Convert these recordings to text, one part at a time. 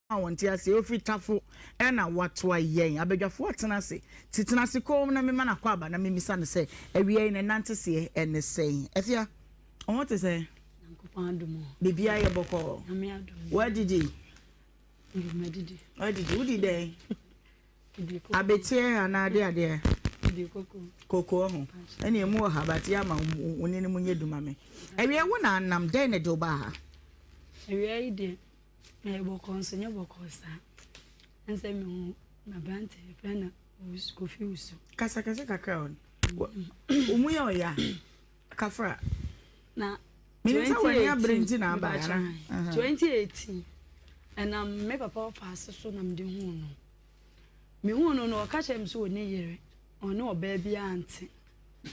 awonti ase ofi tafo na wato ayen abedwafo atena se titena se kom na mema na kwa aba na memisa ne se awie ne nante se ene sen afia on te se nkopandumo bibia ye boko what did you medidi udi dey abetie anade ade koko ho ene emu ha bati ama woni mu nyeduma me awie wo na nam den ne do ba ha awie ide na boko nso nya boko sa ense me hu na bante pena kofi usu kasa kakra on umu ya oya kafra na 2018 and me papa pass so na mde hu no me hu no o ka chem so oni yere ono oba bia ante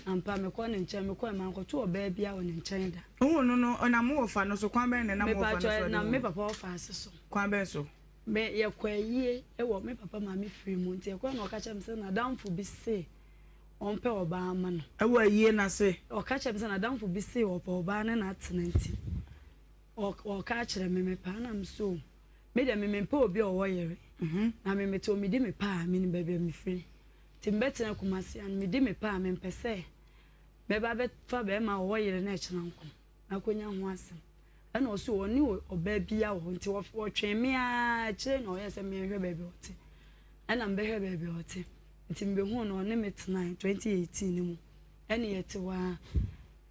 ampa me ko ne nche me ko ma nko to oba bia woni nchen da hu no ona mo ofa no so kwan ben ne na mo ofa no so na me papa pass so kwan ben so me ye kwaye e wo me papa ma me free mu nte ko na o ka chem se na damfo bi se onpe oba ama no e wo yie na se o ka chem se na damfo bi se oba ne na atena o ka kire me pa na mso me de me mpa obi o wo yere na me to me di me pa me ni bebe me free timbete na kumasi an me di me pa me mpese me ba be fa be ma wo yere na echena nko akonya ho asem ana o so oni oba bia wo nti wo twen me a kire na o yese me hwe bebe ote ana mbe hwe bebe ote nti mbe hu no ne metena 2018 ni mu ene yete wa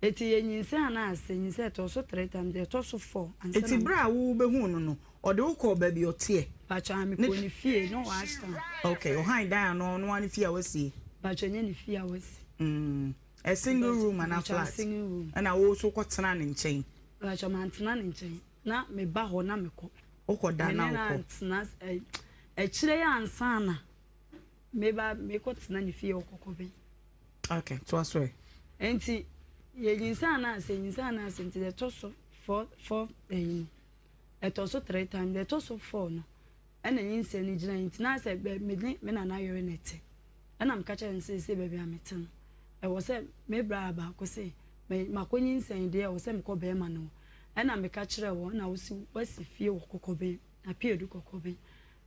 eti yenyinse ana ase nyinse to so 3 times de to so 4 and eti bra wo be hu no ode uko ba bi otie pacha mi ko ni fie no wa stand okay o han dan no ani fie awasi pacha nya ni fie awasi a single room and a flat and I wo so kwotena ne nchen pacha man tena ne nchen na me ba ho na me ko ukoda na uko tena kire ya ansana me ba me ko tena ne fie okokobe okay to aswe enti yenyinsa na ase nti de to so 4 eto so 3 times de to so 4 no ena nyinse ni gina nti na se me na na yore nete ena mkacha nse se be bia mete no e wo se me bra ba ko se me makonyi nse de e wo se me ko be ma no ena me ka kire wo na wo si wasi fie wo kokobe na pie du kokobe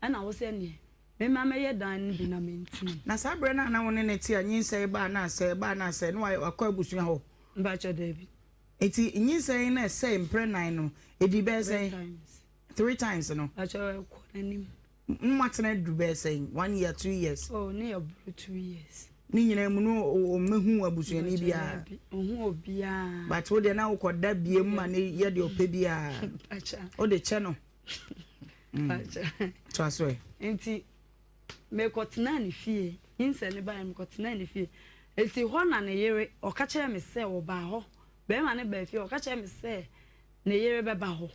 ena wo se ne me ma me ye dan bi na me nti na sabre na wo ne nete anyinse ba na se no wa kwa abusu ho mbacha David eti nyinse na se mpre9 no edi be say 3 times no acha ko nanim matena du be say 1 year 2 years oh ne ya 2 years ni nyina mu no o mehu abusu ni bia ohu obia but wo de na wo koda bie mu ma ne ye de ope bia acha o de che no acha to aswe enti me kotena ni fie nyinse ne ba me kotena ni fie eti ho na ne yere o ka kire me se wo ba ho be ma ne ba fie o ka kire me se ne yere be ba ho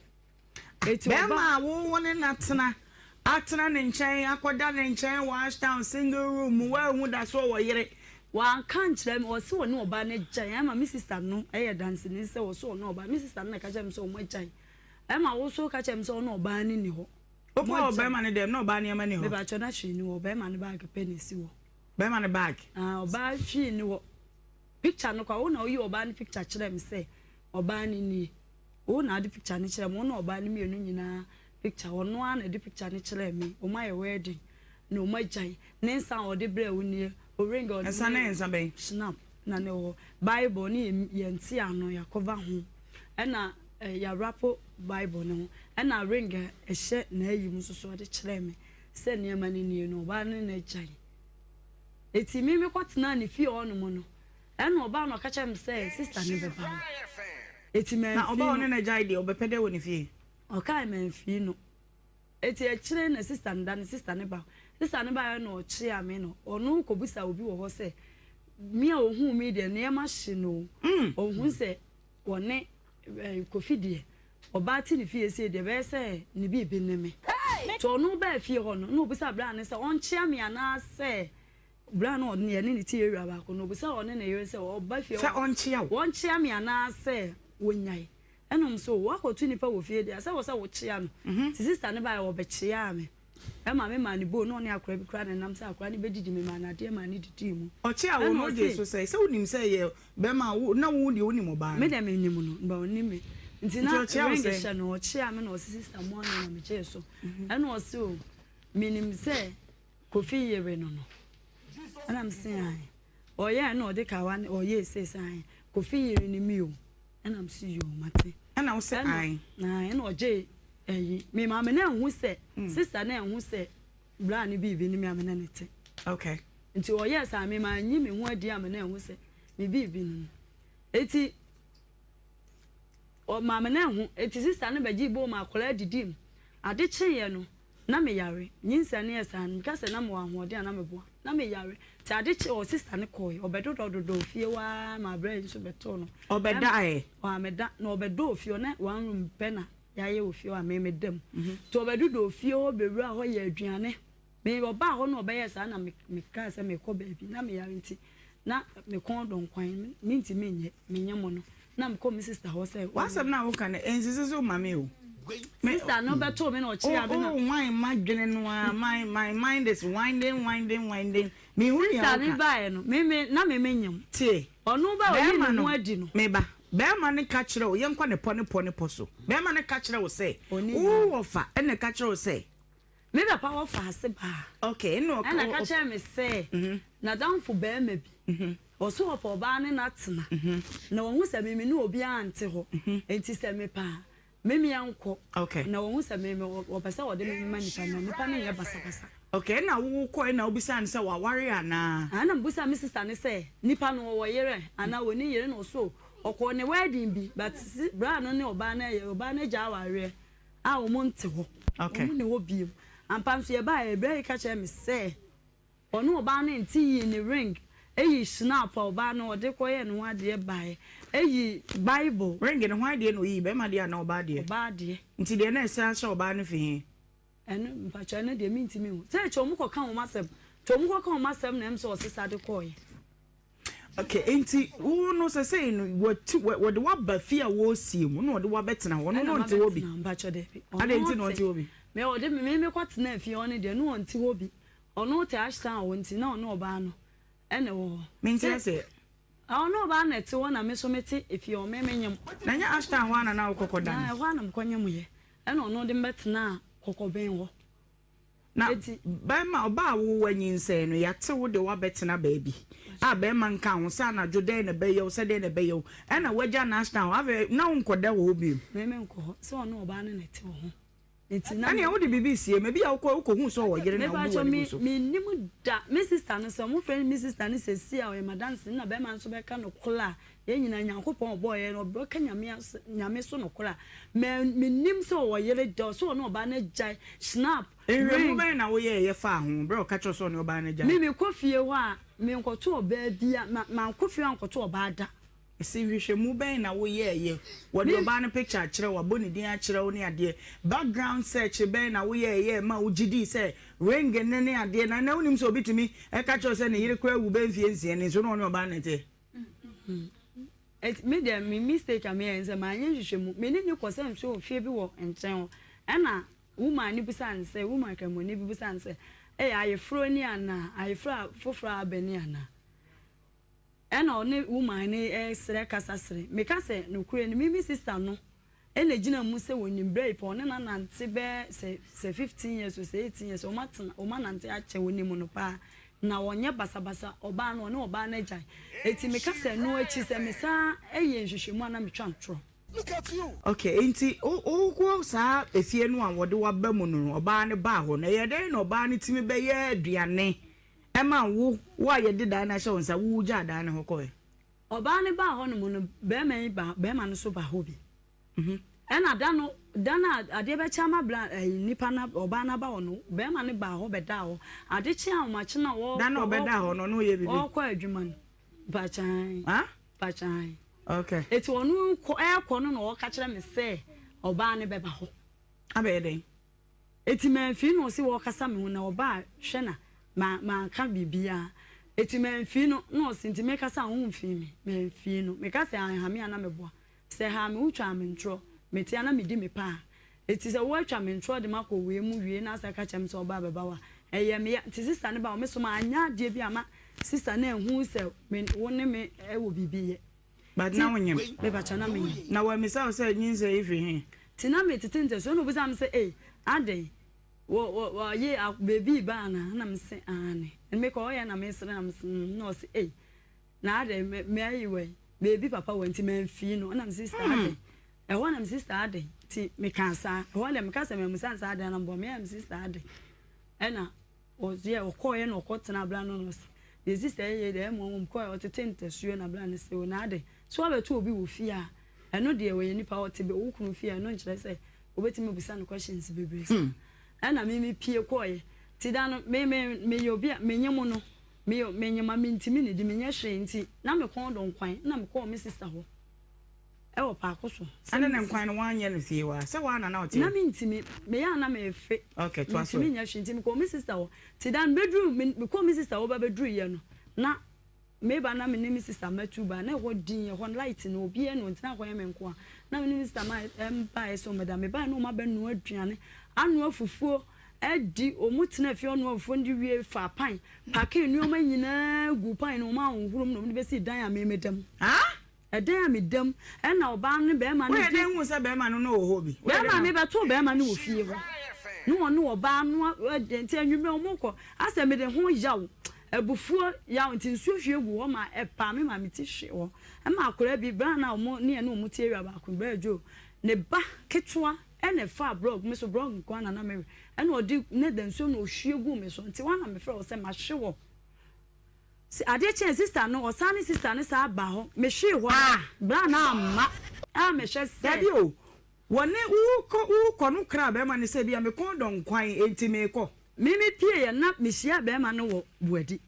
eti be ma wo ne na atena ne nchen akoda ne nchen wash down single room wa hu da so wo yere wa kan kire me o se wo ne oba ne gyan ma mi sister no e dance ni se wo so no oba mi sister no ka kire me se o mo gyan e ma wo so ka kire me se o no oba ni ho o ko oba ma ne dem no oba ni ma ni ho be ba chona hwi ni oba ma ne bag penisi wo be ma ne bag oba hwi ni wo picture no kwa wo na oyi oba ni picture kire me se oba ni wo na adi picture ni kire me no oba ni mienu nyina picture ono a na adi picture ni kire me o my wedding no my jai nensa o de bre wo ni o ring on ensa na ensa be snap na ne wo bible ni ye nti ano ya cover ho na ya rapo bible no na ring e hye na ayim so so de kire me se ne ma ni no oba ni na jai eti mi kwatena ni fie ono mo no ena oba no ka chem say sister ni beba eti me na oba ono na jai de obepede wo ni fie o kai me fie no eti e kire na sister nda ni sister ni ba no o kire ame no onu kobusa obi wo ho say mi a ohun mi de na ma hye no ohun say woni kofi de oba ti ni fie say de be say ni bi ne me to onu ba fie ho no obusa bra ni say on kire ame ana say Brand on near any tear about no be so on any years or by fear on chia. One cheer me and I say, when I and so walk or 24 with fear. As I was out cheer. Sister never or be cheer me. Emma, me man, bone on your crab crying and I'm so crying, but did me, man, dear man, need to team. Or cheer will not say, so him say, Bema, no would you any more by me, them in but only me. nti na ring sha no chia me no sister mo na me je so ana o se o minim se kofi yere no ana m se ai o ye na o de ka wa o ye se sai kofi yere ni mi o ana m se yo mate ana o se ai na ana o je me ma me na hu se sister na hu se bra ni bi ni me amena nete okay nti o yes a me ma nyi me hu adi am na hu se me bi no eti o ma me na hu eti sister na baji bo ma kola didim ade cheye no na me yare nyinsa ne yesa nka se na mo ahode na me boa na me yare ti ade che o sister ne koy obedodo fie wa ma bra nso beto no obeda e o ameda na obedo fie na one room pena yaye ofie wa me dem to obedodo fie o bewura ho ye aduane me oba ho no obeyesa na me ka se me ko baabi na me yare nti na me kon don kwan me nti me nye mo no na me ko me sister ho say wasam na wo kan ensisizo mame o sister no beto me no chi abi na why my dwene no my mind is winding me hu ya sister ni bae no me na me nyam tie onu ba o ni no adi no me ba be ma ne ka kire o ye nkwa ne po so be ma ne ka kire o say ofa ene ka kire o say me ba pa wo fa ase ba okay no na ka kire me say na danfo be ma bi oso ofa ba ne na tena na wo hu se me ni obi ante ho enti se me pa memi yanko okay na wo hu se me wo pese wo de me manipa na nipa ne ye basa okay na wo ko na obisa ne se wa ware ana ana mbusa me sister ne se nipa no wo yere ana wo ni yere no so okọ ne wedding bi but bra no ne oba na ja ware a wo mo nte ho okay wo ne wo bi ampamso ye ba e bra ka che me se ono oba na nti yi ne ring eyi snap oba na ode koye no ade bae eyi bible ring no hwan de no yi be ma de na oba de nti de na esa sha oba no fi eno mpacha na de mi ntimi hu se chomu ko kan o masem chomu ko kan o masem na em so sisa de koye okay enti wo no se say no what the what ba fia wo si mu no de wa betena ho no nti wo bi mpacha de bi ade nti no nti wo bi me o de me kwatena fi ho ne de no nti wo bi ono te ashtan wo nti na ono oba no ene wo me nti se ono oba na te wo na me so meti efi o me nyam na nya ashtan ho ana na wo kokoda na ho ana mkonyam ye ene ono de betena kokoben wo na ba ma oba wo wanyin se no ya te wo de wa betena baabi a be man kan wo sa na joden na be yo se de na be yo ena waja na ashtan ave na nkoda wo bi me nko so ono oba na te wo ho enti na ani wo de BBC me bi ya wo ko hu so wo yere na wo me nim da me sister no so mo friend me sister no se si a o ma dance na be man so be ka no kola ye nyina nyankopon boy no be ka nyame so no kola me nim so wo yere do so no oba na jai snap ring be na wo ye fa ho bro ka cho so no oba na jai me kofie ho a me nkoto oba bia ma kofie nkoto oba da esi hwehwe mu ben na wo ye wo de oba na picture kire wo boni din a kire wo ne ade background search ben na wo ye ma wo gidi say ring ne ade na wonim so obitimi e ka cho say ne yire kwa wu ben fie nsie ne so no oba na te it me dem me mistake am here nse ma anye hwehwe mu me ni kwose so fie bi wo nchen na woman ni bisan say woman kan mo ni bisan say ayefro ni ana ayefro fofra abeni ana ena one woman ni sere kasa sere me ka se no kure ni mi sister no ena gina mu se woni break on na nante be se 15 years or 18 years o matna o manante a che woni mu no pa na wonye basabasa oba no ne oba na jai eti me ka se no achi se me sa eye nhwehwemu ana me twantro. Look at you. Okay, enti o ko sa efie no a wode wa ba mu no oba ne ba ho na ye den no oba ne timi be ye aduane ema wo ye dida na hye wonsa wo gya da ne ho ko e oba ne ba ho no mu no be ma no so ba ho bi ena dana ade be chama bla nipa na oba na ba ho no be ma ne ba ho be da ho ade chi a ma chi na wo dana obeda ho no no ye bibi o ko adwuma no ba chan ba chan okay eti onu ko no no ka kire me se oba ne be ba ho abe den eti manfi no si wo kasa me na oba hwe na ma ka bibia eti manfi no no sinti me kasa ho mfi me manfi no me kasa ha me ana me boa se ha me utwa me ntro me ti ana me di me pa eti se wo atwa me ntro de mako we mu wie na asa ka chem se oba beba wa eye me ti sister ne ba me so ma anya de bi ama sister na hu se me wo ne me e wo bibiye but now when you be bachana me now when Miss House said you say if you tina me tete so no be am say eh ade wo ye baby ba na me say ane and me ko ya na me say no say eh na ade me ayiwe baby papa wanti man fi no na me sister ade e ho na me sister ade ti me kansa e ho na me kansa me musansa ade na mbo me am sister ade e na o ye o ko ye no ko tena bla no no the sister ye de mo ko o tete ntesuo na bla ne se o na ade so abeto obi wo fi a eno de we nipa o te be wo kunu fi a no nkire se obeti me bisa no questions bebre e na me pie ko ye ti da no me yo bia me nyemo no me nyema me ntimi ne di me nya hwe nti na me kon don kwan na me call me sister ho e wo pa akoso ana na kwan no wan ye no fie wa se wa na o te na me ntimi me ya na me fe okay to aso me nya hwe nti me call me sister ho ti da bedroom me call me sister ho ba bedroom ye no na me ba na me ne me sister matu ba na ho din ye ho light no obi e no ntina ho ye me nko na me ne sister ma ba e so me da me ba no ma ba no aduane anu afufuo edi omutena fi ono afufuo ndi wie fa pan pake nuoma nyina gu pan no ma honhurum no be si dan a me medam ha edan a medam e na oba ne be ma no we den hu se be ma no no ho bi be ma me be to be ma no wo fie ho no ono oba no enti anwume omoko ase me de ho yawo ebufuo yawo nti nsuo hwe gu wo ma e pa me ma me ti hwe wo e ma akora bi bra na omo ne no omuti ewia ba akon bra jo ne ba ketwa ene fa blog me so blog ko na me ene odi ne denso no hwie gu me so nti wana me fra o se ma hwe wo si ade chen sister no o sani sister ne sa ba ho me hwe ho bra na ma me hwe se dabi o woni u ko no kra be ma ne se bia me kon don kwan enti me ko mimi pie ye na me hia be ma no wo buadi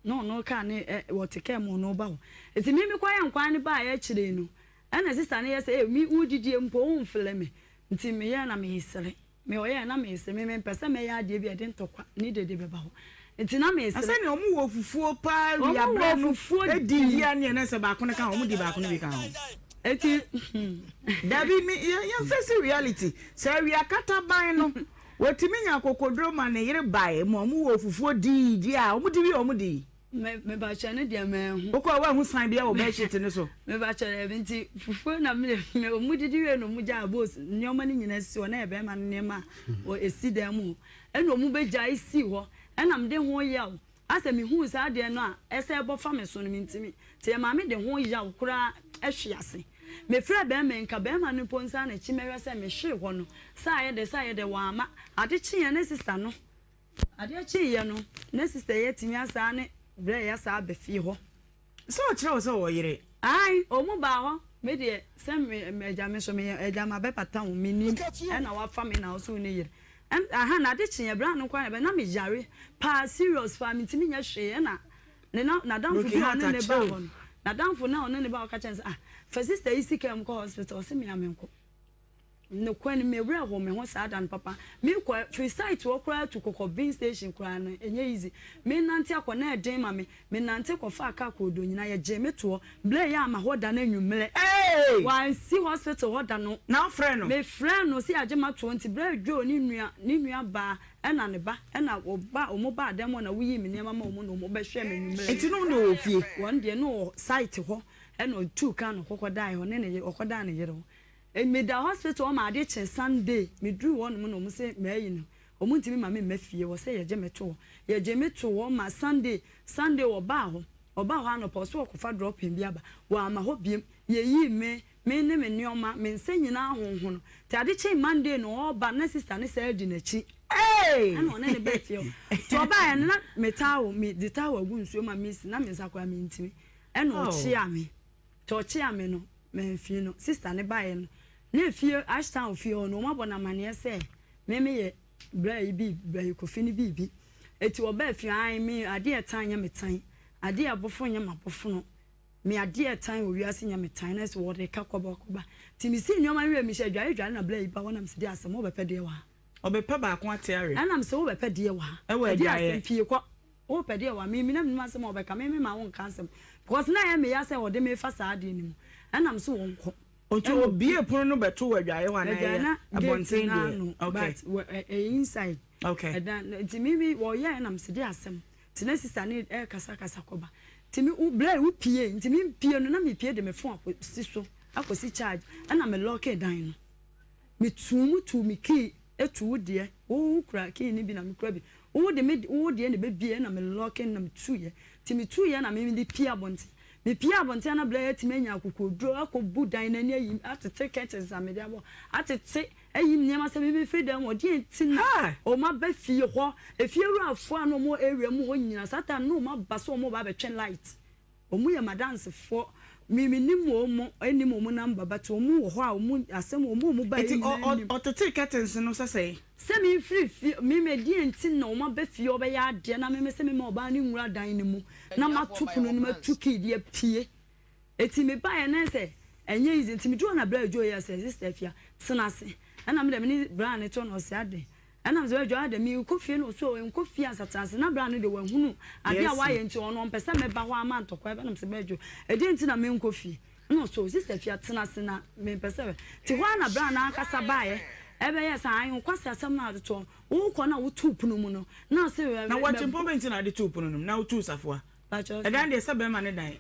no ka ne wo teke mo no ba ho enti mimi kwa ya nkwan ne ba ya kire no ena sister ne ye se mi udidie mpo wo mfle me nti me ya na me hisere me oye na me hisere me pese me ya de bi ade ntokwa ni dede beba ho nti na me hisere ase ne omu wo fufuo pa wi abra no edi ya ne na se ba ko ne ka omu di ba ko ne bi ka ho eti dabi me ya face reality se wi akata ban no wotimi nya kokodro ma ne yire bae mo omu wo fufuo di a omu di bi omu di me ba chane de me hu okọ wa hu san bia wo be shit ne so me ba chane nti fufuo na me omu didi we no mu ja boss nyoma ni nyina si o na e be ma ne ma o esi dem ho ena omu be ja isi ho ena me de ho yaw ase me hu sa de no a ese ebo fa me so no mintimi te ya ma me de ho yaw kura ehwe ase me fra be me nka be ma no ponsa na chi mewe se me hwe ho no sa ye de wa ma ade chi ye ne sister no ade chi ye no ne sister ye timi asa ne bre ya sa be fi ho so chira so wo yire ai omu ba ho me de se me eja me so me eja ma be pata wo me ni e na wa fa me na so ne yire aha na de chi ye bra no kwa be na me jare pa serious fa me timi nya hwe e na ne na dan fu bi na ne ba ho na dan fu na ne ba ka chance fa sister isi kem ko hospital se me amenko no kwani me bra ho me ho sa dan papa me kwa free site wo kra to kokobin station kra no enye easy me nante akona eden ma me nante ko fa aka ko do nyina ye je me to bla ya ma ho da na nwumle wan si hospital ho da no na friend no me friend no si agema 20 bra dwo ni nua ba ena ne ba ena oba omo ba dem na wuyi me nema ma omo no omo be hwe me nwumle enti no no ofie one day no site ho ena two kan kokoda ho ne ne okoda ne yero me da hospital ma ade che Sunday me dru won mo no mo se me ayi no omu ntimi ma me mafie wo se ye je meto wo ma Sunday wo ba ho anọpọ so okofa dropping bi aba wa ma ho biem ye yi me ne me nioma me nse nyina ahonho no te ade che Monday no oba na sister ne se di na chi ana one ne be fie to oba ya na metawo me ditawo agu nsuo ma me si na me nsakwa me ntimi ena o chi ame to chi ame no me fie no sister ne ba ye no ne fie ashtown fie no ma bona mane se me ye bra ibi bra kofi ni bibi eti oba fie an me ade etan nya metan ade abofo nya mabofo no me ade etan owiase nya metan na se wo de ka koba ti mi si nyoma wi mi she dwa na bra iba wona me se de asem wo be pede wa obepa ba ko ate are ana me se wo be pede wa e wa asem pie ko wo pede wa mi na me asem wo be ka me ma won cancel because na ya me ya se wo de me fa sa ade ni mu ana me se wo nko onto obie pono no beto wadwaye wa na ya abonten de okay but inside okay and then ti mimi wo ya na msidi asem ti na sister ni kasa koba timi u bla u pie ntimi pie no na me pie de me phone akosi so akosi charge ana me lock dan no me tu me key etu de wo kura key ni bi na me kura bi wo de ne be bie na me lock na me tu ye timi tu ye na me di pie abonti me pie abonti na bla timi nya akokodro akobu dan na ni ayi atete curtains na me de abo atete ayi nyama se me freedom odi entina o ma ba fie ho efie ru afo ano mo area mu ho nyina satan no ma ba so mo ba be twen light o mu ye madance fo mi nim o mo enim o mu number but o mu ho a o mu asem o mu ba eti o tete curtains no se mi free mi me di entina o ma ba fie o ba ya ade na me se me ma oba ni nwura dan ni mu na ma tupunu ni ma tuki die pie eti me ba ye na se enye izi enti me do na bra jo ya se sister fia tenase ana me dem ni bra ne to no se ade ana me zo jo ade mi ko fie no so en ko fie asatanse na bra ne de wanhunu ade a wa ye enti ono mpesa me ba ho ama ntokwa be na me se bejo ede enti na me nko fie no so sister fia tenase na me mpesa ti ho na bra na akasa ba ye ebe yes an kwasa asem na ato wo ko na wo tupunu mu no na se na wa chimpo be enti na de tupunu no na wo tu safo a edan de se be ma ne dan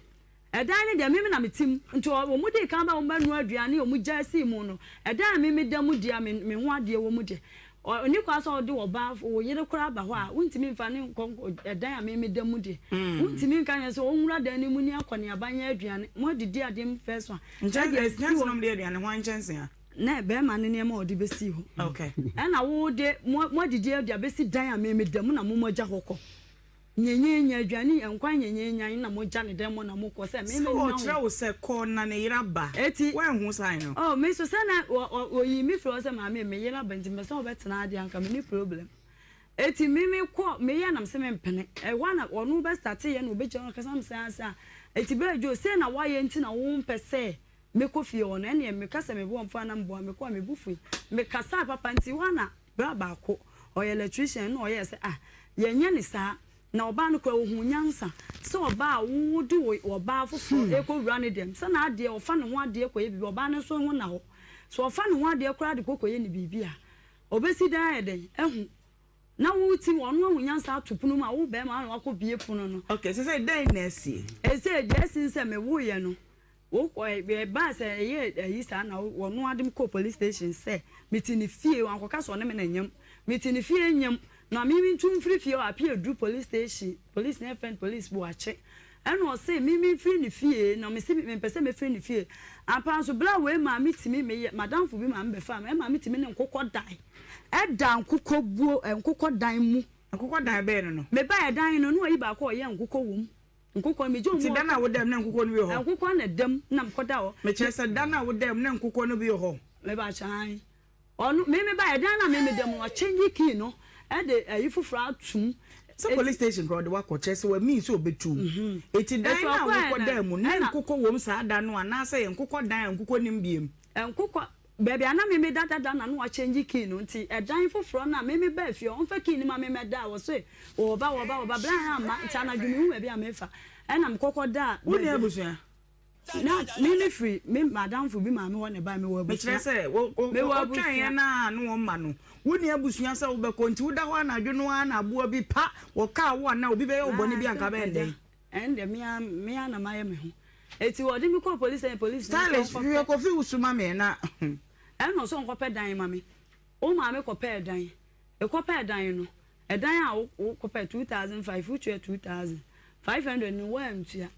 edan ne de mimi na metim nti o mu de kan ba wo ba nu aduane o mu jasi mu no edan mimi de mu dia me ho ade wo mu de oni kwa so de wo ba wo yire kura ba ho a untimi mfa ne edan a mimi de mu de untimi kan ye so o nwura dan ni mu ni akone abanya aduane mo didi ade m first one nje no de aduane ho anchense a na be ma ne ma odi besi ho okay na wo de mo didi ade besi dan a mimi de mu na mo moja hokọ nyenye aduane enkwa nyenye na mo ja ne dem na mo ko se me na o kire wo se ko na ne yira ba wen hu sai no oh me so se na oyi mi fro se ma me yira ba nti me se obetena ade anka me ni problem eti mimi ko me ya nam se me mpene wa na onu be start ye na obeje on kasa me se asa eti be jo se na wa ye nti na wo mpese me ko fie on ene me kasa me bo mfa na mbo me ko me bufu me kasa papa nti wa na bra ba ko o electrician no o ye se ye nya ni sa na oba no kwa ohun nyansa se oba wo di oba fofo e ko wura ne dem se na ade ofa ne ho ade ko ye bibi oba ne so ho na ho so ofa ne ho ade kora de kokoye ne bibi a obesi dan eden ehu na wo ti wono ohun nyansa atopunu ma wo be ma na wako bie punu no okay say dan na sie say jesin se me wo ye no wo ko be ba se ye yi sa na wono adem ko police station se mitini fie wankoka so ne me na nyam mitini fie nyam na mimi tun free fie appear do police station police na friend police bo ache eno say mimi free ni fie na me se me pese me free ni fie apa so bla we ma mitimi me madam fu bi ma mbe fa ma mitimi ne nkokọ dan e dan nkokọ buo nkokọ dan mu nkokọ dan be no me ba dan no no yi ba ko ye nkokọ wom nkokọ me jo mo ti dan na wo dem na nkokọ no bi ho nkokọ na dem na mkoda ho me chese dan na wo dem na nkokọ no bi ho me ba chan onu mimi ba dan na mimi dem wa change key no and the ifufra atum so police station crowd wa ko chese wa mi so obetum eti dan na wo ko dan mu na nkokọ wom sa da no ana say nkokọ dan nkokọ nim biem nkokọ baby ana mimi dada na no wa change key no nti edan fufro na mimi ba fie on fa key ni ma mimi da wo so oba bla ha ma nti ana dwumi hu bia mefa ena mkokọ da wo ne abusua na mimi free me madam fu bi ma me wo ne ba me wo abusua me chese wo twan na no wo ma no woni abusua sa wo be konti wo da ho na dweno na aboa bi pa wo ka wo na obi be ye oboni bi anka be ende ende me na maye me ho eti wo de mi ko police stylish you ko fi usuma me na no so nko pe dan ma me o ma me ko pe dan e ko pe dan no e dan a wo ko pe 2005 uchu 2500 ni wa ntua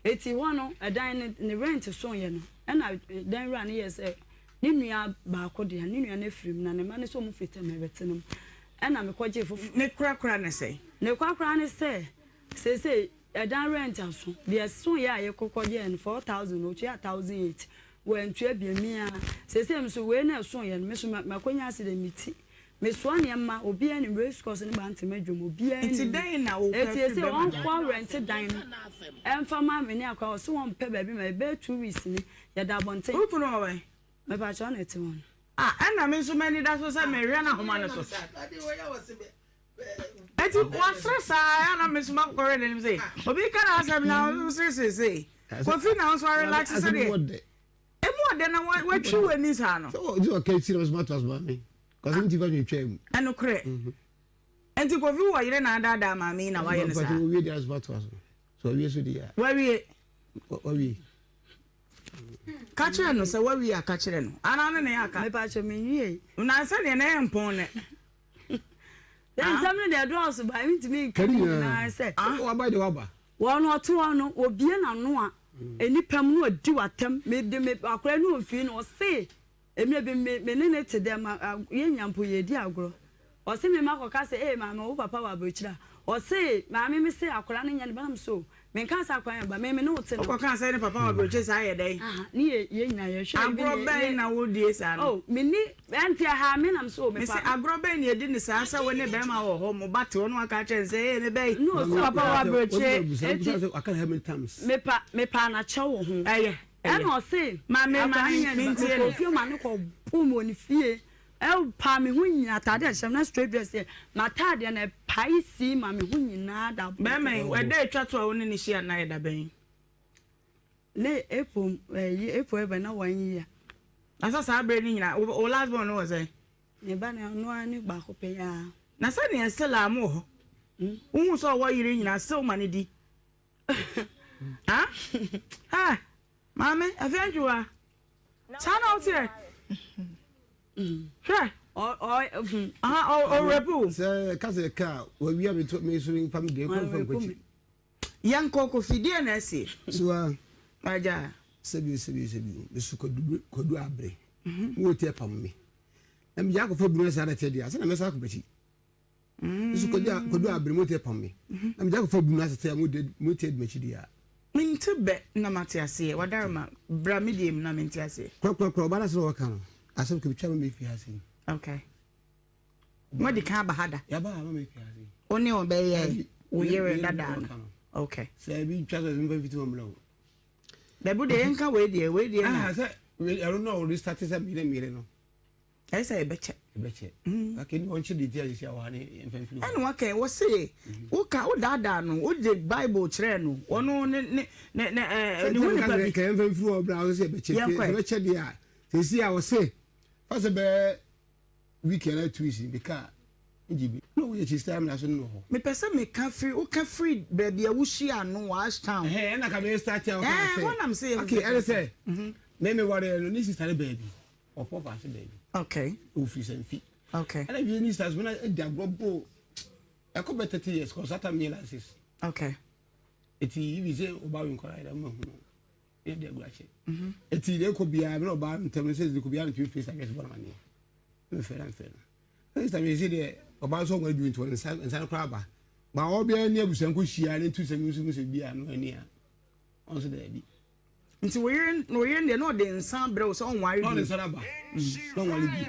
eti wo no e dan ni rent so ye no e na dan ra ni ye se ni nua ba ko de ni nua na firim na ne ma ne so mu fita me betenum e na me ko je fofu ne kura ne sei ne kura ne sei se dan rent aso de so ye aye kokoje en 4000 o chia 1008 when tue bia mi a se so we na so ye me so makonya ase de miti me so ne ma obi ani race course ne ba ntem adwom obi ani enti dan na wo ka fi be on kwa rent dan emfa ma me ne akwa so won pe ba bi ma be 2 weeks ni ya da bonten wo puno wa me ba cha na etimon ana me so mani da so say me hwe na homa ne so eti wa stressa ana me so ma ko re ne say obi kana asem na say ko fi na so relax say de emu de na wa twi wani sa no so you okay serious matters ba me cause nti va nyi twem eno kre enti ko fi wa yire na ada ma me na wa ye ne sa so we dey as matters So we so dia. Where We. Catch no say where we are catch no. Ana na ya ka. Me pa cho me wie. Na say ne na empon ne. Then some dey do us by me to me na say. Wa ba de wa ba. Won oto no obie na no a enipam no adi watam me de me akora no ofie no say emi be me ne te dem ye nyampo ye di agro. O say me makoka say mama wo papa wa bochira. O say mama me say akora no nya ne banam so. Me kan sa kwan ba me no te no. O kan say ne papa wa bochira sa ye dey. Ni ye nyina ye hwe. Agro ben na wo die sa no. Oh me ni anti ha me nam so me pa. Me say agro ben ye di ni sa sa wo ne be ma wo ho mo bate wo no aka chen say me be. No so papa wa bochira. I can how many times. Me pa na che wo ho. Eh. And o say ma me ntie ko fie ma no ko pum oni fie. Pa me hu nyina tade a hyem na straight dress e ma tade na pai si ma me hu nyina da be me we dey twa to a woni ni hia na da ben le epo e be na wan yi asa sa bre ni nyina o last born no say ne ba na no ani ba ko pe ya na sa ne sela mo ho hu so wo yire nyina se ma ne di ha mama afianjua sana o tire sure. Oh, repu. Sir, Cousin Car, where we have me showing family day from which young coco fiddy and essay. So, my dear, said you, Mr. Codu Abre, who tear upon me. And Jack of Buenos Aires, I said, I'm a sacrifice. Mr. Codu Abre, who tear upon me. I'm Jack of Buenos Aires, who did Mechidia. Mean to bet, no matter, say, what are Bramidium, no matter, say. Crobanas or Cano. I said, could travel me if you have seen. Okay. What the car bahada? Yaba, I make you see. Only obey we hear that. Okay. Say, we travel in 51 below. The Buddha ain't come with you, with you. I said, I don't know, this started a million. I say, betcha. I can want you to tell you, honey, and what can what say? What can that done? What the Bible train? One on the can through a browser, betcha, dear. They see, I was say. First of all, we cannot twist in the car. No, which is time as no. Me person me free, o can free, baby. I wish you no wash town. Hey, and I can start here. What I'm saying. Okay, I say. Name what this is a baby. Or papa baby. Okay. Office and feet. Okay. And if you need as when I go, I come better 30 years because that time realizes. Okay. It's easy about inquiry. If they go at it, there could be a no bad in terms of the could be on 2 face against one money. Fair. Next time you see the about so going to do it and Santa Crabba. But all be near with some cushy and 2 seconds will be near. Also, there be. Until we're in the north in some bros on why not in Saraba. Don't want to be.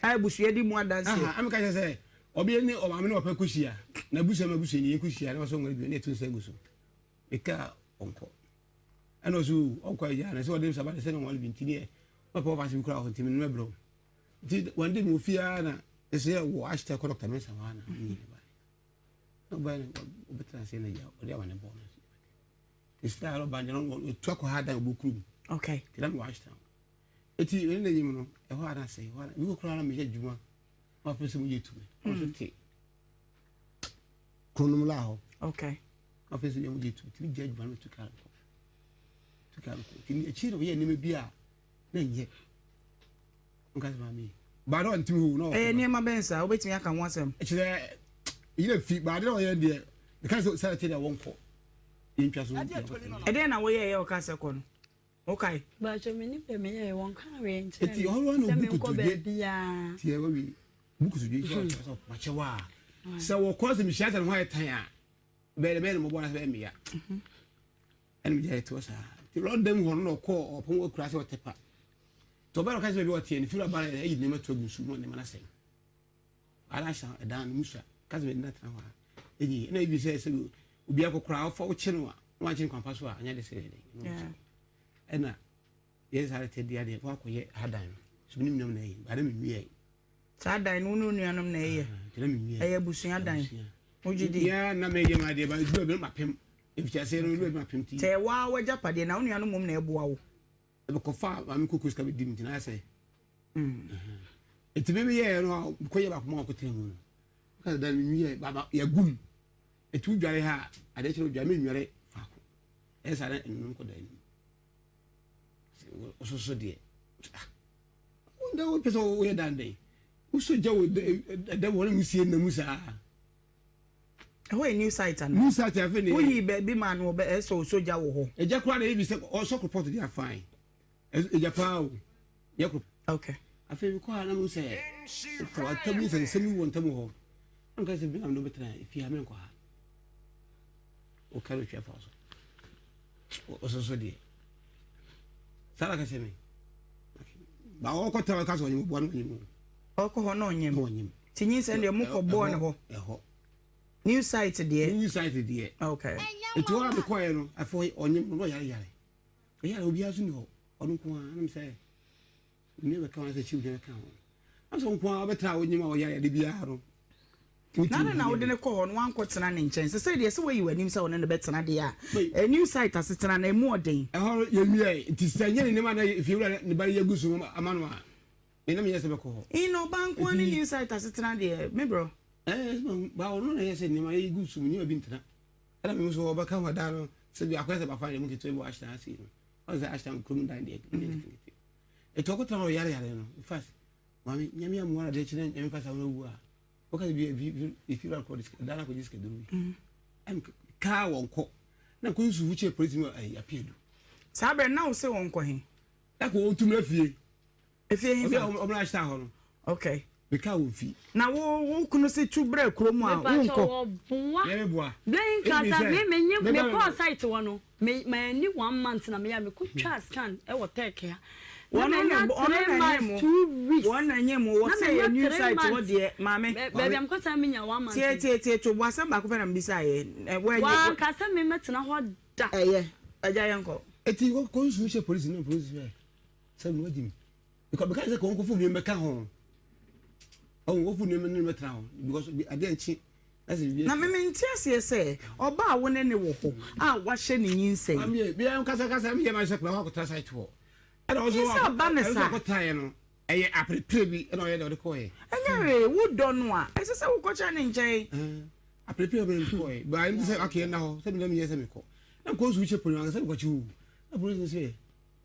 I was ready more than I'm going to say, or be any of Amino Percusia, Nabusa Mabusi, Kushia, and also going to be 2 seconds. A car uncle. And also, quite young, I saw them about the same one being today. What poor was in crowd him in Mebro. Did one day Mufiana, they say, watch the correct mess of one. Nobody better say, or they want a bonus. It's style of banding with truck hard and book room. Okay, then watch down. It's in the you know, what I say, what you will cry on me, Juma, or for some you to me. Also, take Chronomlao. Okay, officer, you to judge one to carry. To come to cheat of ye, name be a then yet. Because mammy, but on two, no, near my bensa, wait me, I can want some. It's there, you don't feed, but I don't hear the castle Saturday, I won't call. Interest, and then away your castle. Okay, but you mean if me, I won't carry it's the only one who could be here. We book to be much a while. So, of course, the shattered white tire. Better man, one of them, and we to us. The road them will no call or Pongo crash or tepa. Tobago has been what and feel about it, never told you soon when the man say. I shall a down Musa, Casman that hour. Any, and if you say so, will be a crowd for Chenua, watching Compasua, and yet say, and yes, I tell the idea, walk with had done. Swim no name, but I mean, me. Sada, no, nay, tell me, I have bushing a dime. Would you dear, not made him idea, but it's good, my pimp. If you say no, my pimp, say, wow, what Japadi, now only a woman near Bow. A book of far, I'm cookies can be dimmed, and I say, it's maybe, yeah, no, quite about more cutting. Because then, yeah, Baba, you're good. It would be hard. I let you, Jamie, you're esa na nnum ko da ni so de wonder what person we dan dey so jawo da won musie na musa ho a new site and new site afi ni we be man wo be so jawo ho eja kura na ebi se o so report dey fine eja pa o ye ko okay afi bi ko na musa to atamu se semi won tamu ho nka se bi am no betra ifi amen ko ha o karo twa fa so so de sala ka se me ba o ko tawa ka so nyim bo no nyim o ko ho no nyim tinyin se de mo ko bo ne ho new site there okay it was the choir no afo onyim no yare obi azu ni ho onu ko am say ni be kan say chief de kan am so ko betra onyim o yare de bia ro na wo de ne ko ho no wan ko tena ne nchen say de say we yi wanim say wo ne betena de a new site asetena na emu oden ho ye mi ti sanye ne ma na if you ne ba ye gusu amano a ina me yese be ko ho ino banko ni new site asetena de me bro ba ono na yese ni ma ye gusu ni obi ntena ana me so oba kan wada no se bi akwese ba fa ne mu ke to bo ashta asi no o ze ashta krum dan de e to ko tan yare no in fact mami nyami am wala de chine nyami fa sa no wu a o ka bi if you record this dana ko diske duru am ka won ko na ko nsu wuche police mu ai appeal sabe na o se won ko he na ko o tumra fie he o bra ashta ho no okay beka wo fi na wo kunu se tu bra kromu a wonko ye boa blame kata me call site wo no me ni 1 month na me ya me ku twa scan e wo take ya one anyemo wo say a new site wo de mame baby am kwata me nya 1 month tie to bo asem ba ko fena mbisa ye wa ka se me metena ho da aja yanko eti ko nsu che police no police be say no di mi because say ko fu mi me ka ho oh wo fu ni me metra ho because ade nchi na me ntiase say oba a wo ne ne wo ho a wa hye ne nyinsɛ am ye bi am kasa me ye ma shekla ho ko tra site ho and also banesa ko tie no eye aprepre bi na oye de ko ye enyewe wo do no a ese se wo ko cha ne nkyɛn aprepre bi ko ye ba im say okay na ho se me me ye se me ko na ko su che poli na se ko chi wu na police say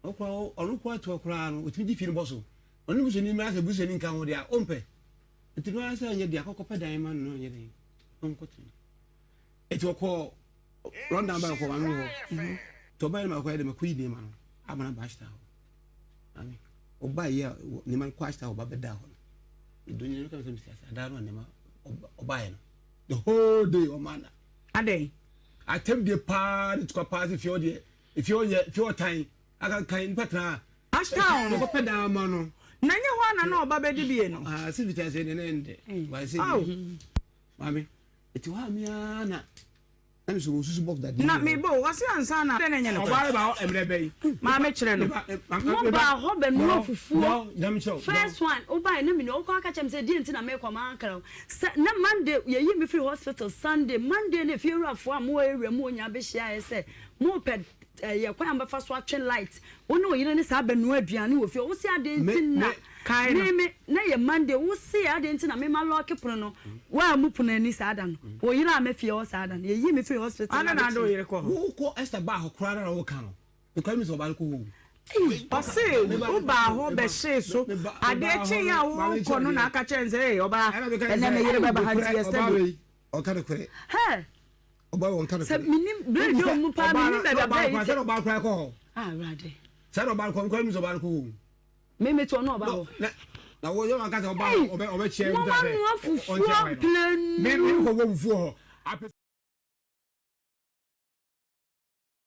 o kwa onu kwa to kra no otimi di fi no boso onu bu so ni ma se bu so ni nkan ho de a ompe eti no asa nye de akokọ pedan ma no nye de onkotu eti okọ run down ba ko ma no to ba ma ko de ma ku yi ma no amana ba sta ho ami oba ye ni man kwa sta ho ba beda ho idonye no ka se mistake ada no ne ma oba ye no the whole day o mana adey atem de pa de to pass if you time aka kan patra ashtown no pedan ma no na nye ho ana na oba bedi bie no si vita se ne nde ba se mami eti wa mi ana na mi so susu box that na me bo wase ansa na de nye no oba ba emre be mami kire no mo ba ho be no fufuo dam show first one oba na mi no ko aka chem se di nti na me kwa ma ankara na Monday ye yi me free hospital Sunday Monday na fi ruafo a mo area mo nya be hia ye se mo ped ye kwa amba fa so atwen light wono yire ne sa benu aduane wo fi wo si ade ntina kai me na ye Monday wo si ade ntina me ma lock pono no wa mu pono ani sa ada no wo yire a me fi o sa ada no ye yi me free hospital ana na do yire ko wo ko Esther ba ho kra na wo ka no because me so ba ko wo ose wo ba ho be she so ade chi ya wo ko no na aka chenze oba ene me yire ba ba hanti yesterday o ka no kure he oba won ka no se minim do mu pa minim ba ba se ba kra ko rade se ba ko mi so ba ko wo me to no ba ho na wo yo aka se oba che o da se me ko wo fufu ho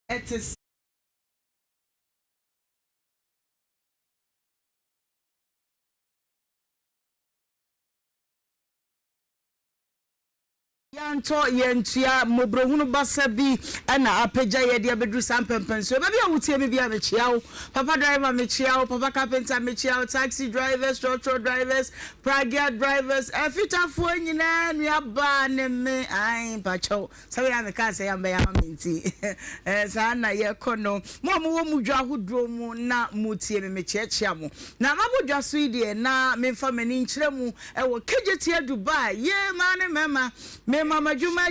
it is yanto yentua mobrohunu basa bi na apeja ye de abedru sampempenso ba bia wutie me bia me chiao papa driver me chiao papa carpenter me chiao taxi drivers trotro drivers pragia drivers afitafo nyina nuaba ne me ai pacho sabe ya me ka se ya mbe ya minti sa na ye kono mo wo mudwa hodro mu na mutie me chiachia mo na mabodwa so ide na me fa mani nkyere mu e wo kejetie Dubai ye ma ne mema mama juma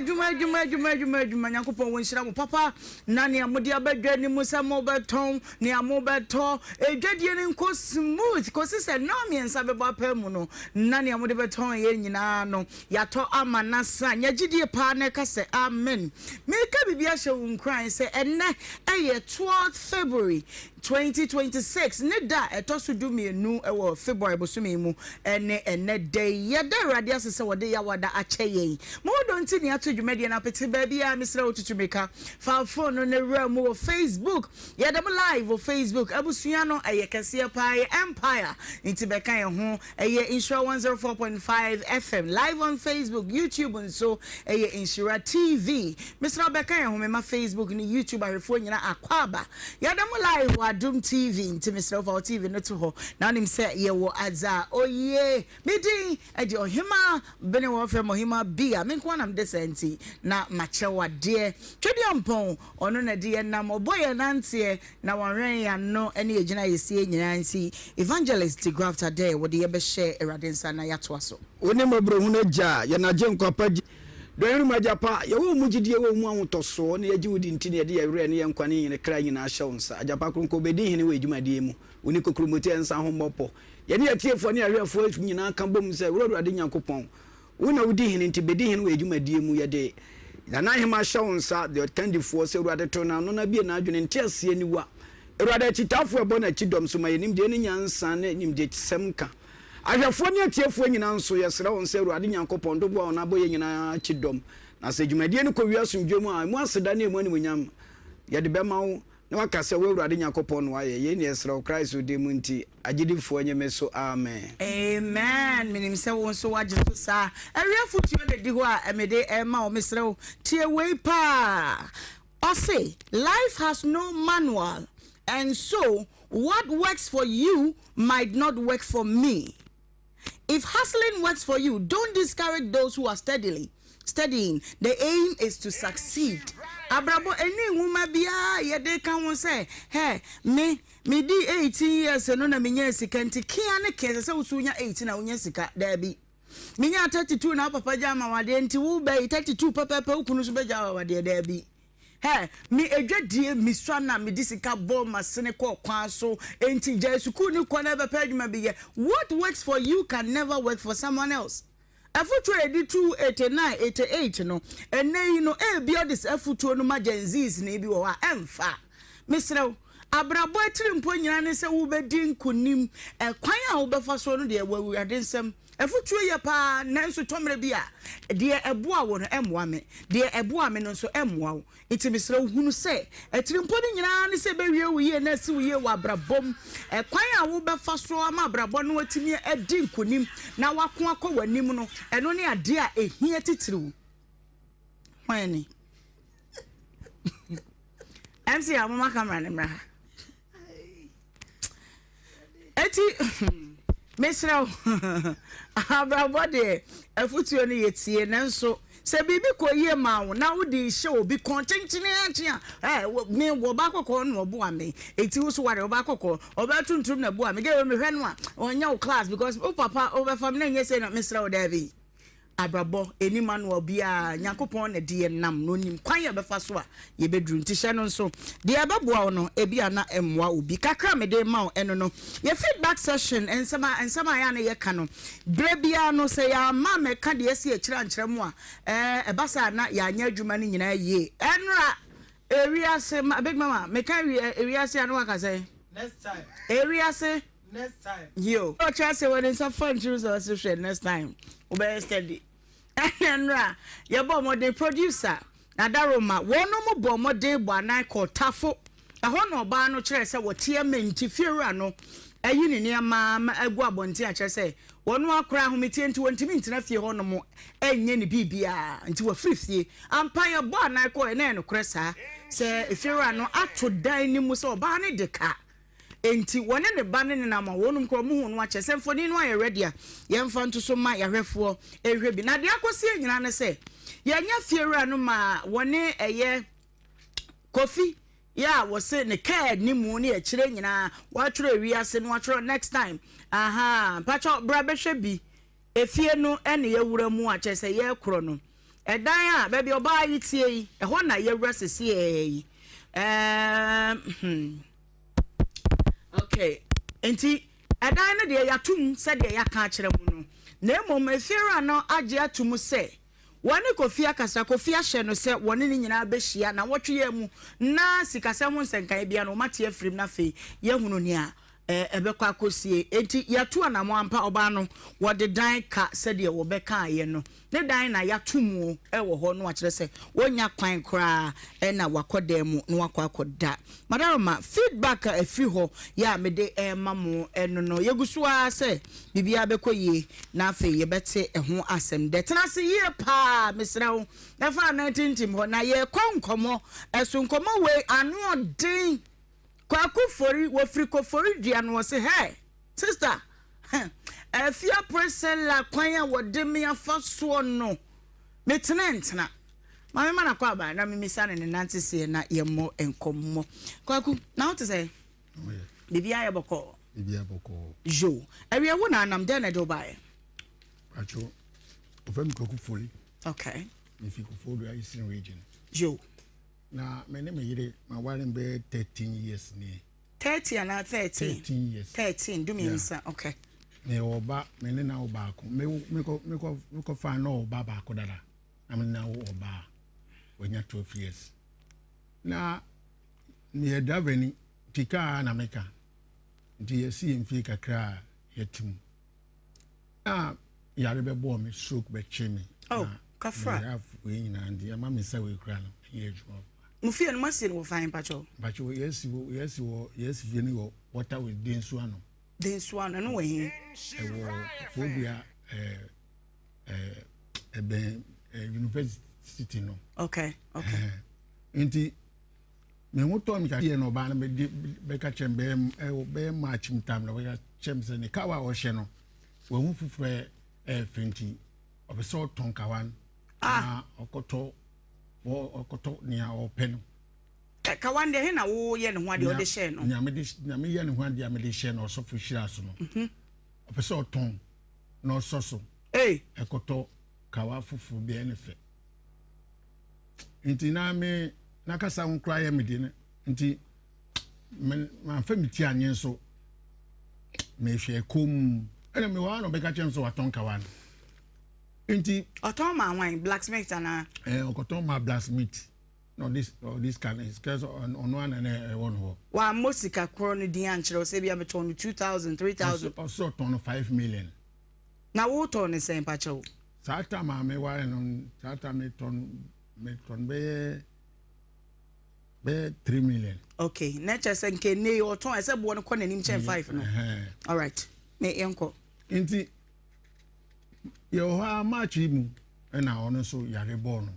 nyankopon wonhyira mo papa na ne amode abadwa ni musa mo beton ne amobeto edwadie ne nko smooth ko se no miensa bebo apam no na ne amode beton ye nyina no yato amanasa nyagidie pa na ka se amen me ka bibia hye wonkran se enne eye 12th February 2026 ne da etoso du mienu ewo February bosumi mu ene day ye da radio asese wode ya wada akyeye mo don ti ni ato dwumade na pete ba bia misra otutumeka fa phone no ne ramu Facebook ye dem live on Facebook abusua no eye kase pa empire nti beka ye ho eye Nhyira 104.5 FM live on Facebook YouTube and so eye Nhyira TV misra beka ye ho me ma Facebook ni YouTube arefo nyina akwaba ye dem live Adum TV nti Mr. for TV no to ho na nim say ye wo adza oye medin edi Ohemaa Benewaa from Ohemaa bia me kwa nam desenti na machewa de twedi ampon ono na de nam oboye nante na wanren ya no ene yegina yesie nyina nsi evangelist grafter there wo de ye be share eradensa na yato aso oni mabro hu na ja ye na je nkwapa doyenu majapa ye wo mugidie wo mu ahotoso na ye giwudi ntini ye de ye were ne ye nkwane nyine kra nyina ahyewnsa ajapa kronko bedi hene we adwumadie mu oni kokromoti ensa hombopo ye ne atiefo ne ahwefo nyina kan bom se woro ade nyankopon wona wudi hene nti bedi hene we adwumadie mu ye de na hema ahyewnsa de kandifo se woro ade to na no na bie na adwene nti asie ni wa woro ade chitafo ebo na chidom so ma ye nim de ne nyansa ne nim de semka ahwefo ne atiefo nyina nso yesra won se woro ade nyankopon do bo na boye nyina chidom na se dwumadie ne ko wiasomdwom a mu aseda ne mu ani munyam ye de bema wo na wakase woro ade nyankopon no aye ye ne yesra o Christ o de mu nti agidifo nyeme so amen amen minim se won so wagifu sa awiafutuo de di ho a emede ema o mesre o tie wei pa o say life has no manual and so what works for you might not work for me. If hustling works for you, don't discourage those who are studying. The aim is to succeed. Abrabo eni nwuma bia ye de kan won say, "Hey, me di 18 years no na menya sika nti kia ne kese se usunya 18 na unya sika da bi. Menya 32 na papa jama wade nti wo be 32 papa ukunu so be jama wade da bi." Hey, me edwadie mi swana me disika ball masene ko kwan so enti jesu ku ni kwa na be peduma bi ye. What works for you can never work for someone else. Afutu edi 289 88 no ene no e bi odis afutu no magenzis na bi wo a emfa misrew abrabo atiri mpo nyina ne se wo bedi nkunim kwan a wo befa so no de wawu adensem afutu ye pa nanso tomre bi a de eboa wo no emwa me de eboa me no so emwa wo iti misrew hunu se atiri mpo nyina ne se bewie wo ye na si wo ye wa abrabom kwan a wo befa so ama abrabo no watimi edi nkunim na wako akọ wanim no eno ne ade a ehia titiriw hwani MC amama camera ne mra eti mesraw abrabo de afutuo ne yetie nanso se bibi ko ye ma wo na wo di hye obi kontenchine antia me wo ba kokko no bo ame eti wo so ware wo ba kokko oba tuntum na bo ame ge me hwe no a onya wo class because o papa o be fam na nye se na mesra wo da bi abrabo eni manual bia nyakopon na de nam no nim kwan ye befa so a ye bedru nti hye no so de abeboa wo no ebi ana emwa obi kakra me de ma wo eno no ye feedback session ensama ya na ye ka no brebia no se ya ma me ka de esi akira nkyeremu a ebasa na ya anya adwuma ni nyina ye enra eriase big mama me ka eriase anu aka say next time eriase next time yo o try say when it's a fun choose us to next time we be steady enra ye bo mo de producer na daroma wono mo bo mo de bo anan ko tafo ho no ba no kire se wo tie menti fiera no ayi ne ne ma agu abonti a kire se wono akora ahometi enti wontimi ntina fie ho no mo enye ne bibia nti wo frifie ampa ye bo anan ko ene no kire sa se fiera no ato dan ni mu se oba ne de ka enti wone ne ba ne na ma wonum kro mu hu no ache se mfoni no aye ready a ye mfa nto so ma yahwefo ehwe bi na de akosie nyina ne se ye nya fiera no ma wone eye kofi ya wose ne card ni mu ne e kire nyina wa tworo wiase no wa tworo next time pacho bra be hwe bi efie no ene ye wura mu ache se ye kro no edan a baby oba yi tie yi ehọ na ye resese yi okay enti edan no de yatum se de yaka akere mu no na emom efiera no age atum se woni kofi akasa kofi ahye no se woni ni nyina behia na wotwe mu na sikasem nsenkan bia no mate afrim na fe ye hunu ni a ebekwa akosie enti yatu anamo ampa oba no wode dan ka se de wo beka aye no ne dan na yatumu ewo ho no akere se wonya kwan kra na wakodam mu no wakoda madam feedback afri ho ya mede mamu eno no yegusua se bibia bekoye na afa ye bete ho asem de tena se ye pa mesrawo na fa 19 tim ho na ye konkomo esu nkomo we anu odin kwaku fori wo friko fori dia no se hey sister afia person la kwanya wode me afaso no metena mama mana kwa ba na mimisa ne nanti se na yemo enkommo kwaku na what say bibia ya boko jo ewe wo na anam de na do bae acho ofem kwaku fori okay if you go for the eastern region jo na my name is my wife be 13 years ni 30 and 13 13 years 13 do me answer okay me oba me ne na oba ko me ko fa na oba ba ko dada na me na oba wonya 12 years na me daveni tika na meka ndi yesi mfi kakra yetim na yare be bo me stroke be chemi oh kafra ya we nyina ndi ama me sa we kra no ye juma mufie no masin wo fine pacho yes fie ni wo water with den so ano den so ano no we phobia university no okay enti me moto mi ka ye no ba na be ka chem be match mtam na we ka chem se ni kawa o hye no we hu fufure fenti obeso tonkawan okoto ni a open ka wande he na wo ye ne ho ade o de share no nya me ye ne ho ade a me de share no so fu hira so no obeso ton no so ekoto kawa fufu bi ene fe nti na me na kasa nkra ya me de ne nti ma fa mi ti anye so me hwe kom ene me wa no be ka chen so waton kawa no nti oton ma wan blacksmith na okoton ma blacksmith no this can is cause on one and one ho wa mosika kro no din ankyere se bia meton 2000 3000 also ton 5 million na wo ton ne sen pacho sata ma me wa no sata me ton be 3 million okay na chese nke ne oton ese bo no ko nanim chen 5 no all right me enko nti yo ha match mu na ono so yare ball no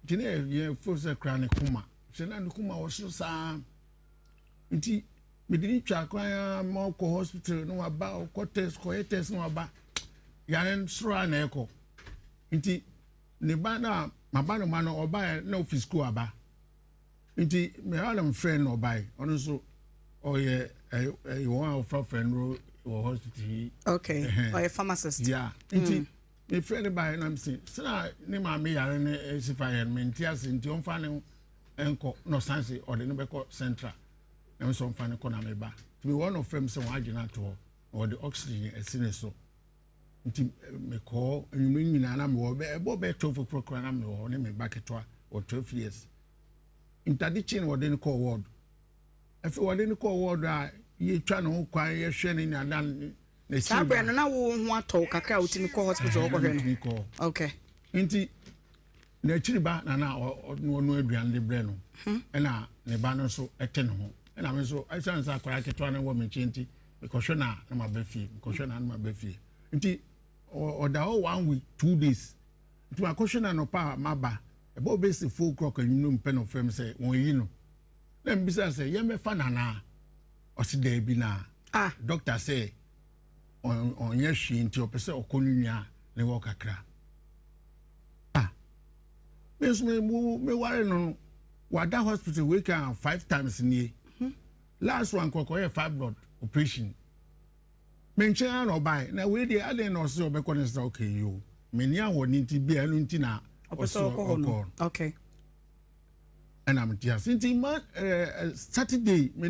tine ye force krane kuma se na kuma wo so sa nti me dini twa kwan ma ko hospital no aba ko test no aba yare sura na eko nti ne ba na maba no ma no oba na office school aba nti me ha na friend no bai ono so oye won friend ro hospital okay or a pharmacist yeah nti me friend by na say na ne ma me yare ne sifa me ntiase nti on fa ne enko no sanse or de no be ko central na so on fa ne ko na me ba to be one of them say won agina to or the oxygen esine so nti me ko enyu nyina na me wo be 12 program na me wo ne me ba ketwa or 12 years interdicting wo de ne ko ward efe wo de ne ko ward a ye twa no kwan ye hwe ne nyadan Sabra na wo ho ato kakra utimi ko hospital ko hwe no okay nti na chiriba na no aduan de bre no na ne ba no so ete ne ho na me so asan sa kwara ketwa na wo me nti because na ma ba fie because na ma ba fie nti oda 1 week 2 days nti ma question na no pa ma ba e bo be se 4 o'clock anyum no pen of frame say won yi no na mbisa say ye me fa na o si da bi na doctor say on ye hwe nti opese okonunua ne wo kakra me ware no wada hospital we can 5 times ni last one kokko ye fibroid operation menchen no buy na we dey ade no so be konesta okay yo meni awoni nti bia no nti na Okay. And I'm just since Saturday, me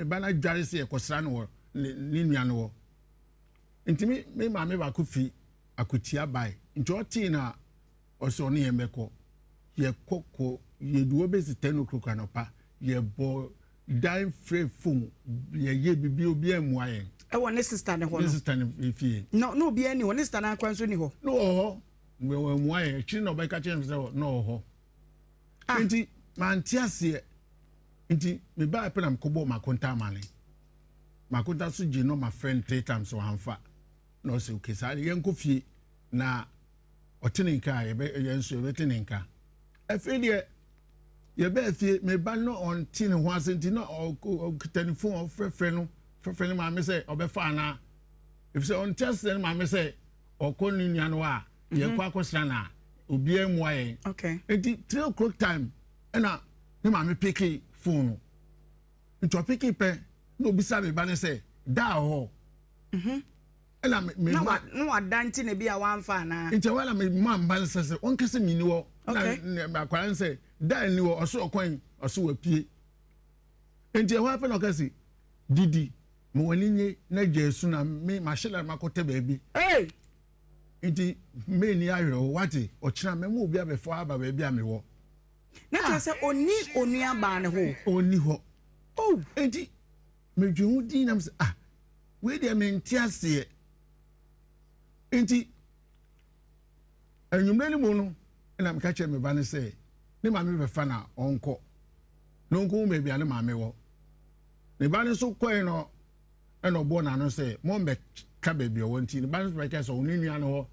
bana dware se ekosra no ni nua no. Ntimi me ma me ba kofi akotia bai. Nti o ti na oso ne yemeko. Ye kokko ye duo besi 10 o'clock anopa. Ye bo dine free phone ye bibi obi amuaye. E won sister ne ho no. Sister ne fie. No obi ani won sister na kwanso ni ho. No ho. Me amuaye chi no ba ka chen se no ho. Nti mantiase nti me ba pe na mkobo makonta mane. Makonta so gi no my friend 3 times so hanfa. No se okay sa ye nkofie na oteninka ye be yenso ye beteninka. Afedie ye be fie me ba no on tin ho asenti no o telephone o frefre no ma me say obefa na if say on test then ma me say okoni nua no a ye kwa akosra na obi amuaye. Okay. Enti 3 o'clock time ena me ma me pick phone nto pick pe no bisa me ba ne say da ho ena me no adanti na bia wan fa na nti wala me man ban say on kese mi ni wo na akwara say da ni wo oso okwan oso wapie enti e ho afa no kase didi mo wani nye na jesu na me ma shela makote baabi nti me ni ayro wati ochira me mo obi abefo aba baabi a me wo na to say oni onua ba ne ho oni ho enti me dwun din na me say we dey me ntiase enti enyumre ni mo no na me ka che me ba ne say ne ma me be fa na onko no nko me bia ne ma me wo ne ba ne so kwen no e no bo na no say mo me ka be bia wo nti ne ba ne so ka so oni nua no ho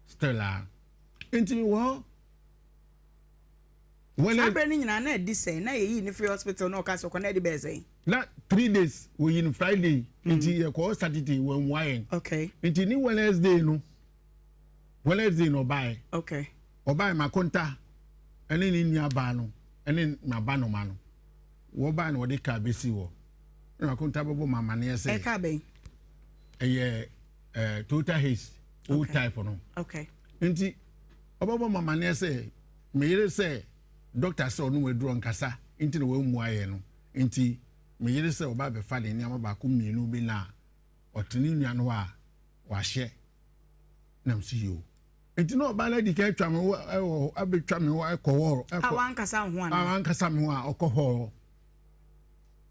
stella enti wo when abeni nyina na edi say na ye ni free hospital no ka so ko na edi be say na 3 days we in Friday enti ye ko Saturday we nwayen. Okay. Enti ni Wednesday no buy. Okay. Obai makonta ene ni nua ba no ene na ba no ma no wo ba no de ka besi wo na makonta bobo mama ne say e ka ben total haze old type no. Okay. Enti obobo mama ne say me yere say doctor say onu we duro nkasa enti na we mu aye no enti me yere say oba be fa de ni amaba ko mienu bi na otini nua no a wa hye na msi yo enti no ba na di ka twa me wo abetwa me wo ekoworo awan kasa ho ana awan kasa me ho a okohoro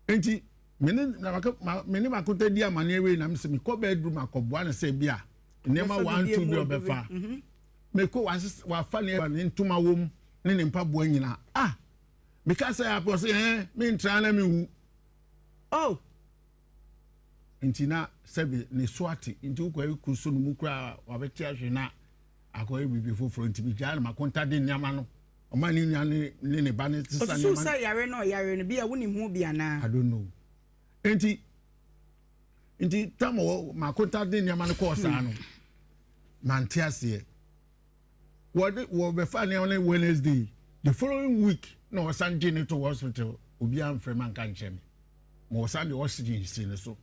enti meni makonta di amane we na mse me ko bedroom akoboa na say bia nema 1 2 bi obefa me ko wa fa ne ntuma wom ne mpaboa nyina because I was me ntra na me wu nti na sebe ne swati nti ukwa ekuso no mukra wabeti ahwe na akoye bibi foforo nti bi gya na makonta de nyama no o ma ni nua ne ba ne sisa nyama so say yare no bia woni hu bia na I don't know nti tamo makonta de nyama no ko sa no mantiase wo be fa ne on Wednesday the following week no san jini to hospital obi am free man kan chem mo san the oxygen sin so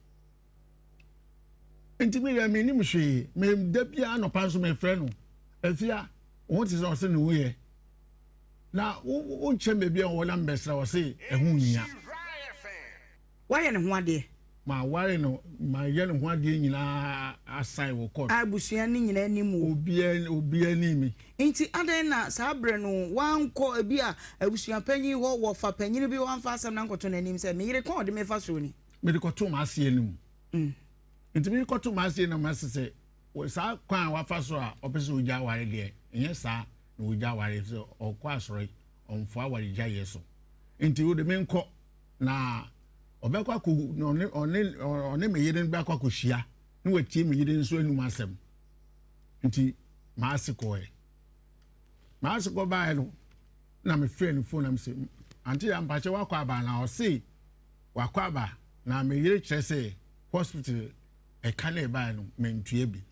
enti me ni mhwe me da bia no panso me frɛ no afia won ti so se no ye na wo chem be bia wo na mbesra wo se ehu nya why ne ho ade ma ware no ma ye ne ho ade nyina asai wo court abusua ni nyina animu obi animi nti adan na sabre no wanko ebi a abusua panyin ho wo fa panyin bi wan fa asam na nkoto na anim se me yire kon de me fa so ni me de koto ma ase anim nti me koto ma ase na ma se wo sa kwan wa fa so a opese ogya ware de enye sa na ogya ware so okwa asore onfo aware gya yeso nti wo de me nko na obekwa ko one me yire nba kwa ko hia na watie me yire nso anum asem nti ma asiko ba no na me friend phone am say anti am pache wakwa aba na o say wakwa aba na me yire kire say hospital e kan e ba no me ntue bi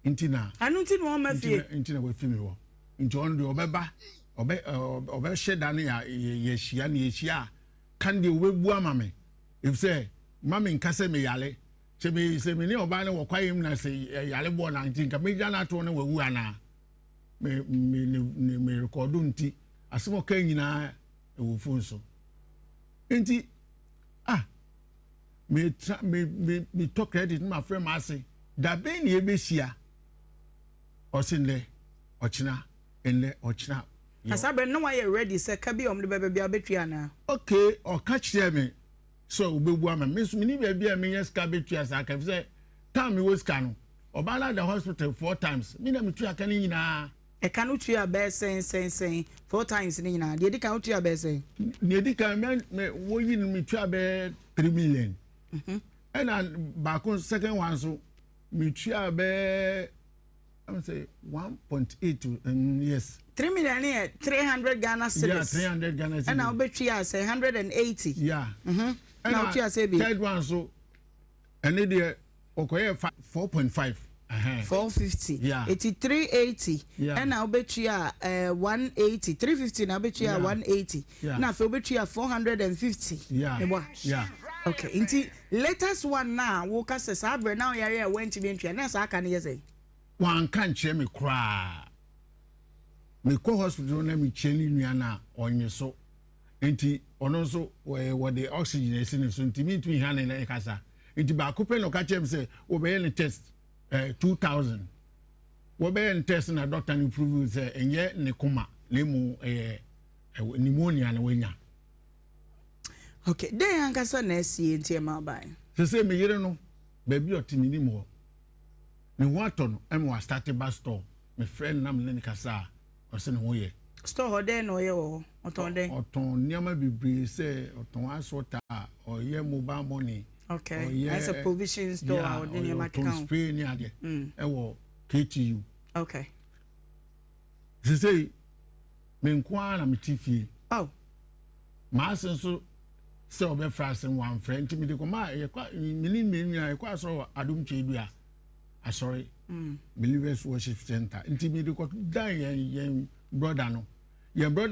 nti na anu nti no ma fie nti na we fi me wo nti on do obeba obe sheda na ye hia na ye hia kan de obebu ama me if say mama nkase me yale se me ni oba ne wokwayem na se yale bo na nti nka me gya na to ne wawu ana me record nti asemo kan nyina e wo phone so nti me talk credit my friend ma say da be na e besia osinle ochina enle ochina asabe no why ready say ka bi om de bebe bia betwa na okay o catch me so obebu ama me so me ni bia me yes ka betwa sa ka say time me was can obala the hospital 4 times me na me tua kan nyina e kan utua be sen 4 times ni nyina de kan utua be sen ne di kan me wo yi me tua be 3 million and back on second one so me tua be I'm say 1.8 yes 3 million here 300 Ghana cedis yeah 300 Ghana cedis and now betria say 180 yeah now tua say be third one so and there okoye 4.5 450 yeah 8380 yeah. And now betria 180 350 now betria 180 now for betria 450 yeah okay inti latest one now wo ka say sabre now yare went to be entry na sa aka ne say one kan che me kra me ko hospital na me cheli nua na onye so enti ono so we the oxygen esi so enti me tumi han na kasa enti ba ko pe no ka chem say wo be any test 2000 wo be any test na doctor ni prove say enye ne kuma le mu pneumonia na wenya okay then ankasa na esi enti ma bai se me yire no ba bi otimi ni mo me wato no em wa start bus store me friend nam ne kasa o se ne ho ye store ho den no ye wo oton den oton niama bibiri se oton asota o ye mobile money okay that's a provision store or den your account spray ni ade e wo KTU okay se me nkwa na me tifie oh ma senso se obe frasen one friend me de ko ma ye kwa me ye kwa so adum chedua sorry Believers Worship Center nti me de ko dan yen brother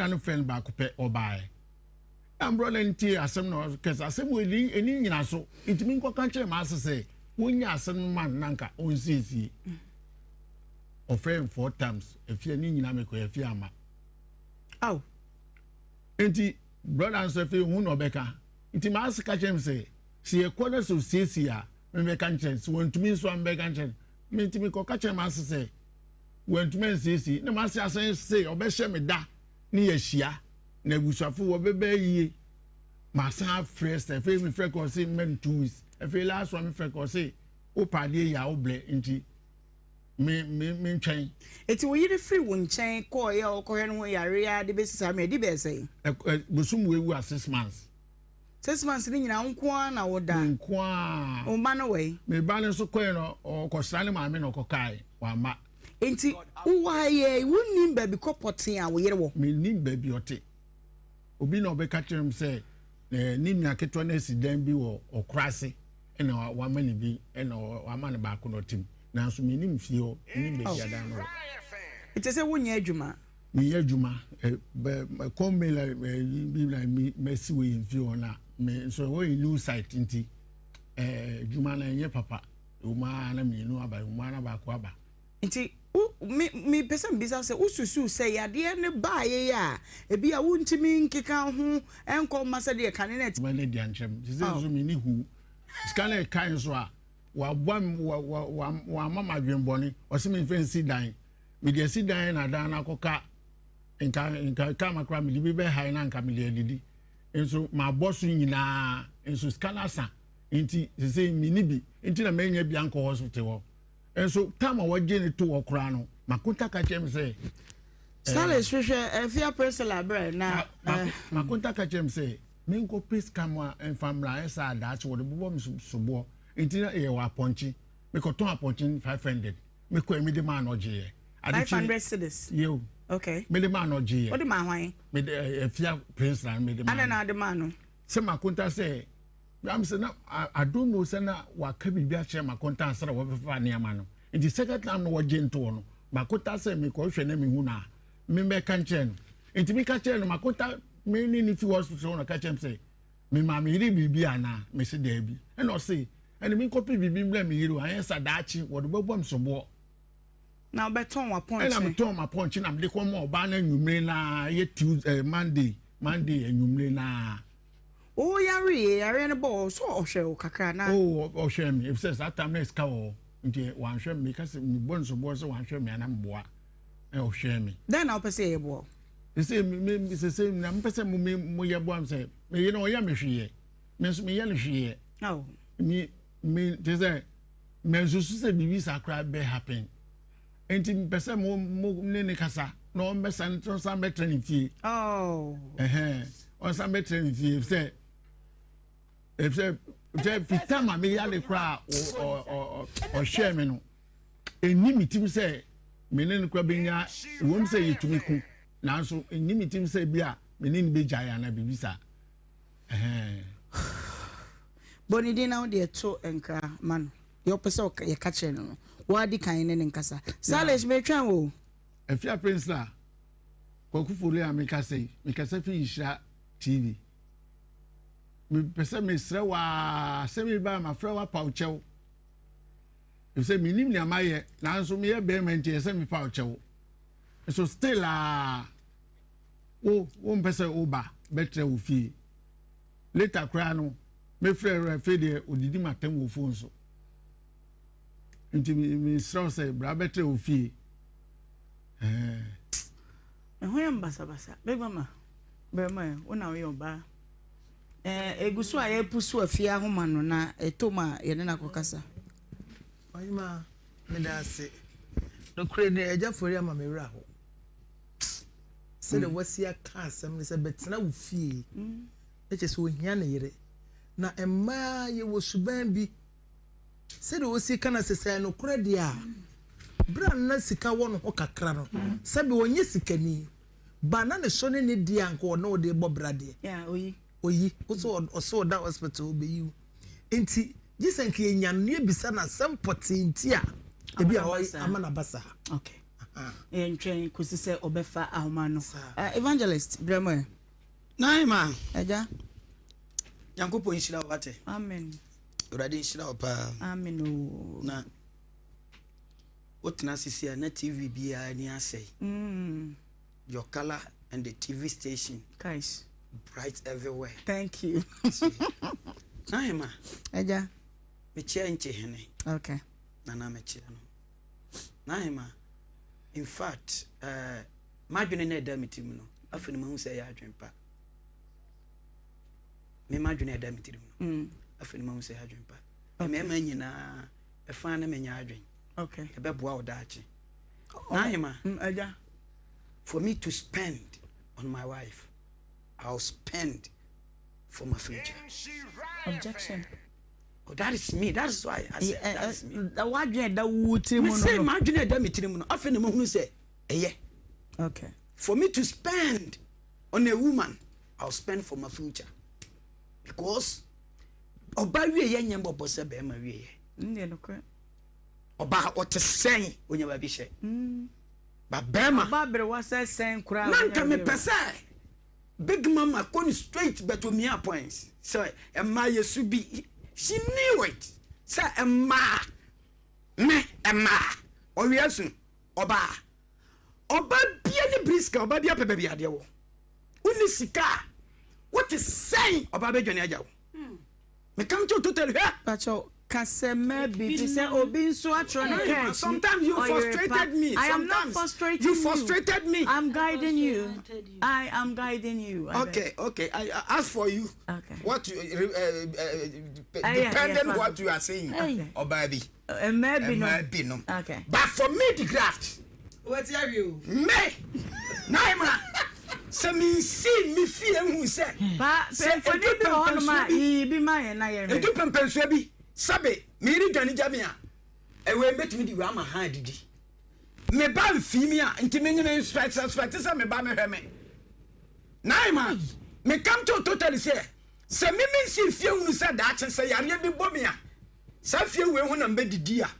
no friend ba ko pe obae am brother nti asem no kesa asem we eni nyina so nti me ko kan kire ma asese wonya asem man nanka onsiesie o friend 4 times if you ni nyina me ko efi ama oh nti brother so fe hu no beka nti ma asika chem say si e ko na so siesie a me be kan kire so wontumi so am be kan kire me ntimi ko ka kire ma asese wontumi siesie na ma asese say obehye me da ni yahia na busafo wo bebe yie ma sa fresh e fe me fresh ko say men 2 weeks e fe last one me fresh ko say o pade ya o ble nti me ntwen eti wo yiri free wo nchen ko ye o ko he no yare ya de besisa me di be say busum wewu 6 months 6 months ni nyina nko na wo da nko a o ma no we me ba ne so ko no o ko sane ma me no ko kai wa ma enti wo ye wunnim ba bi kopoten a wo yere wo me nim ba bi ote obi na obeka kyerem say ni nua keto na sidan bi wo okrase na wa ma ne bi na wa ma ne ba ko no tim na so me nim fie o nim ba ya da no ite se wo nya adwuma me ya adwuma come me like bi like me si we fie o na me so wo new site nti adwuma na nye papa o ma na me nu aba o ma na ba ko aba nti me person bisa se ususu se yade ne baaye ya ebi a wuntimi nkeka ho enko masa de kanenet ma ne di anchem se so me ni hu skana kan so a wa bwam wa mama dwenboni o se me fancy dan me de si dan na dan na koka nka ka makra me bi be hai na nka me de didi enso ma bosu nyina enso skana sa nti se me ni bi nti na menya bi anko hospital wo enso tama waje ne to okra no makunta ka chem say sale hwehwe efia presela bre na makunta ka chem say me nko peace kamwa enfamra esa da che wo de bobo msubo nti na ye wa ponchi me ko ton aponchi 500 me ko emi de ma no je 500 cedis yo okay me de ma no je what de ma hwan me de efia presela me de ma ana na de ma no se makunta say I'm saying I don't know say na wa ka bibia che makunta asara wo be fa ne ama no the second time no waje nto no makota say me ko hwe na me hu na me be kan chen enti me ka chen no makota me ni fi hospital no ka chen say me ma me ri bibia na me se da bi e no say and me copy bibi bla me yiro an sa daachi wo do bobom sobo Now beton wa punch. And I'm torn my punch and I'm the one more banner you may na yet Tuesday Monday and you may na. Oh yari in a ball so show kakra na. Oh shame if says that time next cow into one shame because me bones of boys one shame and I'm boy. Oh shame me. Then I'll say a ball. The same it's the same I'm person me boy say you know ya me she me yellow she. Oh. Me they say me so say bibi sakra be happen. Enti pese mo ne kasa no me san be trinity. Oh. On san be trinity if say fitama me ya le kra or share me no. Eni mitim say me ne kra benya wom say yetumi ku. Nanso eni mitim say bia me ne be jaya na bibisa. Boni di na de to enka man. Yo pese o ye ka kire no. Wadi kan ne nkasa. Salish me twan wo. Afia prince la. Kwaku fole ameka say, me kasa fi Nhyira TV. Me pese me sre wa, se me ba ma frɛ wa pauchew. If say me nim ni amaye, nanso me ye be menti se me pauchew. So still wo mpese oba betre wo fie. Later kra no, me frɛ fe de odidi matem wo phone so. Nti me sraw say bra betre wo fie. Ho yam basa big mama bema una we oba egusu a yepusu afie ahoma no na etoma ye ne na kokasa oyima me da se no kure ne eja fori ama me wura ho se de wasi aka asem ne se betena wo fie eche so ohia ne yere na emma ye wo suban bi se de wasi kana sese no kure dia bran na sika wono ho kakra no sabe wonye sikani bana ne so ne dia nko no de bobrade oyi so da hospital be you enti jisenke enyan ne bisa na sempoti enti a ebi a amana basa okay entwen kusi se obefa ahoma no evangelist bremo naima eja yankopo Nhyira wate amen urade Nhyira opa amen o na otna sisia na TV bia ni asay your color and the TV station guys bright everywhere. Thank you. Naima eja me chia nche hene okay na me chia no Naima in fact madwene na da mitimu no afeni mahu say ya adwenpa me madwene na da mitimu no afeni mahu say ya adwenpa me ma nyina e fa na me nya adwen okay e be boa odachi Naima eja for me to spend on my wife I'll spend for my future. Objection. Oh, that is me. That's why I said that is me. The word that would me say imagine that me tirimu no. Afeni mo hunu say yeah. Okay. For me to spend on a woman, I'll spend for my future. Because oba wie ye nyembo bose be ma wie ye. Ndi no kre. Oba o te sen onya ba bi hye. Ba bema. Oba bre wa say sen kura. Nanka me pese. Big mama going straight but to me points. So Emma yesu bi she knew it. So Emma Owiasun oba bia ni briska oba bia pepe bia de wo. Uni sika. What is saying oba be dwane aja wo. Me come to tell her. Pacho kaseme bi say obi nso atro ne care. Sometimes you frustrated me. I am not frustrating you. You frustrated me. I'm guiding you. I am guiding you. Okay. I ask for you. Okay. What you depending what you are saying. Or baby. Maybe no. Okay. But for me the graft. What are you? Me. Naima. Se me see me feel who say. Ba se for me be on ma e bi ma na ye. E tu pempenso bi. Sabe, me ri dwane jamia. Ewe metimi di wa ma ha didi. Me ba mfi mi a nti me nyina strike say me ba me hwe me. Naima, me come to totally say me si fie hu say da ache say yare bi bo me a. Sa fie we hu na mbe didi a.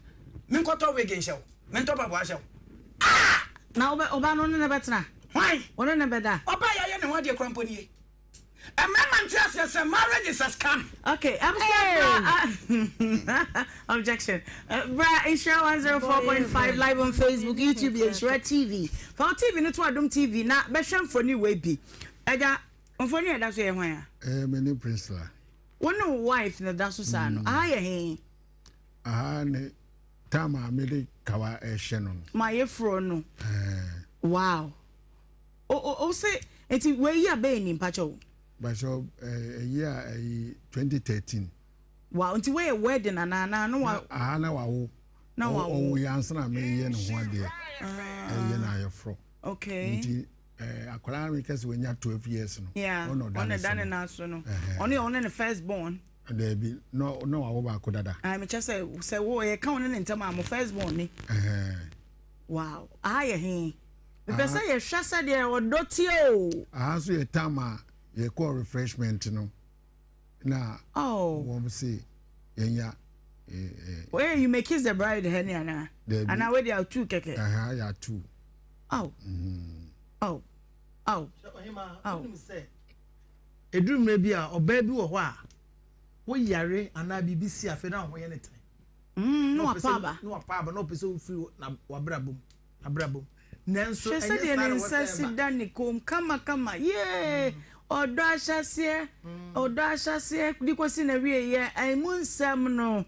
Me nkoto we gen hyew. Me nto babo ahyew. Na oba no ne betena. Why? Ono ne beda. Oba ya ye ne ho de kramponi e. A man says marriage is a scam. Okay, objection. Nhyira 104.5 live on Facebook, YouTube, Nhyira TV. For TV, no to Adom TV. Na behwem for new way bi. Eja, onfoni e da so ye hwan a? Many Priscilla. One wife na da so sa no. Ah ye he. Ah ne tama mede kawa ehye no. Ma ye fro no. Wow. O say enti we yi abe ni mpacho. But so year 2013. Wow, until we wedding and na no wa na wa na wa we answer na me ye no ho ade. Ye na ye fro. Okay. Nti akwara me kase we nya 12 years no. Yeah. On done na so no. Only on the first born. There be no wa ba ko dada. I me just say wo ye ka on ntem am first born ni. Wow. Ah ye he. Be say ye hwasa de o doti o. Ah so ye tama ye call refreshment no. Na wom say yenya where you make kiss the bride hen ana. And now where they are two keke. Ya two. Oh. Oh. Oh. Edrum na bia oba bi wo ho a wo yare ana BBC afa na ho ye ne tan. No apaba. No apaba no pese wo free na wabrabom. Abrabom. Nanso enye sa de nsasi dani kom kama yeah. Odo ahyasie dikosi na wie ye aimu nsam no.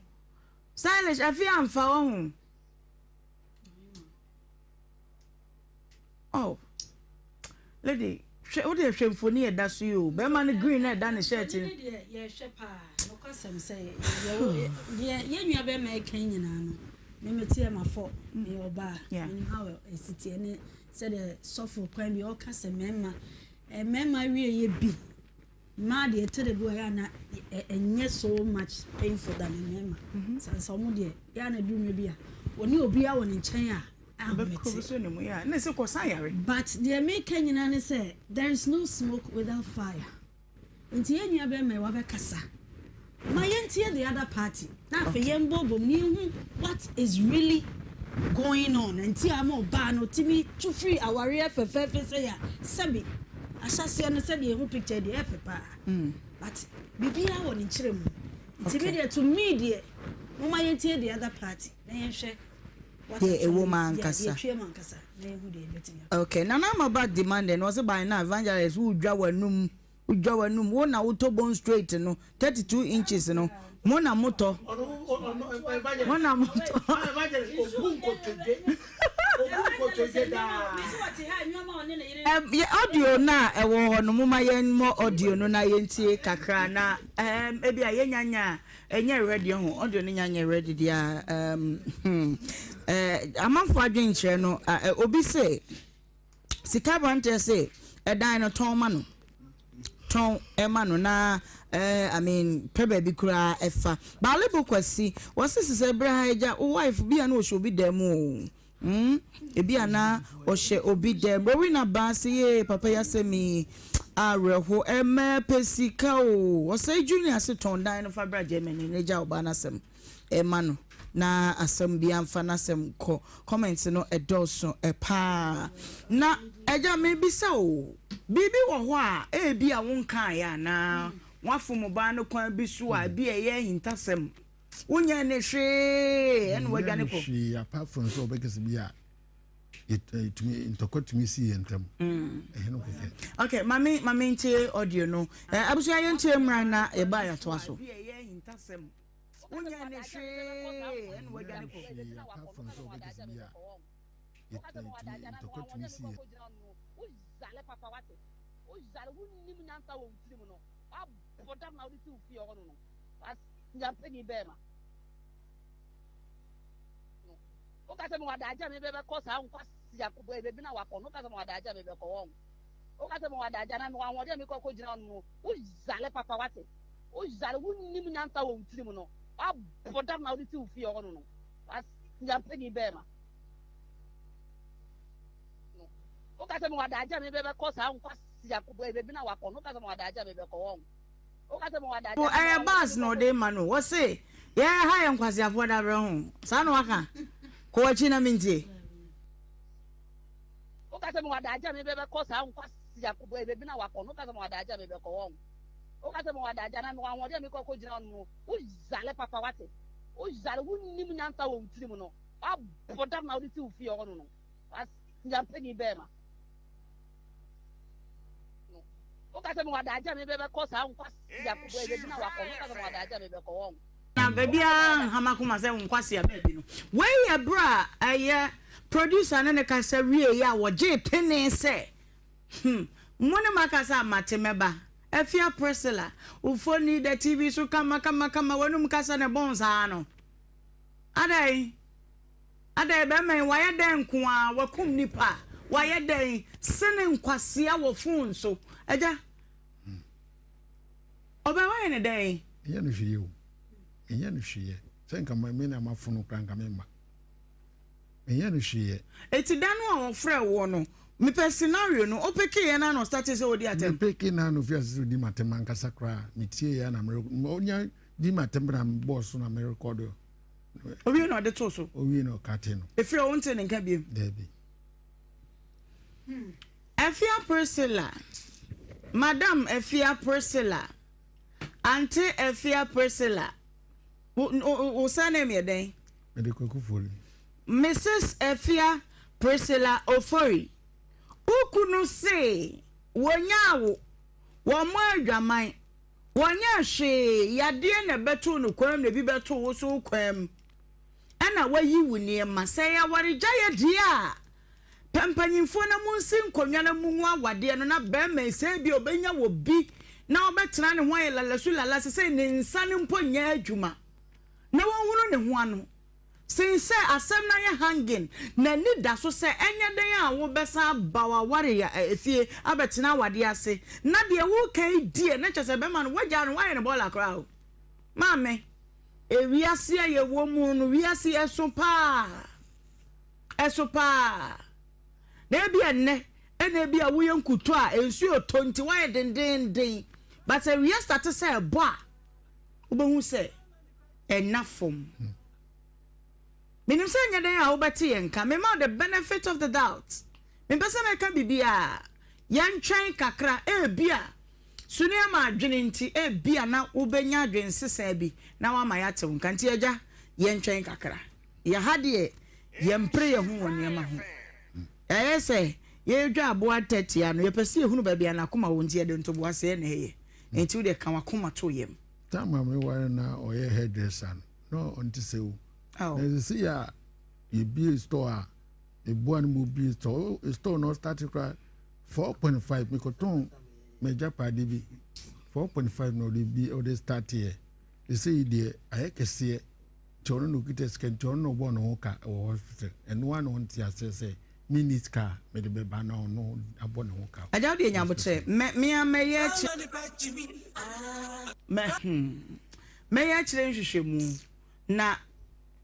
Silence afi amfa wo ho. Oh. Lady, what do you shame for near that's you? Beman green head done a shirt. Yeah, shepherd. No custom say, yeah, you have been making an Mimitia my fault, me or bar. Yeah, how a city and it said a soft crime, your custom member, a member really be. Maddy tell the boy and yes, so much painful than a member. So some dear, Yana do maybe when you be out in China. But the American say there is no smoke without fire. Until you have been my casa. My auntie the other party. Now for young Bobo knew what is really going on. Until I'm more ban or Timmy to free our rear for fair say Sabi. I shall see on the Sabi who pictured the FPA. But be I want in Chrim. It's immediate to me, dear. My auntie the other party. Then share. Yeah, a woman kasa. Okay, now I'm about demanding was by now evangelist who draw a num one autobone straight no 32 inches no mona moto audio na ewo no muma yen mo audio no na yentie kakra na ebi a yenya enye ready ho audio no nya ready dia amanfo adwen kyerɛ no obi say sika brante say edan no ton ma no ton ema no na I mean prebe bi kura efa ba lebo kwasi wose sese bra eja wife bi ana o show bi dem o ebi ana o hye obi dem bo wi na ba say papa ya se mi areho pesika o wose junior se ton dan no fa bra Germany na eja oba na sem ema no na asem bi amfa na asem ko comment no edoso epa na eja me bisa o bibi wo ho a bi a wonkan ya na wafo ba no kwan bi so a bi eye hintasem wonya ne hwe en wadwane ko apart from so because bi a it me intokot me see entem no ko okay mami ntie audio no abusu aye ntie mra na e ba ya to aso bi eye hintasem wonya ne hwe en wadwane ko apart from so because bi a intokot me see uzale papa wate uzale wunnim nanta wo mtirim no abodam na wodi ufie ho no as nyapeni bema o ka se mo wadaja me bebe ko sa nkwa yakobo ebe bi na wakọ no ka se mo wadaja me bebe ko won o ka se mo wadaja na me wanwode me ko gina no uzale papa wate uzale wunnim nanta wo mtirim no abodam na wodi ufie ho no as nyapeni bema o ka se mo wadaja me bebe ko sa nkwa yakobo ebe bi na wakọ no ka se mo wadaja me bebe ko won o ka se mo wadaja o bas no dey manu wo say ya ha yan kwasi afoda bre ho sa no waka ko wachi na mintie o ka se mo wadaja me bebe ko sa nkwa yakobo ebe bi na wakọ no ka se mo wadaja me bebe ko won o ka se mo wada aja na me wan wode me ko jina no o zale papa wate o zale wunnim nyanta wo mtiri mu no aboda na odi ti ufie ho no as nyampani be ma o ka se mo wada aja me be ko sa nkwa ya ko be bi na wa ko o ka se mo wada aja me be ko won na baby hamakuma se nkwase ya baby no when ya bra aye producer na ne ka se wie ya wo je pene se mone makasa matemeba Efia Priscilla ufoni the TV so kama wanum kasa ne bonza no adai be men waye den ko a wakum nipa waye den sene nkwase a wo phone so aja oba waye ne den ye no hwie o ye no hwie senka me na mafono kranka me ma ye no hwie eti danu a wo frɛ wo no me per scenario no opeke ye na no start say odi atem opeke na no fias di matem ankasa kra metie ya na onya di matem na boss na me record obi no de to so obi no kate no efia wonte ne nka biem debi Efia Priscilla Madam Efia Priscilla Auntie Efia Priscilla o sane me den me de kokufori Mrs. Efia Priscilla Ofori ukunu se wonyawo womo adwaman wonya hwe yade na beto no kwam na bi beto wo so kwam ana wayi wuni ma se ya warija ye dia pampanyimfo na munsi nkonwa na munwu awade no na be ma se bi obenya wo bi na obetena ne ho ayelalasu lalase se ne nsane mponya adwuma na wonhunu ne ho ano since asem na ye hanging na ni da so se enye den a wo besa bawa ware ya efie abetena wade ase na de wo kai die na chese be ma no wagya no waye ne bola kra o mame ewiase ye wo mu no wiase eso pa na bia ne ena bia wo yankuto a ensuo tonti waye den but we start to say boa obehu se enafom Minim say nyade a wobeti yenka me ma the benefit of the doubt. Me pese me ka bibia yantwen kakra bia sunu ma adwene nti bia na wobenya adwen sesa bi na wa ma yatew nka nti agya yantwen kakra. Ya hade yempre ye hu woni ma ho. Say ye dwa aboa 30 ano ye pese ehunu ba bia na koma wonti de ntobo ase na heye. Enti de kan wakoma to yem. Tama me ware na oye hairdresser no onti sewu. There's a be a store, a one mobile store, a store not starting cry 4.5 Mikoton major party 4.5 no be or they start here. They say dear I can see it. Children who get a scan, children no one or hospital, and one on say minutes car made a baby no abon hoka. I doubt the Yabutre, me and may actually shimu na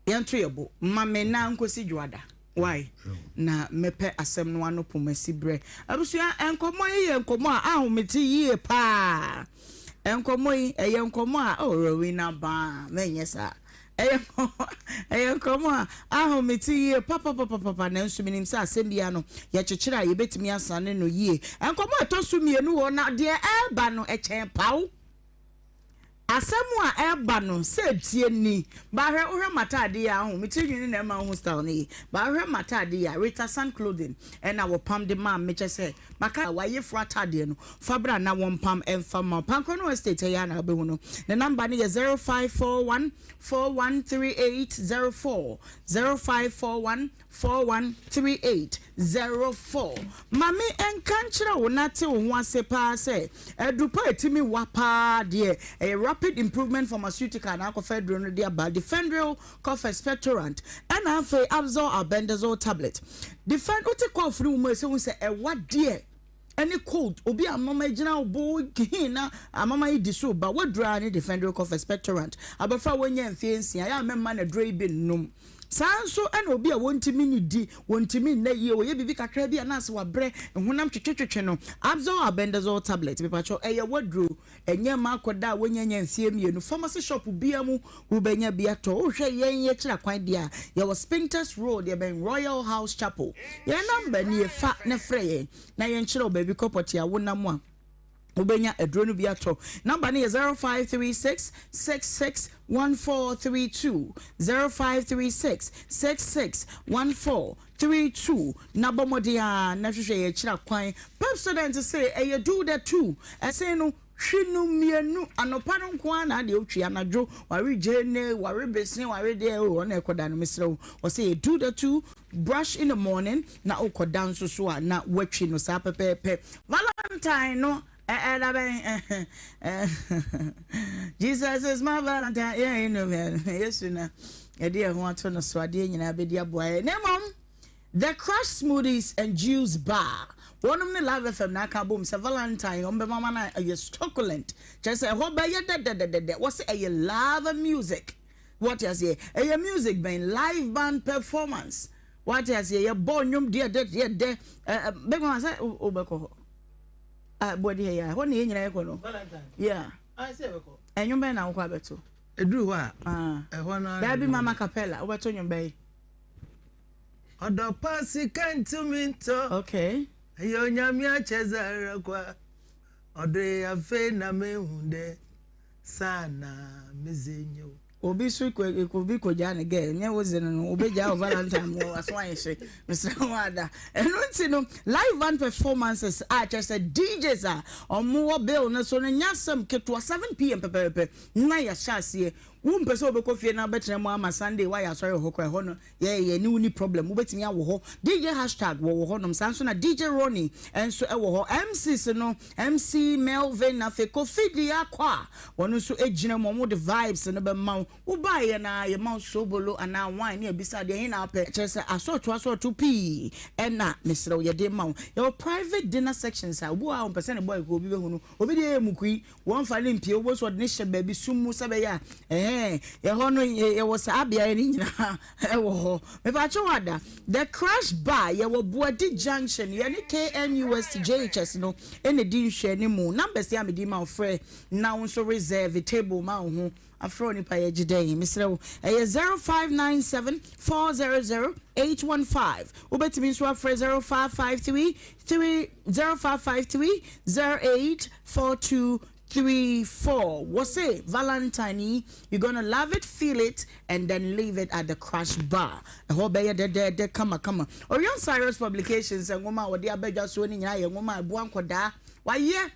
yantoyebo mame na nkosi dwada why na mepe asem no ano pomasi bre abusua enkomo ye enkomo a ahometi yie pa enkomo yi eye enkomo a Rowena ba menye sa eye enkomo a ahometi yie papa na nsuminim sa asem bia no ye kyekira ye betimi asane no yie enkomo etosumienu wo na de eba no echen pawo asemu a eba no se tie ni ba hwe ohwe matade ya ho mitidwini na ma ho style ni ba hwe matade ya Rita Sun Clothing na wo pam de ma meche se maka waye fratade no fabra na wo pam emfama pankro no estate ya na be hu no the number ni 0541 413804 0541 413804 mami enkanchira wonate wo ho ase pa se edupa etimi wapa de rapid improvement pharmaceutical na akofedro no de aba defendril cough expectorant and afa absor albendazole tablet defend uti cough ni mo se hu se ewade any cold obi amama gina obo gina amama yi diso ba wadra ni defendril cough expectorant abafa wonya mfiensia ya memma na dre bi num sanso ena obi a wontimi ni di wontimi na ye oye bibi kakra bi anase wabre honam twetwetwe no absor albendazole tablet be pacho eye wadro enye ma akoda wonyanya mfie mienu pharmacy shop bia mu ubenya bia to ohwe yenye kira kwan dia ye was Spintex Road ye ben Royal House Chapel ye number ni fa ne freye na ye nkira obabi kopoti a wonam a Ubenya Edronu Biato. Number is 0536 661432. 0536 661432. Nabomodia Nashe Chira Quine. President to say, you do that too. I say no. Shinu mienu anopano nkwana de otwi anajo wari jene wari besin wari de o na ekoda no misro o say do the two brush in the morning na okoda nso so a na watwi no sa pepepe Valentine no Jesus is my Valentine you know yes na e de ho ato no so ade nyina be de aboa nemom the Crush Smoothies and Juice Bar. One of the Live FM Naka Boom, Sir Valentine, on the Mama, a succulent. Just a whole by what's a love music? What is it? A music band, live band performance. What is it? A bonum, dear, big one said, Obako. Body here, one in Valentine. Yeah, I say, and you may now go to. A do what? There be Mama Capella, what's on your bay? Odo pasi kantu minto. Okay. Ayo nyamia chezara kwa. Odo ya fe na mehunde. Sana mezenyo. Obi su ko bi ko jane ge nya woze no obi ja Valentine mo aswan she Mr. Wada enunti no live band performances are just DJs are on more bill na so no nyasam keto 7 p.m. pepepe na ya shase wo mpese obekọ fie na betre mo ama Sunday why asori ho kwa ho no ye ni uni problem wo betimi awo ho DJ hashtag wo ho no sanso na DJ Ronnie enso e wo ho MCs no MC Melvin na fe Kofidi akwa wono so ejina mo the vibes no be ma wo ba ye na ye ma sobolo ana wine ne ebisa de hin na pe chese asoto p na Mr. ye de ma your private dinner sections a wo a mpese ne boy ko obi be hu no obi de emukui won fa ne mpie wo so de ne hye baby sumu sabe ya hono ye was abia ni nyina wo me ba chwada the Crush Bar ye wo Boadi Junction ye ni KNUST JHS no ene di nhwe ni mu numbers ya me di ma ofre na won reserve the table ma ho afro ni pa ye gide misrew 0597 400 815 ubetimi so afre 0553 084234. What's it? Valentine, you're gonna love it, feel it, and then leave it at the Crush Bar. I hope they come. Orion Cyrus Publications and woman what they are better so in ya woman buankoda. Why yeah?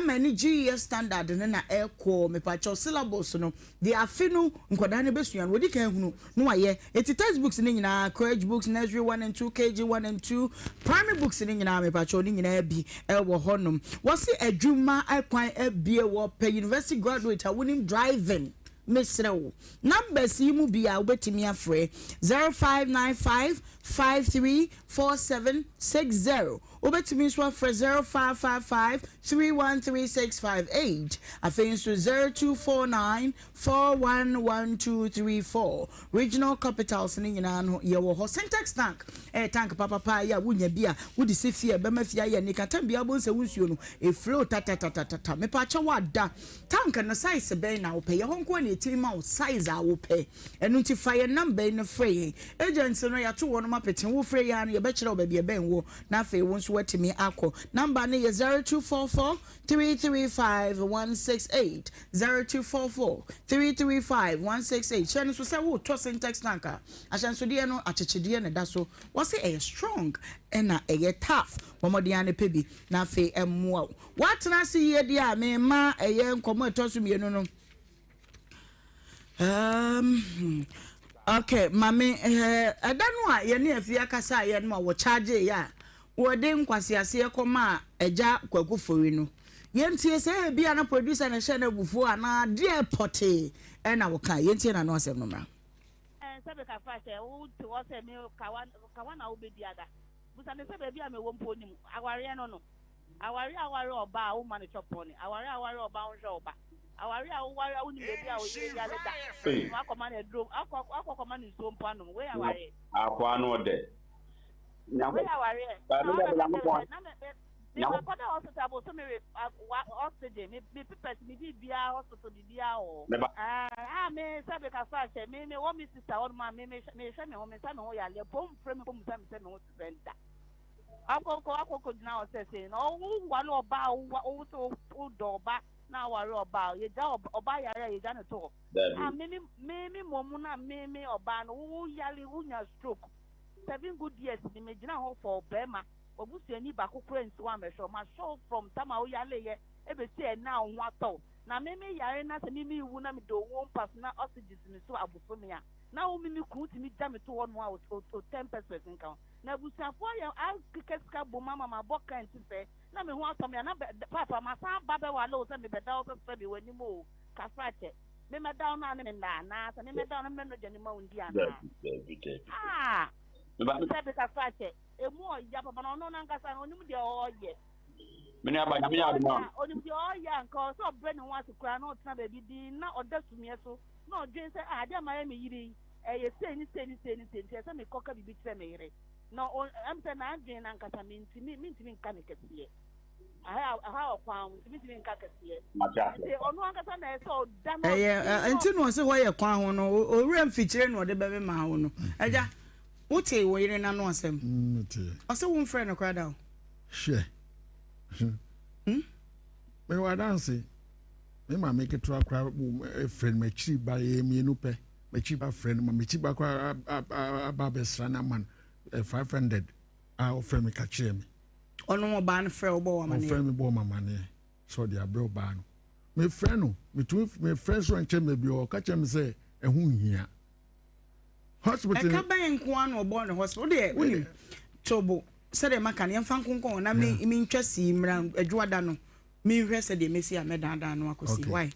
Many GES standard na echo me pacho syllables no they are finu nkoda ne besuan wodi kan hunu no aye eti textbooks ni nyina courage books nursery 1 and 2 KG 1 and 2 primary books ni nyina me pacho ni nyina bi ewo honom wose adwuma akwan abie wo pe university graduate a wonim driving Misrew numbers yimu bia obetimi afre 0595 534760 obetimi so afre 0555 313658 afenso 0249 411234 regional capitals ni nyina no ye wo ho syntax tank tank papa ya wunya bia wudi sefie be mafia ya ni katam bia bonse wunsuo no e flow tata me pa cha wada tank na size be na wo pe ye honko na etirima size a wo pe enu nti fire number no free agency no ya to wo no mapeten wo free ya no ye be kire wo ba bia ben wo na fe wo nso watimi akọ number ne ye 0244 335 168 0244 335 168 channel so say wo to syntax tanka ahyanso de no achechede ne da so wo say e strong ena e tough momode ane pebi na fe emmo what na see ye dia me ma eye nkomo etoso mienu no okay mami adanu a ye ne afia kasa ye no wo charge ya wo de nkwase ase ekoma eja kwakufori no yentie se bia na producer na hye na bufu ana de pote na wo ka yentie na no asem no mra sebe ka fa se wo to wo se me kawa na obedi ada busa ne sebe bia me wo mponim aware no aware oba wo ma ne choponi aware oba wo oba aware wo ni bebi a wo ye ya leta akoma na drum akoma na so mpa no we aware akwa no de we aware na ko da hospital so me oxygen me pipet me bia hospital bia o me sabe ka fa che me wo mi sister on ma me hwe me ho me sa me ho ya le bom frame bom sa me ho spenda akoko dina o say no wa lo ba o so do ba na wa lo ba ye ja oba yare ye ja ne to me momu na me oba no wo yale wunya stroke 7 good years ni me gina ho for bema obusuani ba kokoro nsi wa me show ma show from time o yale ye e be say na nwa to na me yare na se me wu na me do won pass na oxygen ni so abuso me ya na wo me ku ti mi ja me to won wa o 10% nkan na busuafo ya alkikeska bo mama ma boka nti fe na me ho asom ya na papa ma sa ba be wa lo se me be da o se be wani mo kafrache me me down na me na se me down na me no jani ma undi ana me ba se be kafrache emu o ya papa no no na nkasa no nim de o ye mini abanya me ya do ma onim de o ya nka so bre ni wa sekura na o tena be bi na o da sumie so na o dwen se ade ma ya me yiri ye se ni se me koka bibi tire me yiri no am say na adwen na nkasa me ntimi nka ne kesiye aha okwan ntimi nka kesiye e onu nkasa na so da no enti no se ho ye kwan ho no owura mfikyire no de be me ma ho no aja wote wo yire na no asem ose wo mfre no kwada o she me wa dance me ma make it to a friend me chi ba ye mi no pe me chi ba friend ma me chi ba kwa ababesra na man 500 a friend me ka kire me ono mo ba no frɛ obo wa mane friend me bo mama ne so dia bro ba no me friend no me friend so nche me bi o ka kire me say ehun hia hospital ka ban ko an obo no hospital de unim tobo se de maka ne mfa nkonkon na me ntwasi mra adwada no me hwɛ se de mesi a medada no akosi why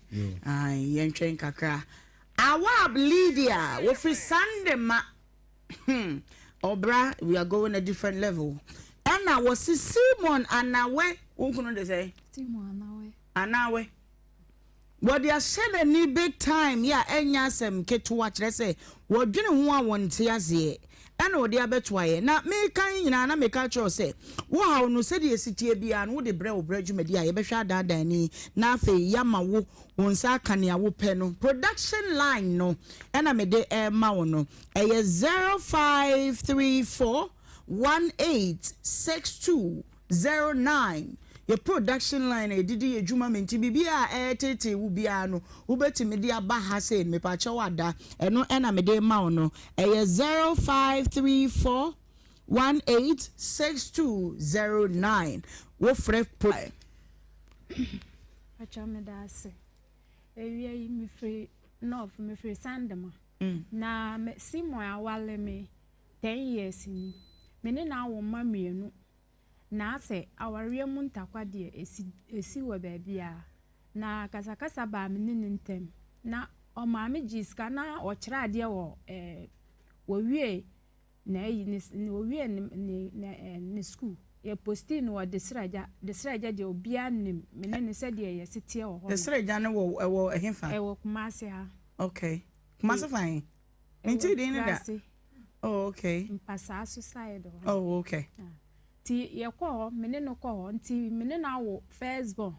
ai yen twen kakra awab Lydia we free Sunday ma obra we are going a different level and I was Simon anawe wonkuno de say Simon anawe what they are said ni big time ya enya asem ketuwa kire say wodwene ho a wonte azie ana odi abetwaye na me kan nyina na me ka cho say wo ha no se de sitie bia no de bre wo bre dwumadi a ye behwa adada ni na afa yama wo wonsa kane a wo pe no production line no ana me de ma wo no eye 0534 186209 your production line edidi ejuma menti bibia tete wo bia no wo betimi de aba ha say me pa che wada eno na me de ma no 0534 186209 wo frɛ pro acha me da se ewie yi me free no me free Sandema na me Simon awale me 10 years ni me ne na wo ma mienu na ase aware mu ntakwa de esi wo baabia na kasakasa ba me ne ntem na o ma me jiska na o kira ade wo wie na yi ni wo wie ni school ye posti no de sraja de obia nim me ne se de ye sitie wo ho de sraja ne wo ehemfa wo kumase ha okay kumase fine nti de ni da oh okay mpasa so side oh okay ti ye ko me ne no ko nti me ne na wo first born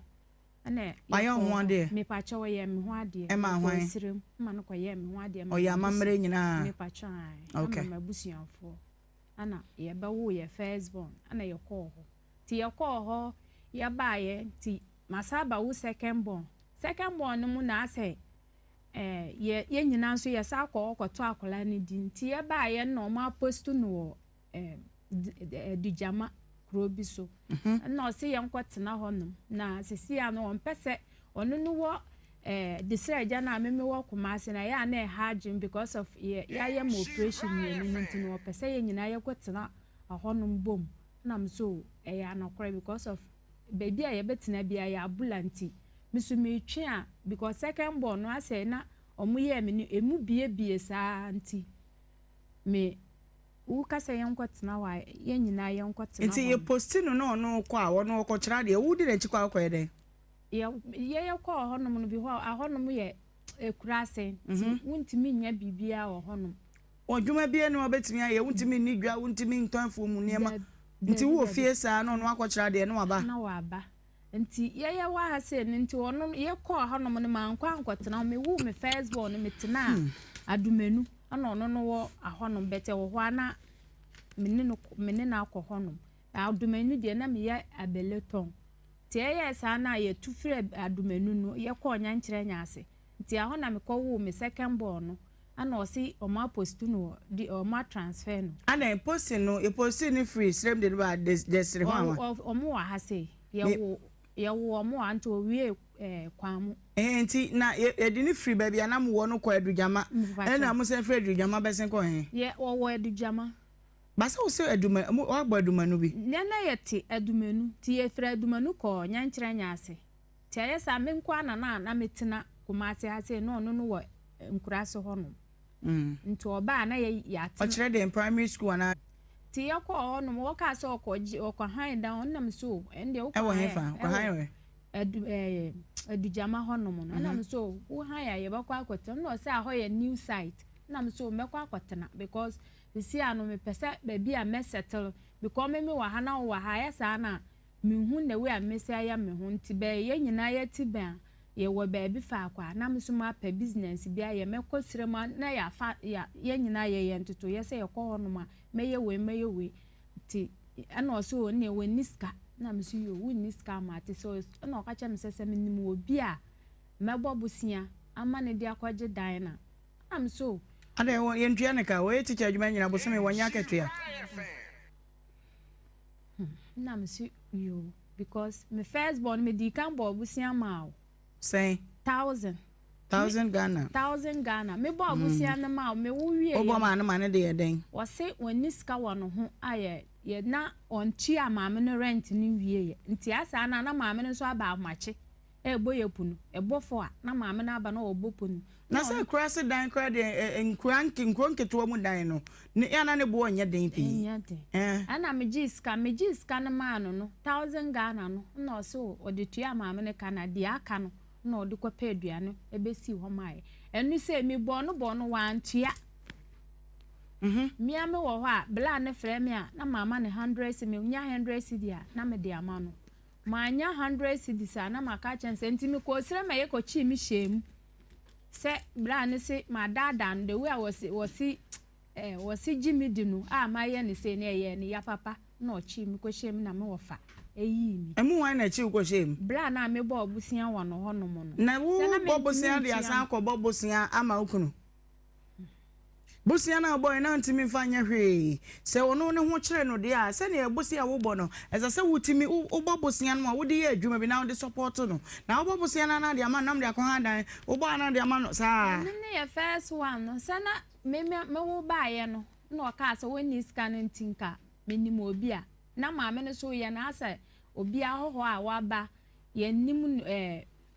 ana ayo ho ade me pa cho ye me ho ade e ma hwan sirim ma no ko ye me ho ade o ya mamre nyina me pa cho ai okay ma busuanfo ana ye ba wo ye first born ana ye ko ho ti ye ko ho ye ba ye ti masaba wo second born no mu na ase ye nyina so ye sa ko to akola ni di ti ye ba ye no ma postu no dijama krobi so na o se ye nkwatena honum na sisi ya no onpese onu no wo disreja na meme wo kumase na ya na hajim because of ya operation ye ni nti no pese ye nyina ye kwatena honum bom na mso ya na kore because of baby a ye betena bia ya abulanti misu metwe a because second born no ase na omuye me emu bie saa nti me u kasa yankotena wa ye nyina yankotena nti ye postino no kwa wono ko kira de wu di na chikwa akwa de ye ko honom no bi ho ahonom ye ekurase nti wuntimi nya bibia wo honom odwuma bia no obetimi aye wuntimi ni dwa wuntimi ntonfo mu niema nti wo fie saa no akwa kira de no aba na wa aba nti ye wa ha se nti wonom ye ko honom no mankwa ankotena me wu me first born me tena adumenu ana ono no wo ahonom bete wo ho ana menene na akọ honom Adomenu de na me ya abeleton. Ti eye sa na ye tu frɛ adomenu no ye kɔ nya nkyerɛ nya ase. Ti aho na me kɔ wo me second born no. Ana osi o ma post no di o ma transfer no. Ana post no e post ni free stream de ba desire ho ama. O mo wa ha se ye wo mo anto wie kwamu. Enti na ye di ni free ba bia na mo wo no kɔ adujama. Na mo se free adujama besen kɔ he. Ye wo adujama. Basa wo se aduma wo agba aduma no bi. Na yete adumanu ti ye frɛ adumanu kɔ nya nkyerɛ nya ase. Ti aye sa me nkwa na metina kumase ha se no wo nkura so ho no. Nti oba na ye yate. O kire dem primary school na ti ye kɔ ho no wo ka se okɔ han down nam so ende wo kɔ hefa kɔ han we adujama ho no no nam so wo han ya ye ba kɔ akɔtem no se aho ye new site nam so me kɔ akɔtena because si anu me pese baby a me settle because me wa ha na wa ha ya sa na me hu na we a me se aya me hu nti be ye nyina ya ti ba ye wo baby fa akwa na me so ma pa business bi a ye me kosire ma na ya fa ya ye nyina ye ntoto ye se ye kɔ ho no ma me ye we ti ana o so ne we niska na me so yo we niska ma ti so na o ka cha me se me nim obi a me bobusia ama ne dia kwaje dan na am so Ade wo yentua ne ka wo teacher adwuma nyina bosome wonya akatua. Na msi yo because my first born me di kan bo busia ma o. Say 1000 Ghana. 1000 Ghana. Me bo busia na ma me wo wie. Obo ma na de den. Wo se woni ska wo no ho aye ye na on chi amaame no rent ni wie ye. Nti asa na maame no so aba amache. Ebo ye punu. Ebo fo a na maame na aba na obo punu. Na say cross dan cry de nkranketo mu dan no ne ya na ne bo onye den pi ana mejiska na ma no 1000 Ghana no na so odetua maame ne kana de aka no na ode kwape aduane ebesi ho mai enu say mi bo no wantua mi ame wo ho a bla ne frɛ me a na mama ne 100 me nya 100 cedi a na me de ama no ma nya 100 cedi sa na maka chense ntimi ko sire me ye ko chi mi shem se bra ne se ma dada no the way was Jimmy dinu ma ye ne se ne ye ne ya papa na ochi mi ko shem na me wo fa eyi mi emu wan na chi ko shem bra na me bo obusia wo no ho no mo no na wo bo obusia de asan ko bo obusia ama okunu busia na boy na ntimi fanya hwe se wono ne ho kire no de a se ne busia wo bo no eza se wutimi wo bo busia no wo de ye adwuma bi na wo de support no na wo bo busia na de ama nam de akon hadan wo bo na de ama no sa ne ye first one no sana me wo ba ye no na o ka se woni scan ntinka menim obi a na maame no so ye na asa obi a hoho a waba ye nim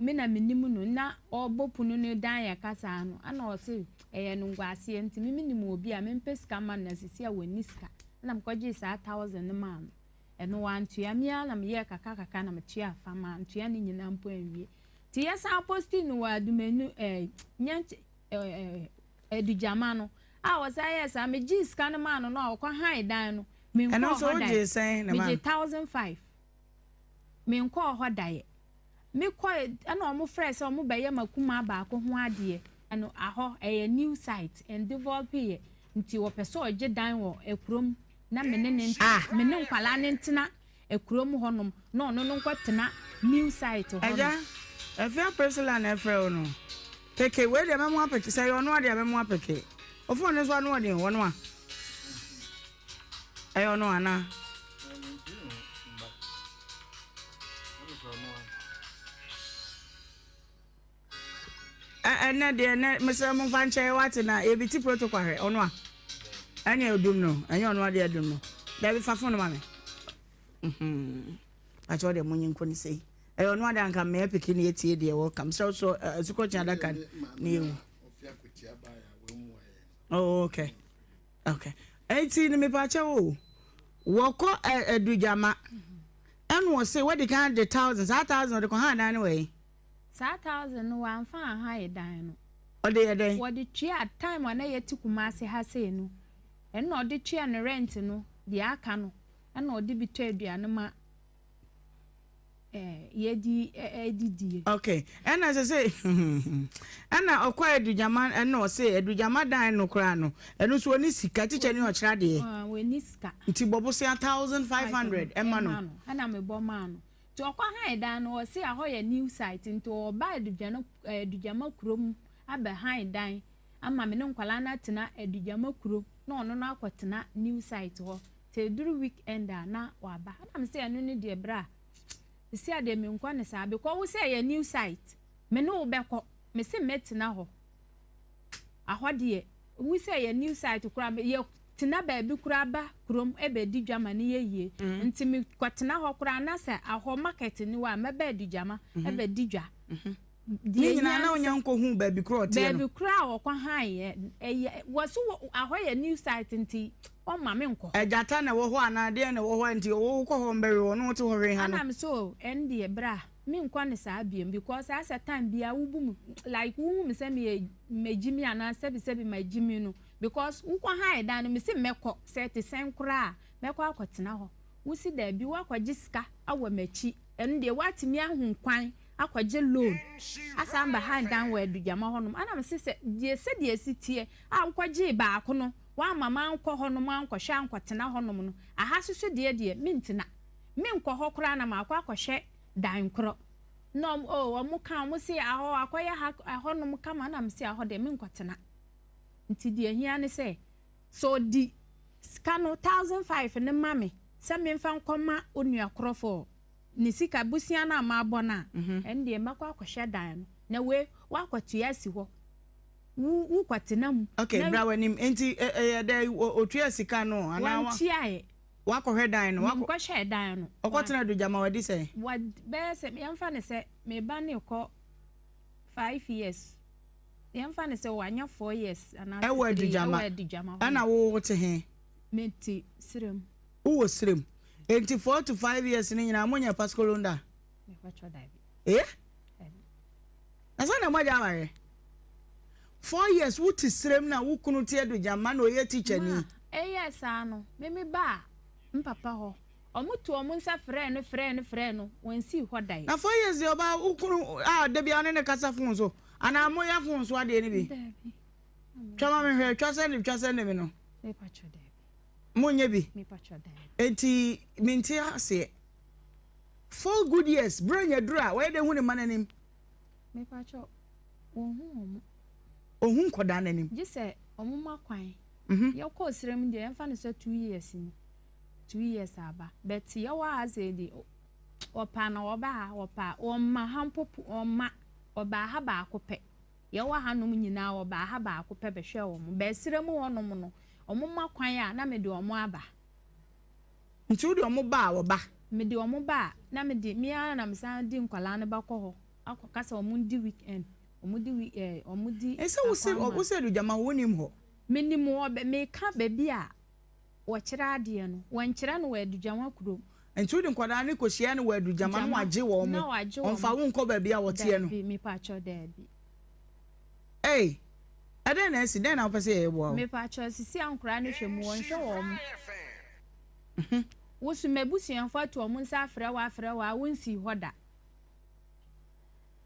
me na menim no na obo punu no dan ya kasa no ana o se no ngwase enti me nim obi a me peska man na sisi a woni ska na mkwaje sa 1000 man eno wantua me na me ye kaka na me tua fa ma ntua ni nyina mpo anwie ti ya sa posti no wa dumenu nyanche edujama no a wo sa yes a me ji ska no man no a kwa han dan no me nko ho dan je say na man me 1005 me nko ho dae me ko ana omo fresh omo beye makuma ba ko ho ade ano aho new site and develop here nti wo pese oje dan wo ekrom na mene nkwala ne ntena ekrom honom no nkwatena new site ho aja afia personal na efre no peke we de memo apeke say ono ade memo apeke ofo ne so ano ade wono a ayo no ana na de na mese mo fanche wate na ebiti protocol he ono a anya odum no anya ono ade adum no da bi fafo no mame acho de munyi nko ni sei e ono ade anka me epiki na etie de welcome so zuko chen adaka ni ewu oh okay eti ni me pa che wo woko edujama eno se we de kan de thousands 1000 de ko han dan we 1000 wan fa ha e dan no ode ye den wode tua time na ye tikuma se ha se no eno ode tua no rent no de aka no eno ode bi to aduane ma yedi okay and as I say and okwa edujama and o say edujama dan no kra no eno so oni sika teacher ni o kra de we ni sika nti bobo say 1500 ema no ana me bo ma no to okwa han dan no o say aho ye new site nti o ba edujama kurom aba han dan ama me no nkwala na tena edujama kurom na ono na akwatena new site ho te duru weekend na waba ana me say eno ni de bra see ade me nkwa ne sa because we say a new site me no be ko me say metina ho ahode we say a new site kura ye tina ba bi kura ba krom e be di dwama ne ye nti me kwatena ho kura na say aho market ni wa me be di dwama e be di dwa di nyina na onya nko hu ba bi kura ote no ba bi kura wo kwa han ye waso aho ye new site nti o ma me nko ejata na wo ho anade na wo ho nti wo ko ho mbere wo no te ho hwe ha no anam so ndi bra me nko ne sa abiem because as a time bia wubum like wu me say me megimi ana sebi magimi no because wo ko ha eda no me se mekọ set sen kura mekọ akotena ho wo si da bi wo akwaje sika awa machi ndi watimi ahun kwan akwaje loan asamba hand down we dujama honum anam se die sitie a nkwaje ba akono wa mama nkọ honum ankọhwe ankọtena honum no aha susu de mintina menkọ ho kra na makọ akọhwe dan kro no omu kan mu se aho akoye ha honum kama na mse aho de menkọtena nti de hia ne se so di skano 1500 ne mame se memfa nkọma onua krofo ni sika busia na ma abona ende makọ akọhwe dan na we wa kwatu asi ho wu kwatena mu okay bra wanim enti de otua sika no ana wa chiae wa kohwe dan no wa kohwe dan no okwatena do jama wadi say wa be se yemfa ne se me ba ne ko 5 years yemfa ne se wanya 4 years ana ewa do jama ana wo wote he meti sirem wo sirem enti 4 to 5 years ni nyina amonya pascolonda me kwacho dai asa na mo jama 4 years wuti sirem na wukunu tie do jama na oye teacher ni yes ano me ba mpapa ho omutu omunsa frɛ no wansi ho dai na 4 years yo ba wukunu de bia ne kasa fun so ana mo ya fun so ade ni bi twama me hwɛ twase ne me no me pacho dai mo nya bi me pacho dai enti minti ase 4 good years branya dura we de hu ne mananim me pacho ohun koda nanim gise omuma kwan ye ko sirem de emfa ne so 2 years ni 2 years aba but ye wa azedi opa na opa omma hampopu omma oba ha ba akopɛ ye wa hanom nyina oba ha ba akopɛ behwe wo mo be sirem wonom no omuma kwan a na me de omo aba nti wo de omo ba wo ba me de omo ba na me de mi ana na msan di nkwala ne ba kɔ ho akɔkasa omo di weekend omudi ese wo se do jama wonim ho menim wo me ka ba bi a wo kira ade no won kira no wa dujama kuro enti wodi nkwada ne kohia ne wa dujama no agye wo mo onfa wo nkɔ ba bi a wote no me pa cho da bi ade na esi den na wo pese ye bo me pa cho sisi ankura ne hwɛ mu won hwɛ wo mo wo su mebusian fa to mo nsa afrɛ wa wonsi hoda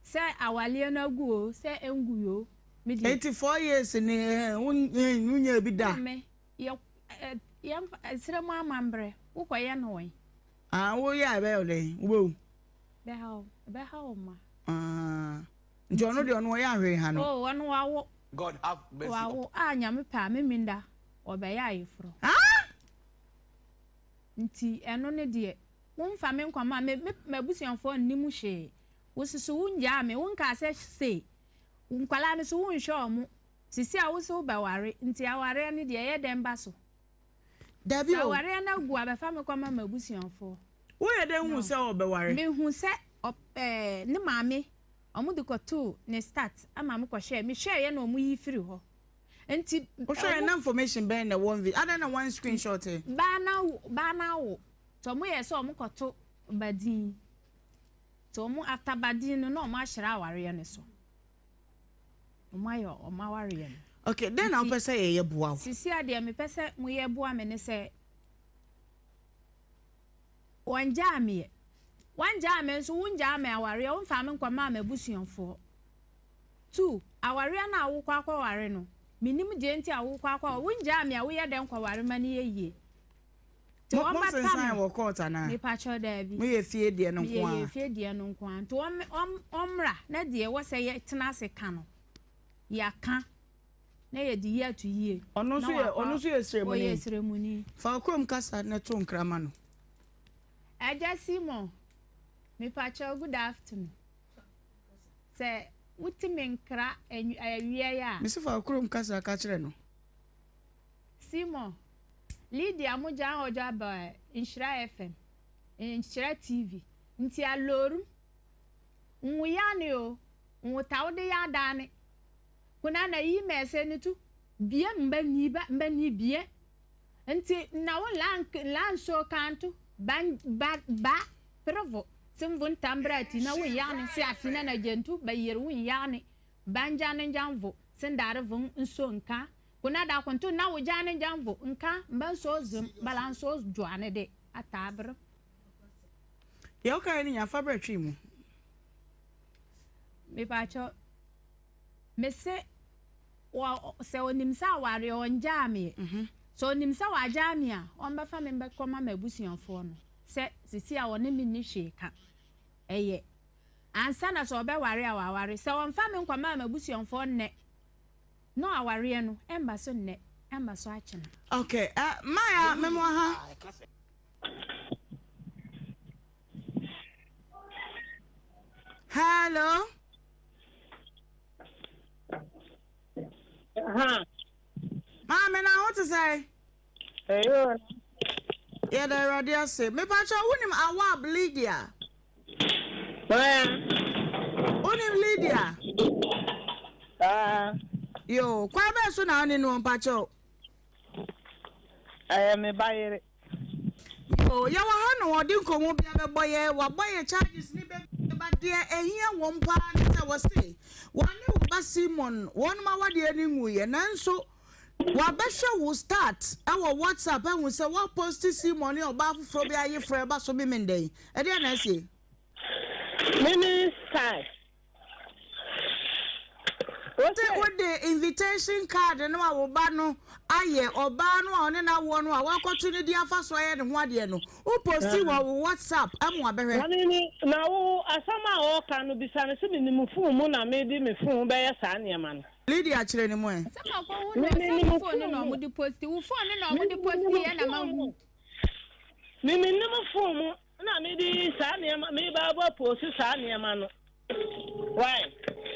se awale na guo se enguyo me 84 years ni unya bi da me ye sire mo amambre wo koye no wen wo ya be ole wo be ha o ma nti ono de ono ya hwe ha no ono wawo God have mercy wawo anya me pa me minda obe ya ayefro nti eno ne de wo mfa me nkwama me busianfo nnimu hwe wosusu unja me wonka se nkwala ne so wonhwe mu sisi a wo so ba ware nti aware ne de ye dem ba so dabi o aware na gu abefa me kwama mabusianfo wo ye dem hu se obeware me hu se ne maame omu de koto ne start ama me ko share me share ye na omu yi firi ho nti o share na information be na one video ada na one screenshot ba na wo to mu ye so omu koto badin to mu after badin no omu ahira aware ne so omayo omaware ne okay then na pese ye boa sisi ade me pese mu ye boa me ne se wanja me one jam so one jam aware on family kwa ma mabusuonfo 2 aware na awukwa akwa ware no minim je nti awukwa akwa one jam ya wo ye den kwa ware mani ye to o ma ta wo court na me pacho da bi me ye fie de no nko me ye fie de no nko an to omra na de wo se ye tena se ka no ya ka na ye di ye to ye onu so ye seremony fa krom kasa na to nkrama no Aja Simon, me pacho good afternoon. Say, wuti menkra awie ya. Me se fa krom kasa ka kire no. Simon, Lydia moja oja ba Nhyira FM, Nhyira TV. Nti alorum. Nwuya ne o, nwutawde ya dane. Kuna na yi mese ni tu, bie mbani bie. Nti na wo lan so kanto. Ba provo simvun tambrati na wun yani si afina na jentu ba yer wun yani banjane janvo sindare vun nso nka kuna da kuntu na wujane janvo nka mban so zum balanso joane de atabro ye o kai ni ya fabric mu me pacho me se wa se onimsa ware on jame so nimsa wa jamia on ba fa me be koma mabusuanfo no se sisi a woni mi ni hweka eye ansa na so be ware a ware se on fa me nkoma mabusuanfo nne no aware no emba so nne emba so achina okay maya memo ha hello Mama, now what to say? Hey, yeah, the radio say. Me pacha unim awab Lydia. Where? Unim Lydia. Yo, kwa be so na oni no pacha. Me buy. Yo, ya wa ha no odi nkomo bia be boye, wa boye charges ni be de ehia won pa na say we say. Wani wo ba Simon, won ma wade ani nguye nanso wabesha will start our WhatsApp and we say what post see money or bafu from your friend ba so be mendey e dey na say mini start what the invitation card no awoba no aye oba no one na wo no awakoto ni dia fa so aye ne ho ade no o post wo WhatsApp am wa behwe nani na wo asama o ka no bisa ne se minimu fun mu na me di me fun be ya sa ne ma no Lydia chire ni mo e sama ko wo no se phone no mo di post wo phone no mo di post ye na mangu mimi nemu fun mu na me di sa ne ma me ba ba post sa ne ma no why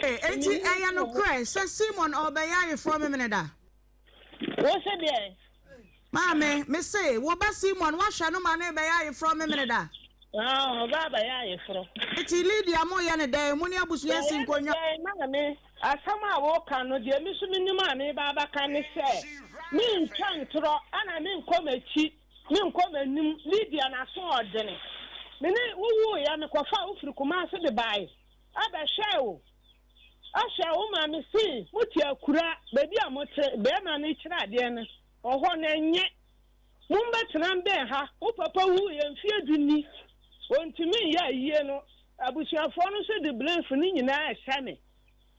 enti aya no cry say Simon obeya from me da wo se de mame me say wo ba Simon wa hwa no ma na obeya from me da baba ya from enti Lydia mo ya ne da mu ni abusu ya sin konyo mame asama wo kan no de mi so minim ame baba kan ne se mi ntwan tro ana mi nkomachi mi nkomanim Lydia na so odene me ne wo ya me kofa ofiri kuma so de bai aba hwe asha wo ma me si muti akura baby amote be ma ne kira de ne oho na nye mumba tran be ha wo papa wu ye mfie duni ontimi ya yie no abusuafo no so de blame ni nyina ahya me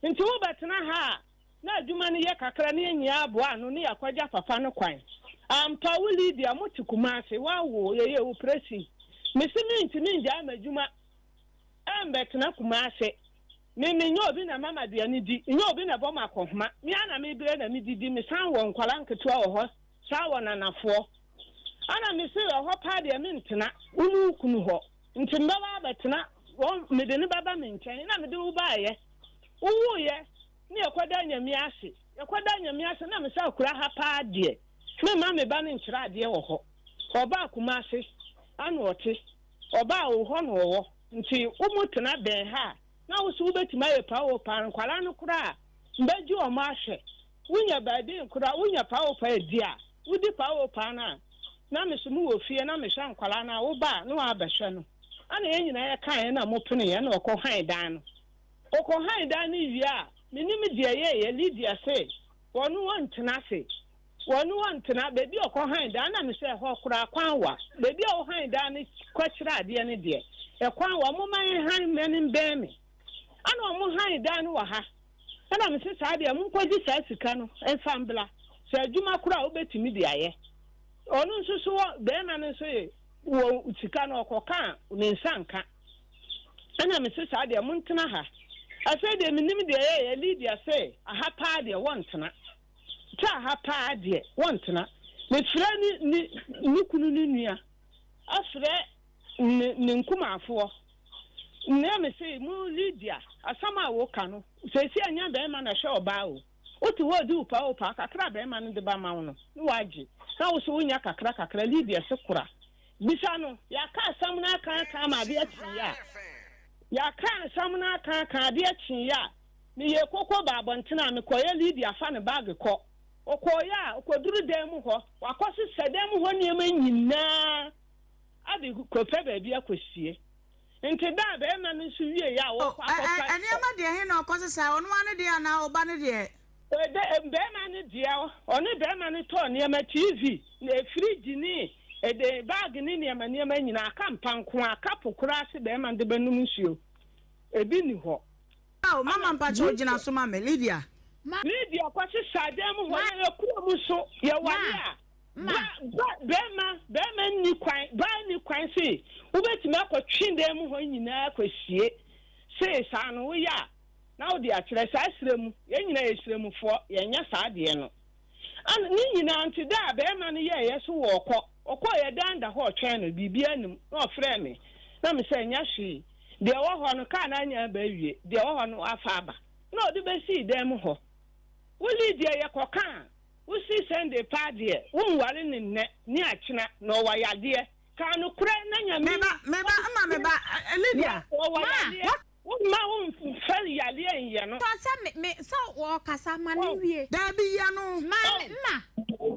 nti wo betena ha na adwuma ne ye kakra ne nyia aboa no ne yakwaja papa no kwan ampa wo Lydia mutikuma ase wawo ye wo presi mesimi ntimi nja amadwuma ambetena kuma ase me nyo obi na mama de ani di nyo obi na boma kohoma me ana me bire na me didi me san wo nkwala nketua wo ho san wo nanafo ana me se wo ho pa de me ntena unu kunu ho nti mbaba betena wo me de ne baba me nchen na me de wo baaye wo ye ne yakwada nyame ase na me sa kura ha pa de me ma me ba ne nkyira de wo ho oba kuma ase anu ote oba wo ho no wo nti umutena ben ha na wo so betima ye pa wo pa nkwala no kura mbaji o ma hwe wunya baadi nkura wunya pa wo pa edi a wudi pa wo pa na me so mu wo fie na me hwa nkwala na wo ba no abehwe no ana ye nyina ye kan na mo pene ye na okọ han dan no okọ han dan ni wi a minim die ye Lydia say wonu wantena se wonu wantena bebi okọ han dan na me se ho kura kwan wa bebi o han dan ni kwachira ade ne de ekwan wo mo man han menin be me ana mo han dan wo ha ana me se saa de mo kwaji saa sika no enfambla se adwuma kura obetimi de aye onu nso so be na no so ye wo sika no okoka ne nsanka ana me se saa de mo ntena ha ase de minim de ye Lydia say aha pa de wontena ta aha pa de wontena me frɛ ni kunu ni nua afrɛ ne nkumafo na me say mu Lydia asama wo ka no se si anya be ma na hwe oba o otu wo di upa kakra be ma no de ba ma no ni waje na wo so wonya kakra Lydia se kura bisa no ya ka asam na kan ma be atiya ya ka asam na kan de atiya me ye kokko ba bontena me koye Lydia fa ne bag ko okoya okoduru dem ho wakosi sedem ho niema nyina ade kope ba bia kosie nti da be ma no so wie ya wo akọpa eniema de he na okosi sa onu ane de na oba ne de be ma ne de oni be ma ne to niema TV na fridge ni de bag ni niema nyina aka mpanko aka pokura se be ma de benum nsuo ebi ni ho mama mpacho gina so ma me Lydia Lydia kwasi sadem ho ya kuro mu so ya wale a bema ni kwan se ubetime akotwe dem ho nyina akosie se sa no wo ya na wo de akere sa asrem ya nyina yesremfo ya nya sa de no an ni nyina nti da bema no ye so wo okọ ya danda ho twen no bibia nim na ofre me na me se nya hwe de wo ho no ka na nya ba wie de wo ho no afa aba na odi be si dem ho wo Lydia ye kokan wo si sende padie wo nware ne nne ni akina na o wayade ka no kure na nya meba Lydia wo fell yade enye no to se me so wo kasa ma ne wie da bi ya no ma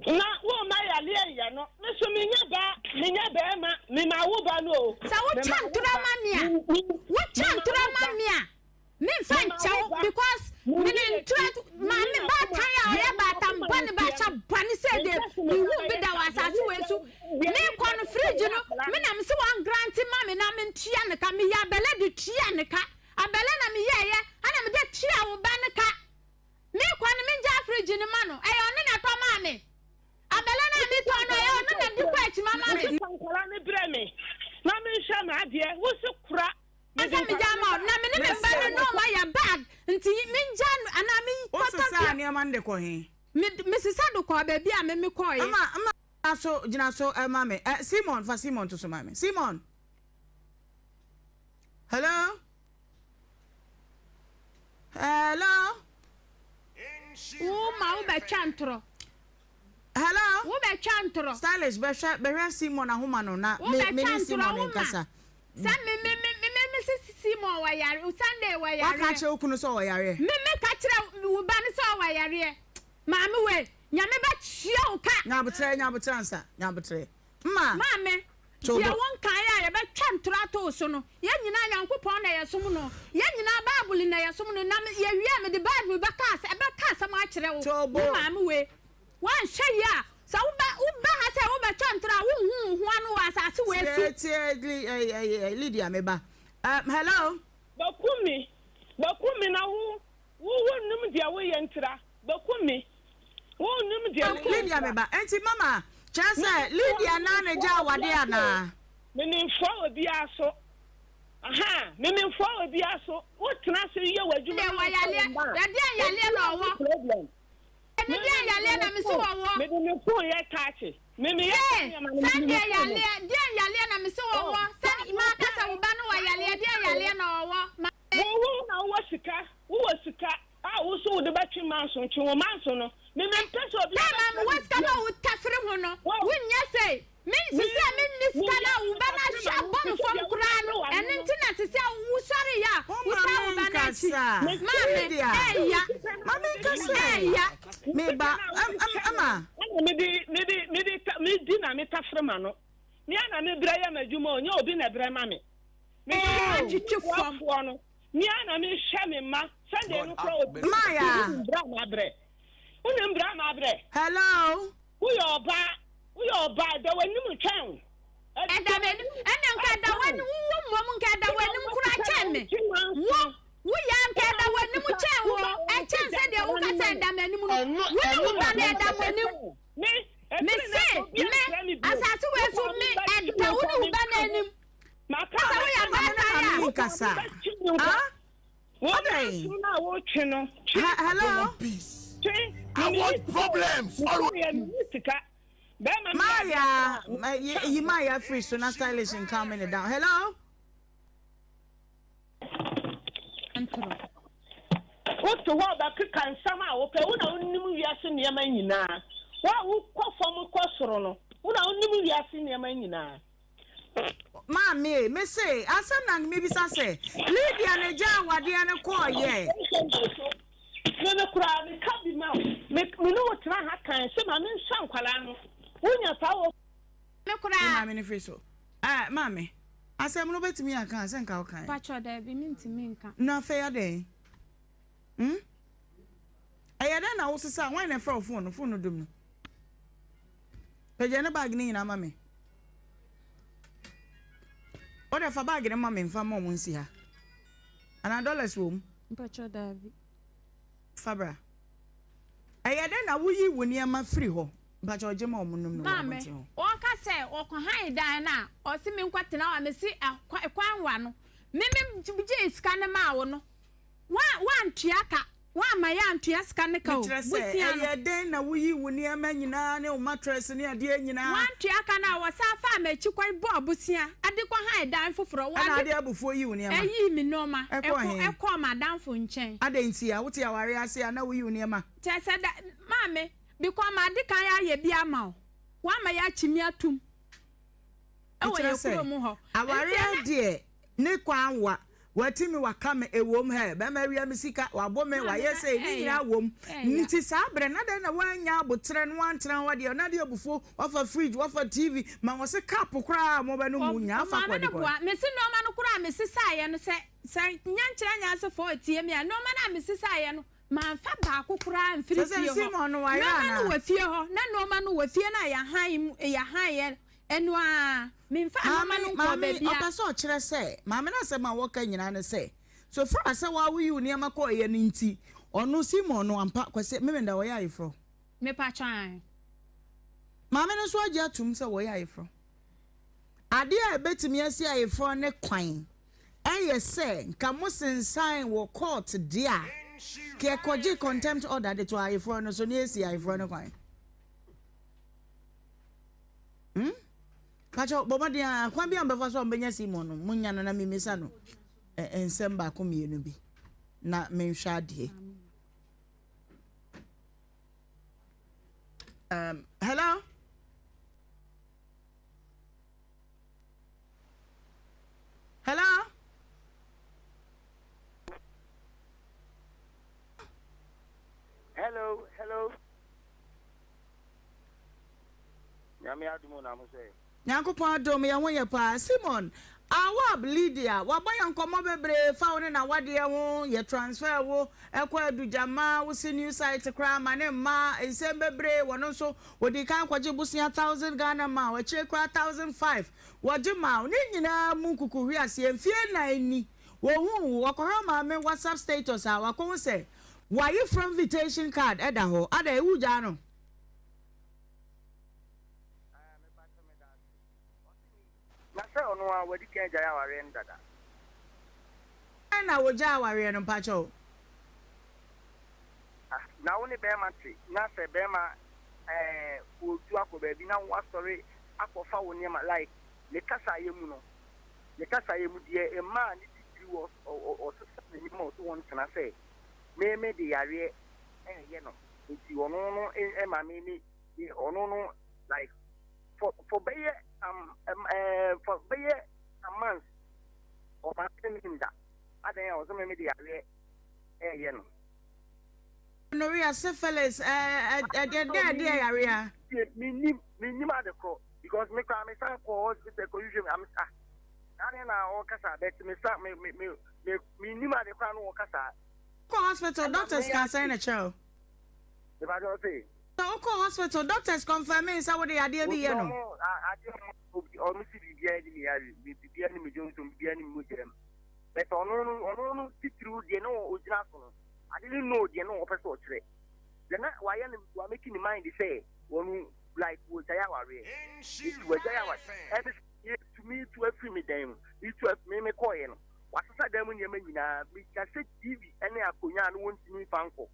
na wo ma yade enye no me so menya ba ma wo ba no sa wo chantura ma mia me fan chow because me try ma me ba tan ya o ya ba tan bani ba cha bani say de we will be that was as we so me kon fridge no me na me se one grant ma me na me ntia ne ka me ya bele de tia ne ka abele na me ye ana me de tia wo ba ne ka me kon me nja fridge ne ma no e yo ne na to ma me abele na me to no e yo ne na di kwa chi ma ma me sankora ne bre me na me hwa ma ade wo se kura asa me jama na me ne ba no ma ya bag nti minja ana mi kwata ni amande ko he me sisa do ko ba bia me ko ye ama so gina so mame Simon to so mame Simon hello o ma o ba chantro hello o ba chantro stylish be Simon ahoma no na me Simon nkasa sa me Simon wa yare o Sunday wa yare wa ka che okunu so wa yare me ka kire wo ba ne so wa yare maame we nyame ba chia o ka nyabotre ansa nyabotre maame ya won kan ya ba twantra to so no ya nyina Nyankopon na yesom no ya nyina Bible na yesom no na ya wi me the Bible ba ka sa ma kire wo maame we wan hwe ya sa wo ba ha se wo ba twantra wo hu anu wa asase we su Lydia meba hello bakumi na wo num dia wo yentra bakumi wo num dia Lydia meba enti mama chance Lydia na ne ja wade ana menimfo obi aso aha menimfo obi aso wo tena se ye wadwuma ya yale no wo eni dia yale na me se wo menimfo ye tache mimi ya Sunday yale dia yale na me se wo sani ma kasa wo ba no wa yale dia yale na wo wo na wo sika wo so wo de batwi manso ntwe wo manso no mimi mpese obi ma wo sika na wo tafere ho no wo nya sei me sisi me ni sika na wo ba na sha bom fom kura no ene ntina sisi wo sori ya wo ta wo ba na chi mami kasa ya me ba ama me di na me tafere ma no me ana me bra ya madwuma onye obi na bra ma me me chichi fom no me ana me hwe me ma Sunday no kro obi Maya bra ma bre unu bra ma bre hello who your ba da wani mu twan eda me ene nka da wani wo mo nka anim no wo ba na da anim me say me asase we so me da wo ba na anim maka wo ya ba na ya kasa okay hello I want problems Maya you Maya free so na stylish and calming it down hello what to what back can somehow okay una onnim wiase niam nyina wa wo kofom kosoro no una onnim wiase niam nyina Mami me say asem na me bisa say Lydia na ja wade ane ko ye no kura me ka bi ma me no wotra ha kan se ma me nsa nkwala no wonya fa wo me kura mami ni free so mami asem no betimi aka ase nka okan pacho da bi mintimi nka na fe ya den ayada na wo sesa wan na fra phone no dum no peje na bag ni na mami Oda fa bag na mama mfa mo nsi ha. Ana dollars wo mu. Mpacho David. Fabra. Ayade na wuyi woni ama free ho. Mpacho je ma omunum no. Mama. O ka se o ko han dan na o si me nkwatena wa me si kwanwa no. Me je sika ne ma wo no. Wa ntuaka wa ma ya ntua sika ne ka o. Busia ayade na wuyi woni ama nyina ne o mattress ne ade nyina. Wa ntuaka na wo sa fa ma chi kwai bo busia. Ade kwa han dan foforo wa. Ana ade abufo yi woni ama. Eyi mi no ma. Ekọ ma dan fo nchen. Ade nti ya wote aware ase ana wuyi woni ama. Tese da mame because ma de kan ya ye bia ma o. Wa ma ya chimi atum. Ewo ye kuro mu ho. Aware de ne kwanwa watimi wakame ewom he be ma wia misika wabome wayese ni nyina wom nti sabre na de na wanya abotre no antran wade na de obufo ofa fridge ofa TV ma wose cap kura mo be no mu nya afa kwade ko me si no ma no kura me sisaye no se nyankyira nya se fo tie me no ma na me sisaye no ma fa ba kokura mfiri fie ho no no wa fie ho na no ma no wa fie na ya han enu a minfa mama no ko be bia opa so kire se mama na se ma wo ka nyina ne se so for ase wa wo yu ne ma ko ye ne nti onu Simon no ampa kwese memenda wo ya ifro me pa twan mama no so agya tum se wo ya ifro ade a betimi asi ayefro ne kwan eye se nka musensan wo court dia ke koji contempt order de to ayefro no so ne asi ayefro ne kwan Pacho boba dia kwa bia mbefa so mbenya Simon no munya na mimisa no ensem ba ko mienu bi na menhwa de hello Nyame adumo na mo say Nyankopon adom ye ho ye pa Simon awab Lydia waboya nkomo bebre fa woni na wade ho ye transfer wo ekwa adujama wo si new site kra ma ne ma ensem bebre wono so wodi kan kwaje busia 1000 Ghana ma wa chire kra 1005 woje ma ni nyina mu kuku hwi ase mfie na ni wo hu wakohra ma me WhatsApp status a wakon say why you from invitation card eda ho ada e wuja no no wa di kan jaya ware ndada na wo ja ware no pacho na woni be ma ti na se be ma oju akoba bi na wa story akofa woni ma like le kasa yemu no le kasa yemu de e ma ni ti wo o so ni mo so won tena se me de yare ye no nti ono no e ma me ni ono no like for be for be a month or my that I don't know maybe you know Noria syphilis dear area minima the call because me cry me san call hospital usually I'm I don't know all kasa that me start me minima the crown all kasa hospital doctors can sign a child if I don't say so hospital doctors confirming say what they are there be you know or me see the enemy Johnson the enemy them but on no see through the no original I didn't know the no person Then why are making the mind say one like was I our way? It was I and to me to a free me them, it to a me coin. What's that them when you mean? We can say TV and I could not want me fanko.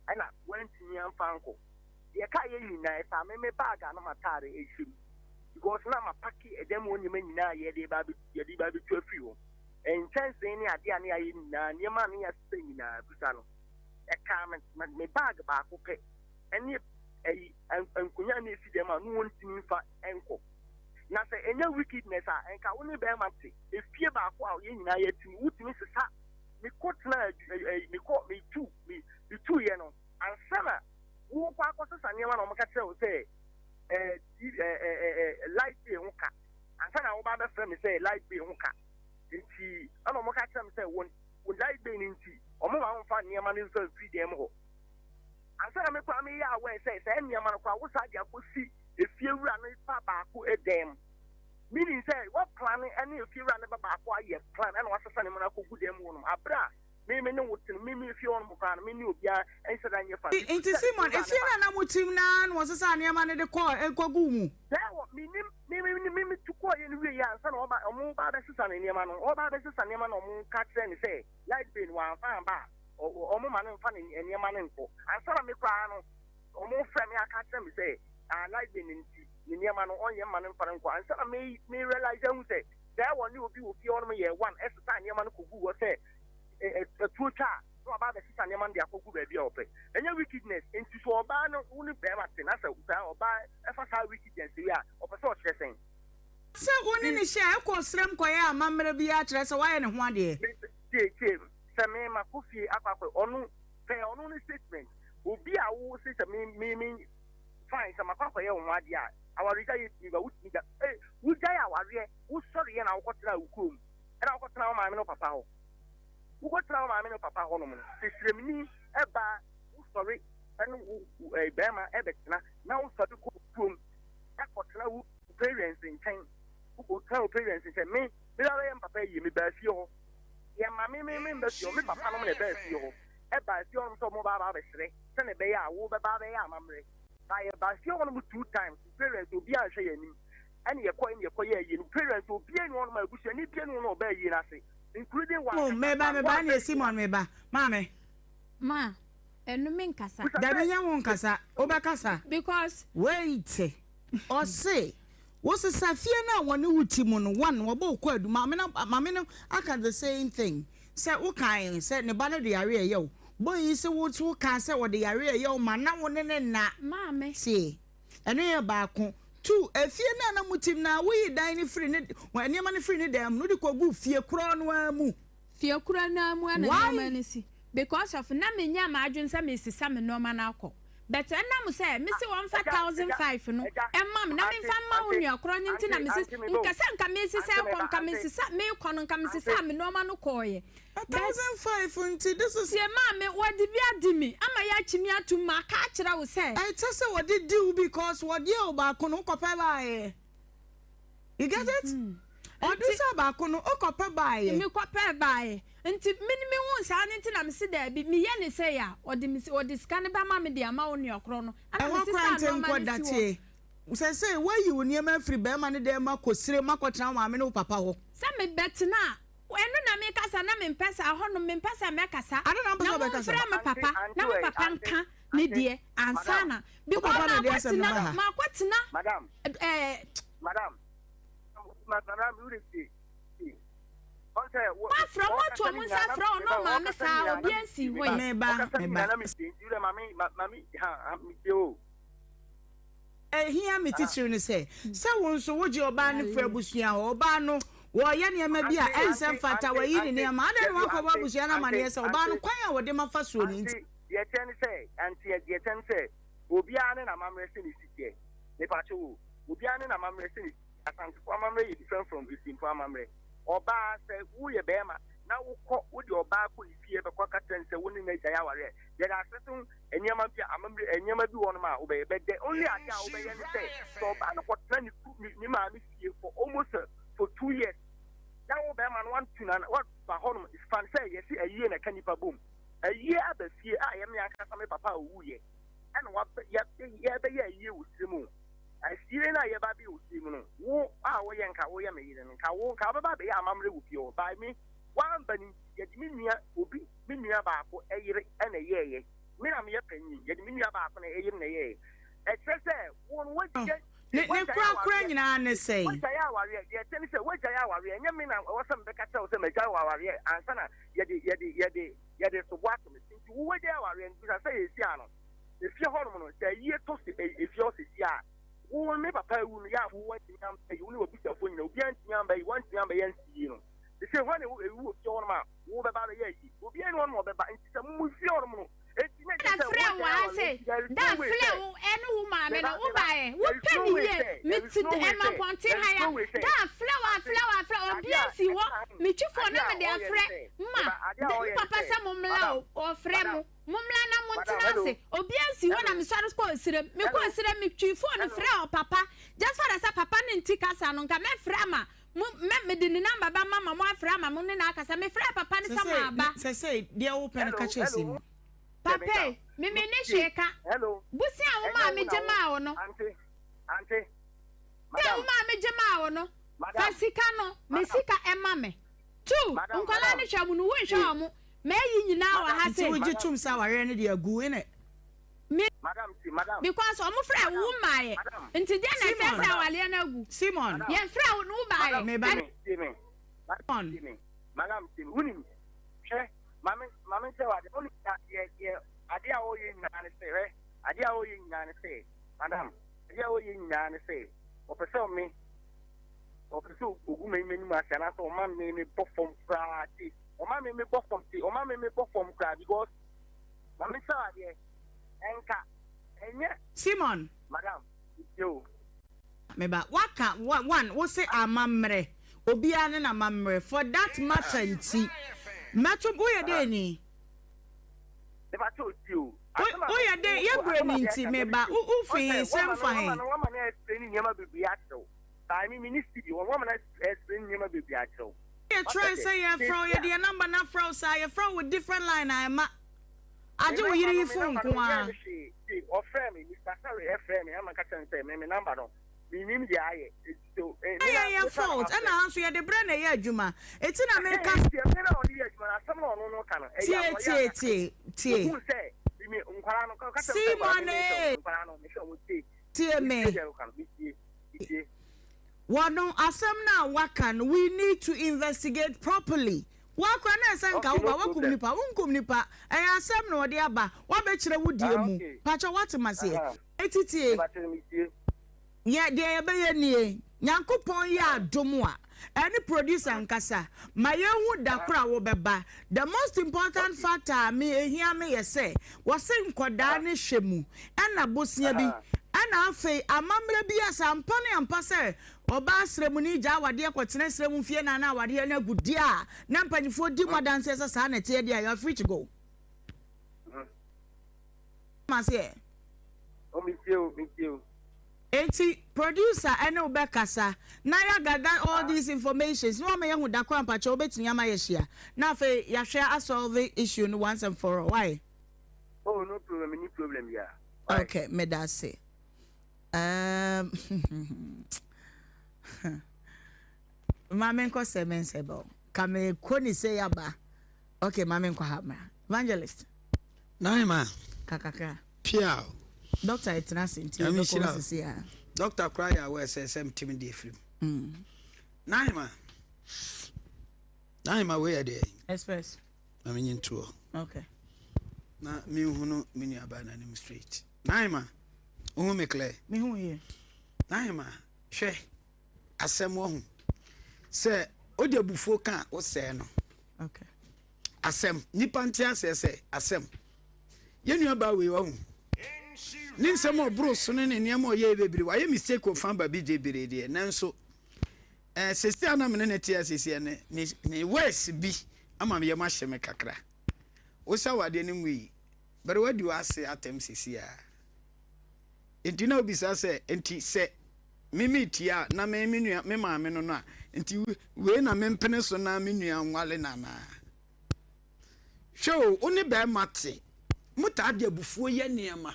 And I went to me and fanko. The Akayan nice, I may bag on my tare issue. Because now my packy a demo when you mean now, ye de baby to a few. And chance any idea near money as saying, Busano. A comment, my bag back, okay. And if and Kunyani see them and no one to me for ankle. Now say any wickedness, and can only bear my tea. If fear back while you know, yet to would miss a sap. Me caught me caught me two, and Sana, who was a near one of my castle say, light be unka. And Sana Obama friend say, light be unka. And she, I don't know what I say, would light be in tea, or more fun near money for 3 DM. And Sana me put me away, says, and your man was I could see if you run it, Papa, who a damn. Meaning, say, what plan any if you run about why you plan and what's the son of a good them one? Abra, maybe no, maybe if you want to plan, maybe you are answered on your family. Into Simon, if you are not with him now, was a son, your man at the core, and Kogumu. That what maybe to call in real son or by a move by the son in your man, or by the son, your man, or moon catch and say, like being one fan back, or man and funny and your man and co. And some of me cry, or more friendly, I catch them say, I like being in near man on your man and Faranqua. And some may realize them say, there one you will be with your me one as a time your man who was say a true child. So about the sister your man, they are for good baby open. And your wickedness into so bad, only bear my thing as a or by a facile wickedness, we are of a sort of thing. So one in the share, of course, Slam Koya, Mamma be a dress away and 1 day. Same Makufi, Apapa, on fair only statement will be our who says me fine, some Papa, my dear. Our retired people would be that, hey, we die our rear, who's sorry, and I'll got now, and I'll got now my papa. Who got now my papa, Honoman? Sister me, a bar, who's sorry, and a Bama, Ebetina, now start to cook, that got now parents in time, who could tell parents and say, me, I am papa, you may bear you. Yeah, mammy, members, your papa, no, bear you. A bar, you on some mobile, send a bay, I will be mammy. I have you on 2 times. Parents will be a shame, and you're quite your parents will be on my bush and you can obey you, including one. Oh, maybe Simon, maybe, Mammy. Ma, and no mean Cassa. That is your own Cassa, Obacassa. Because, wait, or say, what's a Safia one new Timon, one or both quid, Mamma, I can the same thing. Said, okay, said nobody the area, yo. Boy, is a wood to cancer or the area, yo, man, now one and not, mammy. See, and here back 2, if you're not with him now, we dine free when your money free them, no, the cobu, fear crown, moo. Fear crown, why? Because of Namina margins and Mrs. Salmon Norman alcohol. But I now say, Mr. 1,500, no, and Mam, nothing from Mount your cronin to Mrs. Cassanca, Mrs. Alcon, Mrs. Milcon, and Mrs. Salmon Norman Okoye. 1,500, this is your mammy, what did you do me? Am I actually to my catcher? I would say, I just say what did do because what you about Konoka. You get it? Or this about Konoka by you compare by. Until minimum once, I need to sit there, be me any say, or the scannable mammy, the amount your chrono. I want to that say, where you near my free bear money there, Marco, Sri Marco Town, Mamma, Papa. Some may bet now. When I make us an amen pass, I honor me pass a macassa. I don't know about my papa, now papa can't, Nidia, and Sana. Because what's now, Madam, Madam, from what woman's afro, no, Mamma, I'll be and see where may buy. Hear me teacher and say, someone so would your banner for Busia or Bano. Well, Yanni may be a answer fata were eating near Madame Waka Busiana Mania, so Bano Quaya or Dema first one. The attendant say, and the attendant say, Ubiana and Mamma Resini, the Pachu, Ubiana and Mamma Resini, as I'm different from this in Family. Or Bar say, Woo ya Bema, now would your bar put fear the Quacker and say, winning a Jawa. There are certain and Yama do on my obey, but the only idea obey and say, so Bano what 20 Nima for almost for 2 years. Now, Obama wants to know what home is fun. Say, yes, a year and a canipa boom. A year the year I am your Papa, who ye. and what you simu. I see na ye baby usimu. Wo awo yenka wo ye me yin nka wo nka baba be amamre wo pio by me one bani ye minua obi minua ba ko eyire na ye me na me ye panyi ye minua ba ko na eyire na ye e trese won wo je ne kura nyina ne sei wo ja ya ware ye tell say wo ja ya ware nya me na wo sam be ka tell say me ja ware ansa na ye de so what me think wo ja ware ntu say ye si ano e fie ho no no say ye to se e fie o se si a wo me papa wu no ya wo wa tiam be wo ni obi se fo nyina obi antiam be wo antiam be yan si no they say when you feel on ma wo be ba be yi obi enu on mo be ba nti se mu feel on mo eti na je friend wa say that friend enu wu ma me no wo ba e wo peni ye me ti e ma ponte ha ya that flower obi asi wo me twifo na me de afre ma de papa se mo mla o fre mo mumla na montina se obi ansi wo na me sare ko sire me ko sire me twifo no fre o papa just for that papa ne ntika sa no nka me fre ma me de ni number ba mama mo afra ma mo ne na akasa me fre papa ne sama ba say dia wo pen ka chesi mo papa me ne sheka hello busi a wo ma me jema wo no auntie dia wo ma me jema wo no fasika no me sika ema me two nkola ne hwa mu no wo hwa mo me yi nyina wa ha se wo gitum sa ware ne dia gu ene madam because omo frɛ wo maaye nti dia na fɛ sɛ awale na gu Simon ye frɛ wo no baaye me ba madam unim hwɛ mame sɛ wade oni ye ade a wo ye nyina ne sɛ ade a wo ye nyina ne sɛ madam ade a wo ye nyina ne sɛ o pese me o pese ogu me nim asa na so o ma me bofom fra ti o ma me bofom ti o ma me bofom fra because mame sɛ wade enka enye Simon madam yo meba waka one wo say amamre obi ane na amamre for that matter nti mato boye de ni the matter you oye de ye bre ni nti meba u fi sem fine woman na explain nyama bebi atro I mean ministry woman na explain nyama bebi atro you try say your fro ye de number na fro say your fro with different line I ma aje wo yiri phone ko a o friend me Mr. Sorry friend me am ka say me number no me nim dia aye so yeah fault and answer ye de bre na ye adwuma eti na me ka tie me na oni adwuma na sam na ono no ka no tie who say me nkwara no ka say Simon nkwara no me show tie me wono asem na waka no we need to investigate properly wakwa na sanka wo ba wakum nipa wonkum nipa asem na ode aba wa be kire wudie mu pacho what mase etitie ya de ya be ye nie nyankopon ya adom a any producer nkasa ma ye hu dakora wo beba the most important factor me ehia me ye say wo se nkoda ne hwemu na bosia bi ana afei amamre bi asampa ne ampa se oba asremu ni ja wade kwotene asremu fie na na wade na gudi a na mpanyifo di modanse se sa na tie dia you are free to go mase o mi tio enti producer ene obekasa na ya gather all these informations no me hu dakwa mpacha obetinya ma yehia na afei ya hwe asolve the issue no once and for all why oh no problem any problem yeah okay me that say Mame nko semensebo kame koni se yaba okay mame nko hamra evangelist naima kakaka pia doctor etnasi nti Nhyira se ya doctor crya we say sem tim dey free naima we dey express mame nyinto okay na mi hunu mini abana nim straight naima ohu me clear me hu here naima hwe asem ohu se odi abufuo kan wo se no okay asem nipa ntia se asem yenu aba we ohu ni nsem obro so ne niam oye bebiri wa ye mistake o fan ba bi de berede nanso sesi ana me ne tia sesi ne ni wes bi ama me ma hye me kakra wo sa wade ne ngui bere wadi wa ase atem sesi a enti na obi sa se enti se mimi tia na me nua me ma me no no a enti we na me mpene so na me nua nwale na show oni be mate muta de abufuo ye niama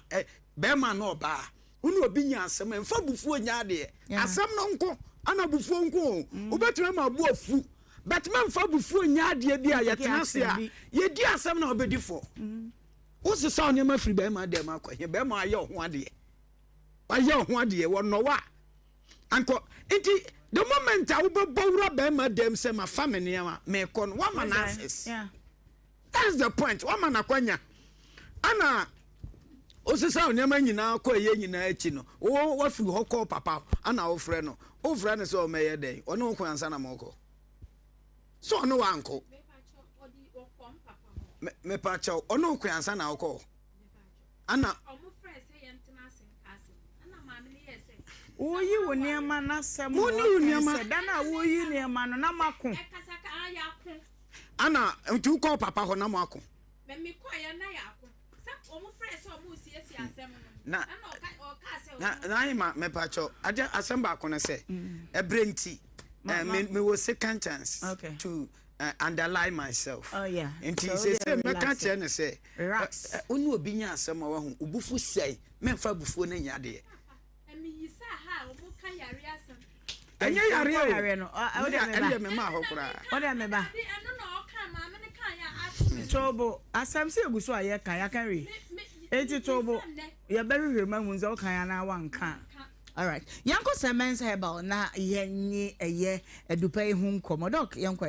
bema no ba unu obi nya asem mfa bufuo nya de asem no nko ana bufuo nko obetuma ma bu afu but man fa bufuo nya de bia yetena se a ye di asem na obedifo wo se sa onye ma firi bema de ma kwa bema aye ho ade wonno wa anko enti the moment I will borrow bema dem say my family me kon one man access. Yeah. That's the point. One man akwanya. Ana osisa onyama nyina akọ eye nyina achi no. Wo fi ho call papa ana wo frɛ no. Wo frɛ no so o meye den. Ono wo kwansa na moko. So ono wa anko. Me pa cha ono wo kwansa na woko. Ana Oyi wo niema na sem wo niema dana wo yi niema no na mako ekasaka ayako ana ntu ko papa ho na mako me mi ko ya na yako sa omo fresh omo siesie asem no na na me pacho aja asem ba ko na se ebrenti me was second chance to underline myself. Oh yeah. Nti se me ka che ne se onu obi nya asem wa hu obufu sei me fa bufu na nya de Enye yare no o de me ma hokura o de me ba eno na o kan ma me ne kan ya atu tobo asam se eguso aye kan ya kan ri eti tobo ya beri hwe ma hunza o kan ya na wan kan. All right, yanko semens hebal na yenyi eye edupa hu nkomo doc yanko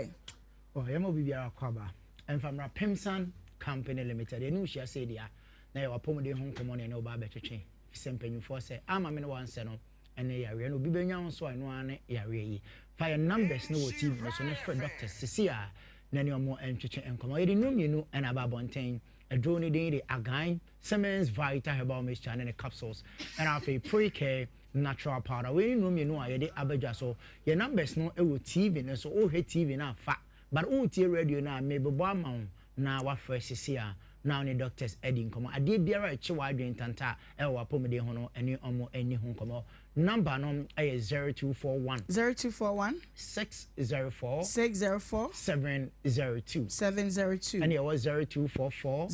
oh yemo bibia akwaba enfamra Pemsan Company Limited enu hia say dia na ye wapomode hu nkomo ne oba betwetwe sempanyufo say ama me no wanse no ene yare no bibenya nso eno ane yare yi fire numbers no TV no so ne for doctor Cecilia na ne omo entwetwe enkomo ye no mienu na ababonten adrone den de agan Siemens Vital Herbal Mixture and capsules and after pre-care natural powder we no mienu a ye de abadwa so ye numbers no e wo TV no so o he TV na fa but o tie radio na me bebo ama na wa fresh Cecilia now ni doctors Eddie nkomo ade biara e chewa adwen tanta e wa pomede ho no eni omo eni ho nkomo number no is 0241 604 702 and it was 0244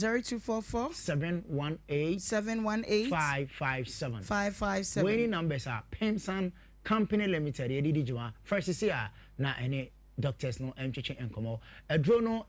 718 557 when numbers are Pemsan Company Limited ye di juma first is here na any doctors no entwetwe enkomo adro no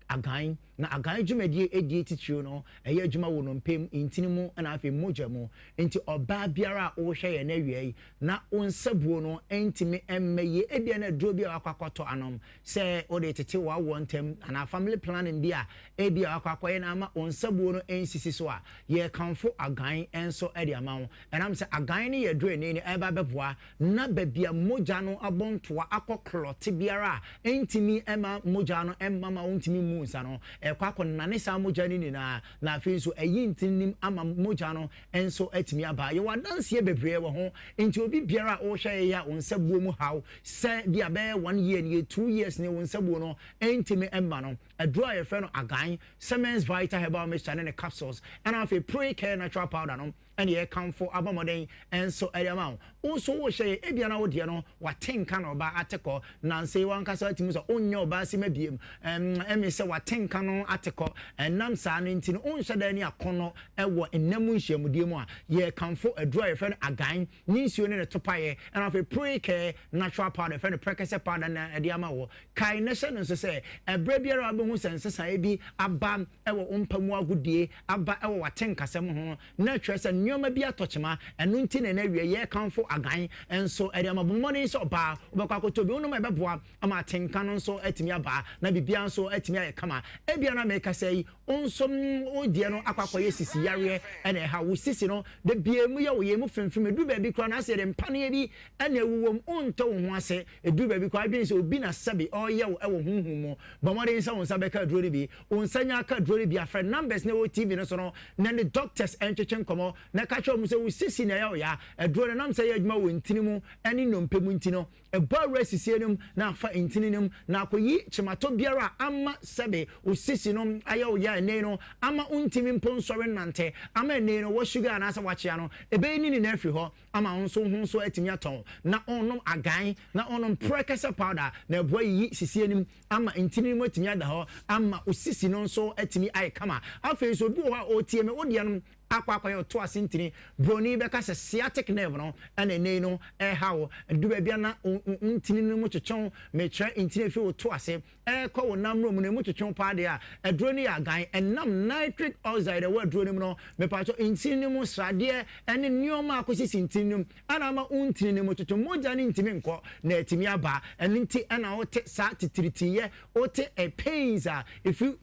agan na agan dwumadie edi titiro no eye adwuma wo no mpem intinimu na afi moja mu enti oba biara wo hwe ye na wiei na onsabuo no entimi emmeye ebia na dro bia akwakoto anom se o de tete wa wontem na family planning bia ebia akwakoye na ama onsabuo no ensisi so a ye kanfo agan enso edi amawo enam se agan ne ye dro ne eba beboa na babia moja no abontoa akoklote biara entimi ema moja no emmama ontimi munsa no kwako nane sa moja ni na afi so eyi ntinim ama moja no enso atimi aba ye wadanse bebre wo ho enti obi biara o hwe ya onsabuo mu haw se bia be 1 year ni 2 years ni onsabuo no entimi emma no adro ye fe no agan Siemens Vital Herbal Mixture and capsules and afi pre-care natural powder no and ye come for abamoden enso ediamao also wo hwe e bia na wo de no watenka no ba ateko nanse wankasa atimi so onye oba si mabiem emi se watenka no ateko enam sa no ntino onhye da ni akono ewo enam nhyiamudie mu a ye kamfo adro ye fe no agan ninsuo ne topaye and afi pre-care natural powder fe no prekese powder na ediama wo kai ne hye no so se ebra biara abehu sensesa e bi aba ewo ompamu agudie aba ewo watenka sem ho na twese nyoma bi atochema enu nti na wie ye kanfo agan enso ede amabomoni so ba obekwakoto bi unu mebeboa ama tenka no so atimi aba na bibia nso atimi aye kama ebia na meka sei onso odie no akwakoye sisi yare ene ha wo sisi no de biemu ye wo ye mu femfem edu ba bi kra na ase de mpane bi ene ewuwom onto wo ho ase edu ba bi kwa bi nso obi na sabe oye wo ewo hunhum mo bomori nsa won sabe ka duro bi onsanya ka duro bi afre numbers na wo TV no so no na the doctors entwetwen komo na ka cho mu se wo sisi na ya aduro nam se ya adwuma wo ntinimu ene nompemu ntino eba resisienum na afa ntininum na akoyi chimato biara ama sabe wo sisi no aya wo ya ene no ama untimi mponsore nante ama ene no wo sugar na asa wachia no ebe ni na afri ho ama onso hunso atimi aton na onom agan na onom prekese powder na ebo yi sisienum ama ntininum atimi ada ho ama wo sisi no nso atimi ai kama afa so bi wo ha otie me wo de no akwa to asintini broni beka se sciatic nerve no ene nei no hawo du ba bia na ntini no mu twetwon me tre ntini fi wo to ase ko wo namro mu ne mu twetwon pa de a aduro ni agan enam nitric oxide wo aduro ni no me pa cho ntini mu srade ene nioma akosisi ntini no ana ma ntini mu twetwon moja ni ntimi nko na etimi aba ene nti ana wo te sa titiritiye wo te pains a if you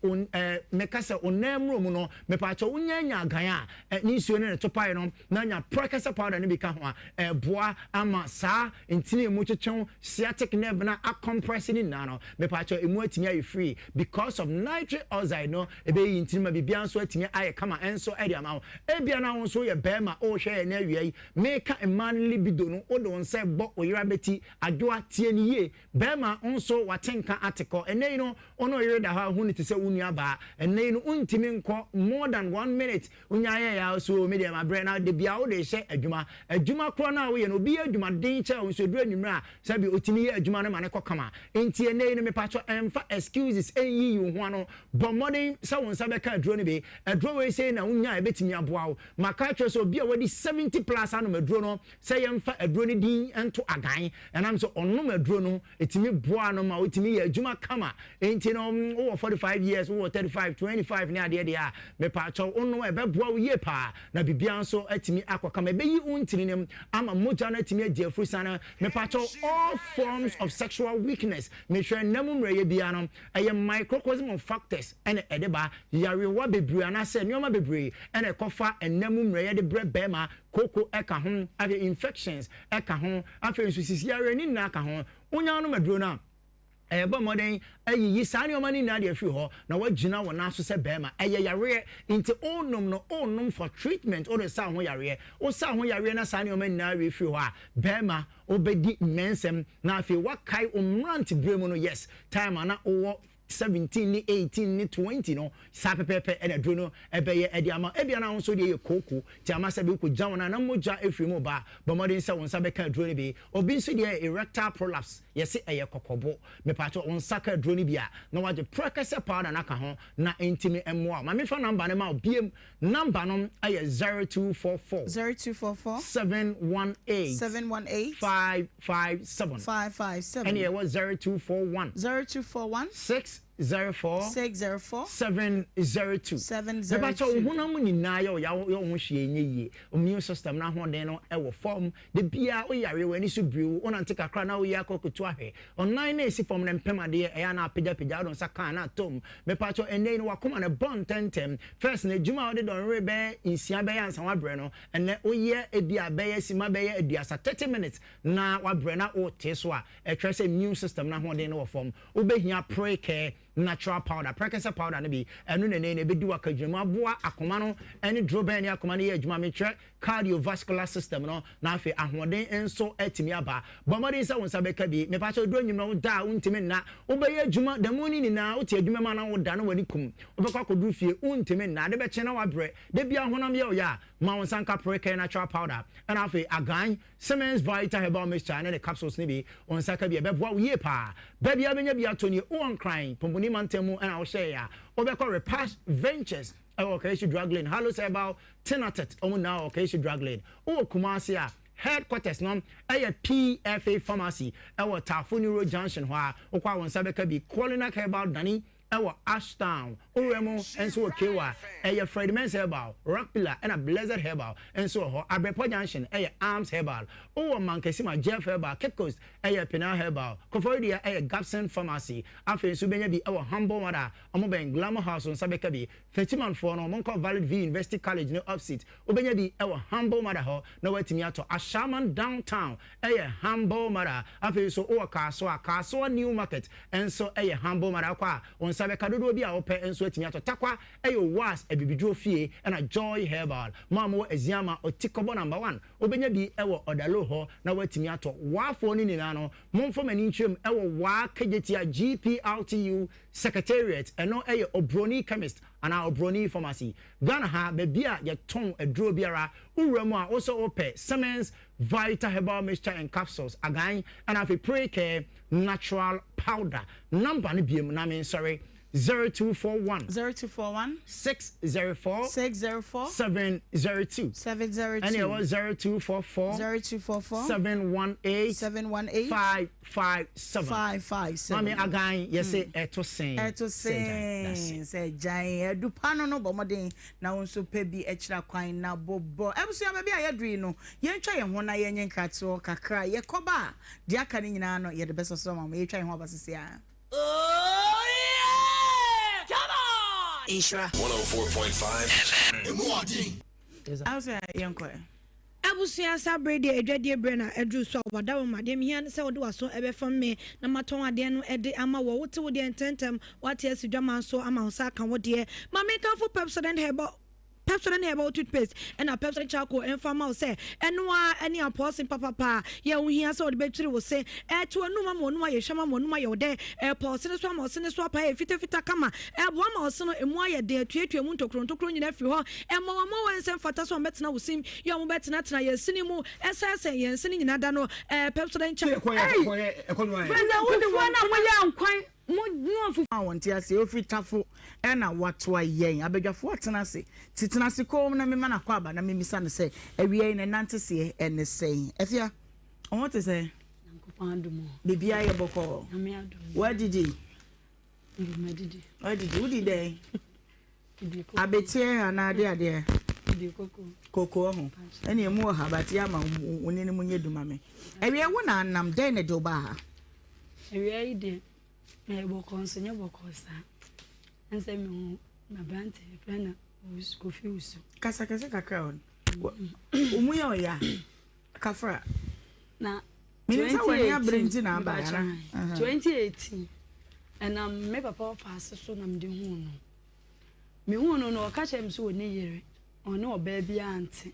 mekasa onamro mu no me pa cho unyanya agan a ni suo ne to pa no na nya prokasa powder ne bi ka ho a boa ama sa ntini mu twetwon sciatic nerve na a compressing na no me pa cho emu atimi ayi free because of nitric oxide no ebe yi ntini ma bibia nso atimi ayi kama enso edi ama ebia na won so ye bema o hwe na awia yi meka man libido no o don se bo oyira beti adwoa tie ni ye bema nso watenka article enei no ono yire da ha hu ni te se unu aba enei no untimi nko more than 1 minute unya ya so media ma bre na de bia o de hye adwuma kro na wo ye no bi adwuma den che nso du anwumra sabi otimi ye adwuma no ma ne kokama enti enei no me pacho emfa excuses enyi yu ho no but modern sa won sa be ka adro ni be adro we say na unya e betimi aboa wo maka tro so bia wadi 70 plus anu madro no say emfa adro ni din ento agan and am so onno madro no etimi boa no ma otimi ye adwuma kama enti no wo 45 years wo 35 25 ni ade de a me pacho onno e be boa wo ye pa na bibia nso atimi akokama e be yi untini nem ama moja na atimi agi afusana me pacho all forms of sexual weakness me hwe namumre ye bia no eye microcosm of factors ene edeba yare wa bebre ana se nyoma bebre ene kofa enamumre ye de bre bema koko eka ho ave infections eka ho afi nsusisi yare ni na aka ho unya no maduro na eba modern ayi sani omani na de afi ho na wagina wona so se bema eye yare inti onum no onum for treatment o de sa ho yare o sa ho yare na sani omani na we fi ho a bema obedi mensem na afi wakai omrant bremu no yes time ana o 17 ni 18 ni 20 no sa pepepe e dro no ebeye e dia ma ebia na won so de ye koko ti ama se be ko jan na moja efri mo ba bo modern se won sa be ka dro ni be obi so de erectile prolapse yes eye kokobo me pa to won sa ka dro ni bia na waje prokese powder na ka ho na intimi emo ma me fa number ne ma obiem number no aye 0244 718 557 and here was 0241 604 702 Nebacho huna mu nyina yo ho hwe enye immune system na ho den no e wo form de bia o yare wani so biu ona nte kakra na o ya kokoto ahwe online na esi form na mpemade e ya na apagya don saka na tom mepacho ene no wakoma na bon tentem first na juma o de don rebe insia be ya nsan wa bre no ene o ye e bia be ya sima be ya aduasa 30 minutes na wa bre na o te so a e twese immune system na ho den no form o behia pray care natural powder precursor powder na bi enu ne be di wakadwuma aboa akoma no ene drobe ne akoma ne ye adwuma me twa cardiovascular system no na afi ahoden enso atimi aba bomodin se wonsa be ka bi me pa cho do nyum no da untimi na obeye adwuma da muni ni na uti adwuma ma na wo da no wani kum obekwa akodu fie untimi na de be che na wabre de bia honam ye ya ma wonsa nka precursor natural powder and afi agan Siemens Vita Herbal Mixture and the capsules ni bi wonsa ka bi be boa wo ye pa ba bia benya bia toni o crying ni mantemu and I'll share ya obeko Repast Ventures okay she drug lane hello say about tenatet now okay she drug lane Kumasi headquarters no PFA pharmacy Tafuni Road Junction wa okwa won sabeka bi Qualina Herbal Dani Ashtown Uremo and so Kewa Fred Men's Herbal Rock Pillar and a Blizzard Herbal and so Abrepo Junction Arms Herbal Mankesima Jeff Herbal Cape Coast Pina Herbal Kofodia Gapson Pharmacy Afe Subenya bi Humble Mother Omoben Glamour House on Sabekabi 30 for no Monko Valid V University College no upseat Obenya bi Humble Mother ho no wetimi ato Ashaman downtown Humble Mother Afe so Kaso New Market and so Humble Mother kwa on Sabeka do bi a ope enso atimi ato takwa was ebibidro fie and a Joy Herbal Mamo Eziama Otikobo number 1 Obenya bi Odalo ho na watimi ato wafo ni no momfo mani ntwem wa kagetia GPRTU Secretariat eno Obroni chemist ana Obroni pharmacy Ghana ha bebia ye ton aduro biara uremu a also ope Siemens Vita Herbal Mixture and capsules again and afi pray care natural powder number ni biem na me sorry 0241 0241 604 604 702 702 and it was 0244 718 718 557 557 Mami again you say eto sen say giant edupano no bomoden na wonso pe bi ekira kwan na bobo ebusu ya ba bia yedri no yentwa ye ho na yenye nkrato kakra ye koba de aka ni nyina no ye de beso so mama yetwa ye ho abasese a Nhyira 104.5 FM. I was young. Abusia sabre de adwadie bre na adru so wada wo made me hian se wo de waso ebe fam me na maton ade no ede ama wo wote wo de ententem wate asidwama so ama wo sa kan wo de ma me kan fo Pepsodent herbal toothpaste and a Pepsodent charcoal and farmer say enwa any apostle papa ye wo hia so de betwiri wo se e to anu ma mo no ye hwama mo no ye wo de e pause so ma so ne so pa e fita kama e bo ma so no emu aye de tuetue mu ntokro nyina fi ho e ma wo mo wensem fata so betena wo sim ye mo betena tena ye sini mu esese ye sini nyina da no Pepsodent charcoal friends wo de wo na mo ya nkwan mo nuafu awonti ase ofitafo e na wato ayen abedwafo atenase titenase ko na me mana kwa aba na me misa ne se awie ne nante se ene sei efia o want to say nankopando bibia ye boko what did you dey abetie anade ade koko ho ene emu ha bati ama woni ne munye duma me awie wo na nam den ne doba ha awie ide me boko nsonye boko sa ense me na brante plana kofi usu kasa kakra on umuya oya kafra na 2018 and me papa pass so na mde hu no me hu no ka chem so oni yere oni oba bia ante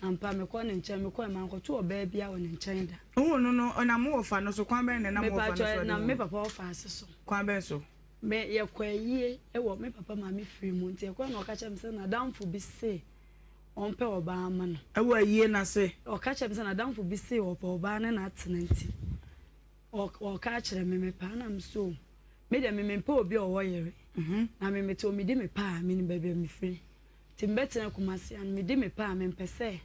ampa me ko ne nche me ko man ko to oba bia woni nchen da hu no ona mo ofa no so kwan ben na mo ofa no so na me papa pass so kwan ben so me ye kwaye e wo me papa ma me free mu nte ko na ka chem se na damfo bi se onpe oba ama no e wo yie na se o ka chem se na damfo bi se oba na na tenanti o ka kire me pa na mso me de me mpa obi o wo yere na me to me di me pa me ni bebe me free timbetena kumasi an me di me pa me mpese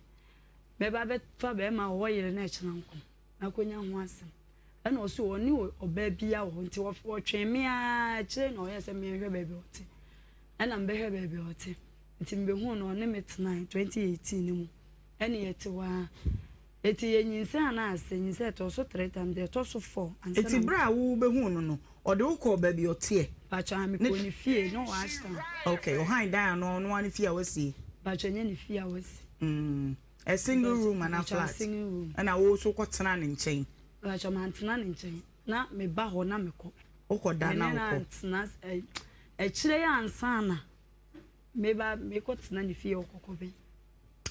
be ba be fa be ma wo yere na echena nko na konya ho asem ana o so oni oba bia wo nti wo twen me a kire na o yese me hwe bebe ote ana mbe hwe bebe ote nti mbe hu no ne metena 2018 ni mu ene yete wa eti yenyinse ana ase nyinse to so 3 times de to so 4 and eti bra wo be hu no ode uko ba bi ote pacha mi ko ni fie no wa sta okay o han dan no no ani fie awasi pacha nya ni fie awasi a single room and a flat and I also got tena ne nchen pacha man tena ne nchen na me ba ho na me ko uko da na uko tena e kire ya ansana me ba me ko tena ni fie okokobe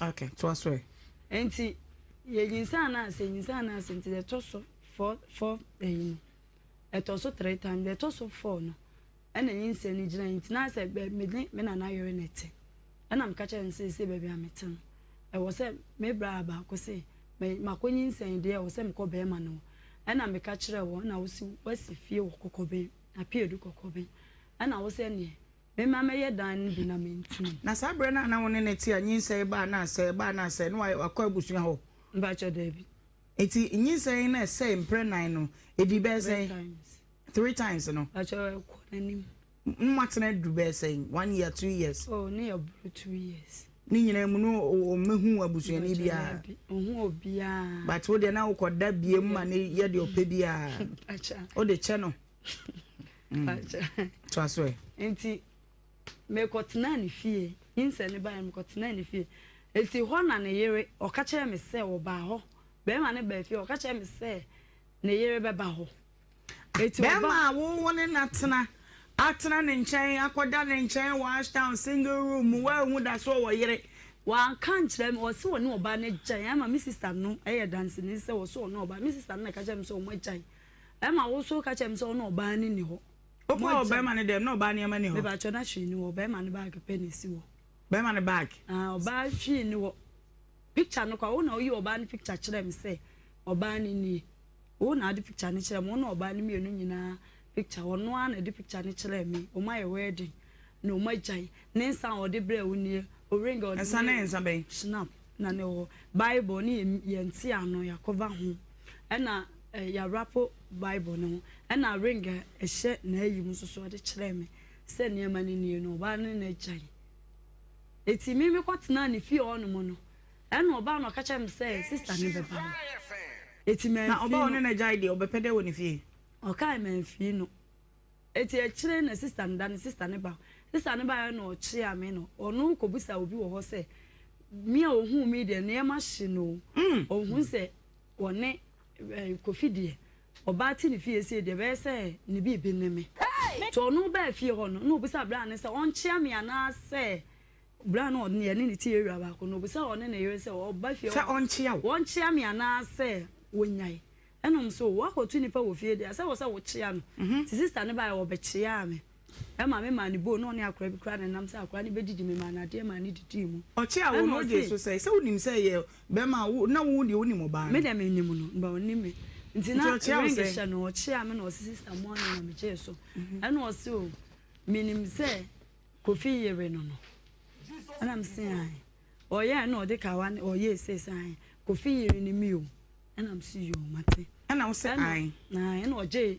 okay to aswe enti ye yinsa na ase nti de to so 4 eto so 3 times de to so 4 no ena yinsa ni gina nti na ase me na yore nete ena mkacha nse be bia metem e wo se me bra ba ko se me makonyi nsen de e wo se me ko be ma no ena me ka kire wo na wo si fie wo kokobe apiedu kokobe ena wo se ne me ma me ye dan bi na me ntim na sabre na wo ne neti anyinsa ba na ase no akwa abusu ho mbacho David eti nyinsa na say mpre no edi be say 3 times no acho ko nanim mmatena du be say 1 year 2 years oh ne ya 2 years ni nyina mu no o mehu abusu ni bia ohu obia but wo de na ukoda bie mu ma ne ye de ope bia acha o de che no acha to aswe enti me kotena ni fie nyinsa ne ba me kotena ni fie eti ho na ne yere o ka kire me se wo ba ho be ma ne ba fie o ka kire me se ne yere be ba ho eti be ma wo woni na atena ne nchen akoda ne nchen wash down single room wa hu da so wo yere wa kan kire me o se wo ne oba ne gyan ma mi sister no e dance ni se wo so no oba mi sister no ka kire me se o mo gyan e ma wo so ka kire me se o no oba ni ho o ko be ma ne dem no oba ni ma ni ho be ba cho na hwe ni wo be ma ne ba ke penny si wo be man back oba hwi ni wo picture no kwa wo na oyi oba ni picture kire me say oba ni wo na adi picture ni kire mo na oba ni mienu nyina picture ono an the picture ne chere me o my wedding no my jai ne nsa o de bre oni o ring o nsa ne nsa ben snap na ne o bible ni ye nti ano ya cover ho na ya rapo bible no na ring ehye na ayi mu so de chere me se ne ma ne no ba ne na jai eti mi kwatena ne fie ono mo no na oba no ka chere me say sister ne beba eti me na oba ono na jai de obepede wo ne fie okay me fie no eti e chere na sister nda ne sister ne ba no chi ame no ono ko busa obi wo ho se mi a ohun mi de na ma hye no ohun se wone kofidie oba ti ne fie se de be se ne bi bi ne me to no ba fie ho no busa bra ne se on chi ame ana se bra no ne ne ti area ba ko no busa one ne yere se oba fie se on chi ame ana se wonyai enom so wa ko tu nipa wo fie de ase wo se wo chia no ti sister ne ba wo be chia me e ma me ma ni bo no ne akora bi kra ne nam se akora ne be didi me ma na de ma ni didi mu o chia wo no de so se wonim se ye be ma wo na wo de wonim oba me de me nim no ba onim me nti na ring sha no o chia me no sister mo na me che so e no se o minim se kofi yere no ana m se ai o ye no de ka wan o ye se sai kofi yere ni mi o ana m se yo mate ana wo se ai na e no je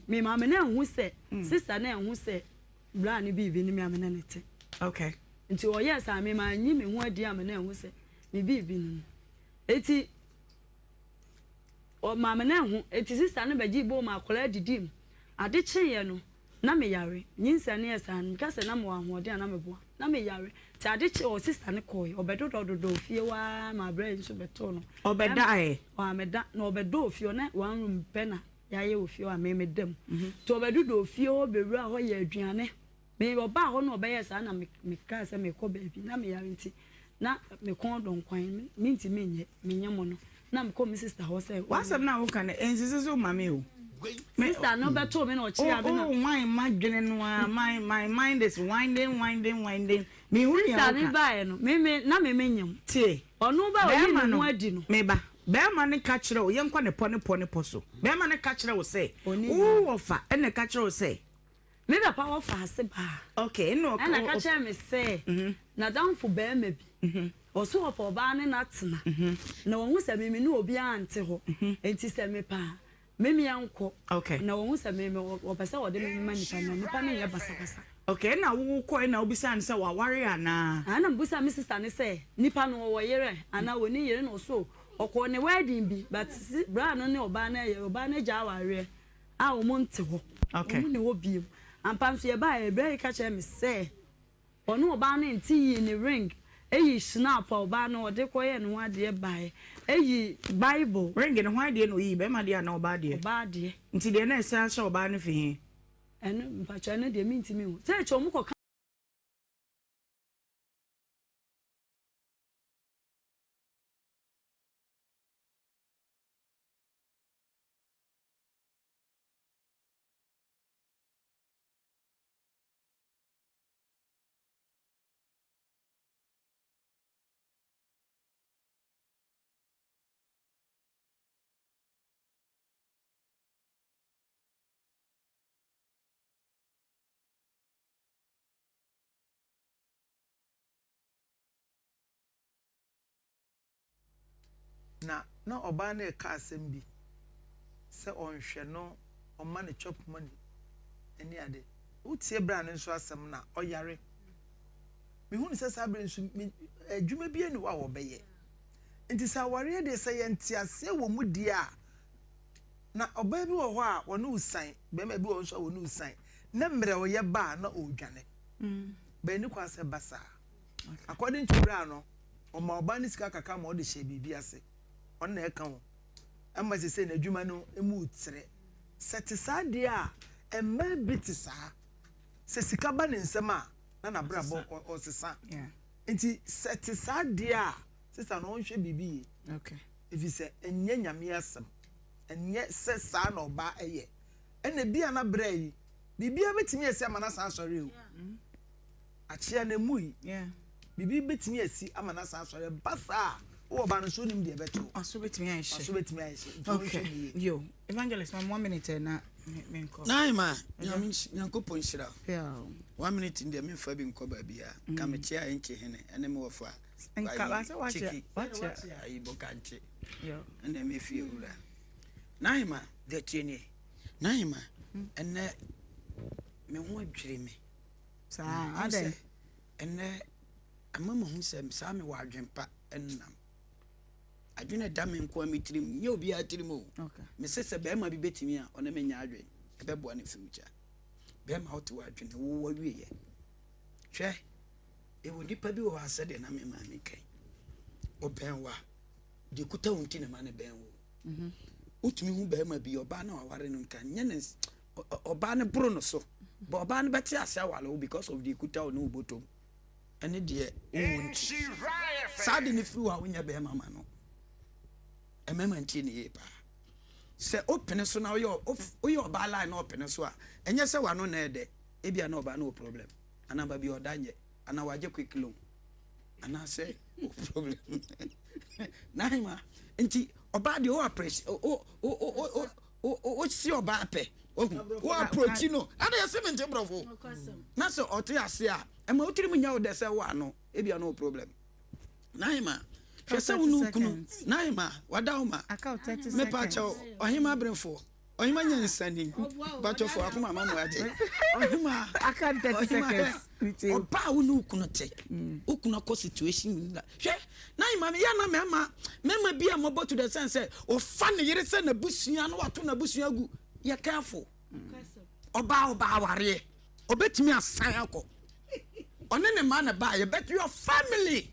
me ma me na hu se sister na hu se bra ni bibi ni me am na nete okay nti o yes a me ma nyi me hu adi am na hu se me bibi ni eti o ma me na hu eti sister na baji bo ma kola didim ade cheye no na me yare nyinsa ne esa nka se na mo ahode na me boa na me yare ti ade che o sister ne koi obedo fie wa ma bra nso beto no obeda e o ameda na obedo fie na one room pena ya ye ofie wa me medam to obedo do fie o bewura ho ye aduane me oba ho na obeye sa na me ka se me ko baabi na me yare nti na me kon don kwan me nti me nye mo no na me ko me sister ho say wasam na wo kan ensise so mame o sister no beto me no chia be na why my dwene no my mind is winding me hu ya sister ni ba no me na me nyam tie onu ba o ni no adi no me ba be ma ne ka kire o ye nkwa ne po so be ma ne ka kire o say wo ofa ene ka kire o say me ba pa wo fa ase ba okay no na ka kire me say na down for be ma bi o so ofa ba ne na tena na wo hu se me ni obi ante ho enti se me pa memi yanko okay na wo se me wo pese wo de me ma nipa ne ye basa okay na wo ko na obisa ne se wa ware ana ana mbusa me sister ne se nipa no wo yere ana wo ni yere no so okọ ne wedding bi but bra no ne oba na ja ware a wo monte ho okay wo ne wo bi ampam so ye ba e bra ka che me se ono oba na nti yi ne ring eyi snap oba na ode koye no ade bae eyi bible ring ne ho ade no yi be ma de na oba de nti de na esa sha oba no fi eno mpacha na de minti mi hu se cho mu ko na oba na ka asem bi se onhwe no oma ne chop money eni ade utie bra ne nso asem na oyare me hu ne se sabre nso adwuma bi eni wa wo beye nti sa ware de se ye ntiase wo mu di a na oba bi wo ho a wo no usan be ma bi wo nso wo no usan na mre wo ye ba na odwane be ni kwa se basa according to bra no o ma oba ni sika kaka ma o de hye bibi ase on na eka ho amma se na adwuma no emu utsire sete sade a emma bitisa se sika ba ne nsem a na bra bo osesa nti sete sade a sister no hwe bibi okay if you say enye nyame asem enye se sa na oba eye ena bia na bra yi bibi abetimi esi amana sa asore o achia na mui bibi betimi esi amana sa asore basa o ba no so nim de beto aso betimi an hye aso betimi an hye okay yo evangelist 1 minute na Naima, Yanko Shira. 1 minute in the men for being cobabia. Come a chair in Chihene, and a more for. And watch it. I bocanche. And then me feel that. Naima, the chinny. Naima, and me won't dream me. Sir, I say, and a mamma who said, Sammy Warden Pat and Nam. I do not damn him, call me to him. You'll be at him. Okay. Mrs. Bema be betting me on a menage, a bebo in the future. Bem how to work in the war. Che, it would dip a bit of said, and I mean, mammy came. O Benwa, the Kuta until a man a Benwo. Utmi who Bema be your banner or Warren can Yenes or Banner Bruno so. But Ban Betty Asawalo because of the Kuta no bottom. And it dear, sadly, if you are when you bear mamma. A moment in the paper. Say open so now your byline open so. And yes, I want no need. Ebia no no problem. And I'm be your danger. And I was just quick loan. And I say, no problem. Naima, and tea or bad your appraise. What's your bape? Oh, approach you know. And there's 70 bravo. Naso or Tiasia. And what do you know there's a one? Ebia no problem. Naima. Naima, Wadauma, me pacho, Ohemaa Benewaa, Ohemaa Nyansanim, pacho for Akuma Mama, Ohemaa, I can't 30 seconds. Or power no kunote, Ukunako situation. Naima, Mama be a mobile to the sense, or funny, you send a bushyan or to a bushyagu. You're careful. Or bow warrior, or bet me a sayako. On any man buy, you bet your family.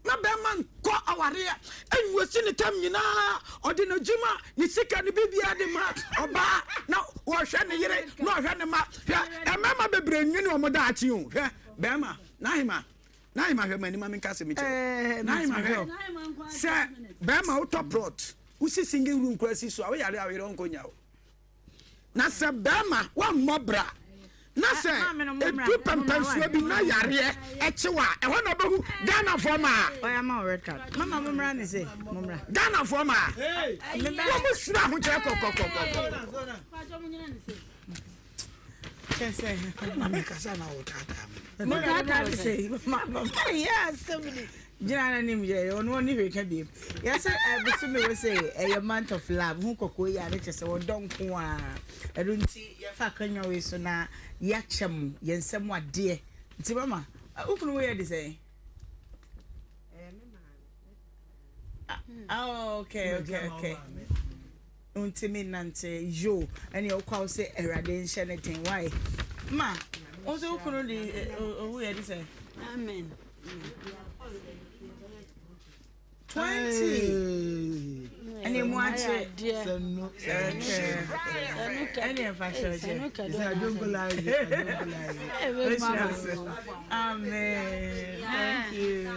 Na beman ko awarea en wasi ne tam nyina ode no juma ni sika ne bibia de ma oba na wo hwe ne yire na hwe ne ma e mama bebre nyi ne omoda achi o hwe bema na hwe mani ma kase mi che na hwe se bema wo top plot usi single room kwasi so awe yare awere onkonya o na se bema wa mobra na se etu pempenso bi na yare echewa e ho na behu Ghana forma oyama red card mama mumra ne say mumra Ghana forma wo mu sura ho che kokokoko chese mama kasa na wo tata mo tata say mama yes somebody Jana nim je ono ni hweka bi yes abusu me we say a month of love hu kokko ya ne chese wo donko a edunti ye fa kanyo we so na ya chem ye nsem ade nti mama ukunu we de say okay unti me nante yo ene okwa say erade nhye ne ten why ma ozo ukunu di we de say amen 20 any more any fashion I don't believe amen thank you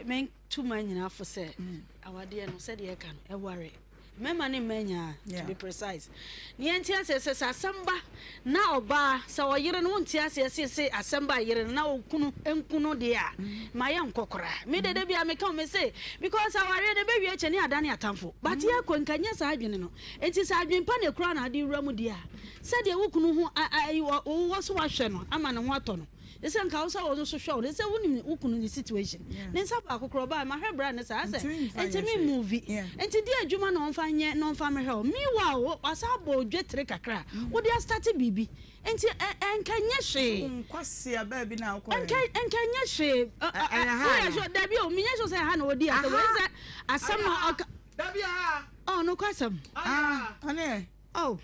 men too many enough for say our dear no said ye can e worry mema ne manya to be precise ni entia say asamba na oba sa oyire no ntia say asamba yire na okunu enkuno de a ma ye nkokora me de bia me kan me say because our de be wie cheni adane atamfo but ye kwankanya sa adwene no enti sa adwen pa ne kura na ade wura mu de a said ye wokunu ho wo so wa hwe no ama ne ho ato no ese nka wo so wo so show ese woni wokunu ni situation ne nsa ba kokoro ba ma hwe bra ne sa ase enti me movie enti di adwuma no mfa nye no mfa me hwe mi wa wo asabo odwetre kakra wo dia start bibi enti enkanye hwe nkwase aba bi na akọ enkanye hwe o ya da bi o mi nye so say ha na odi ase wo say asam no da bi ha oh no kwasam ane oh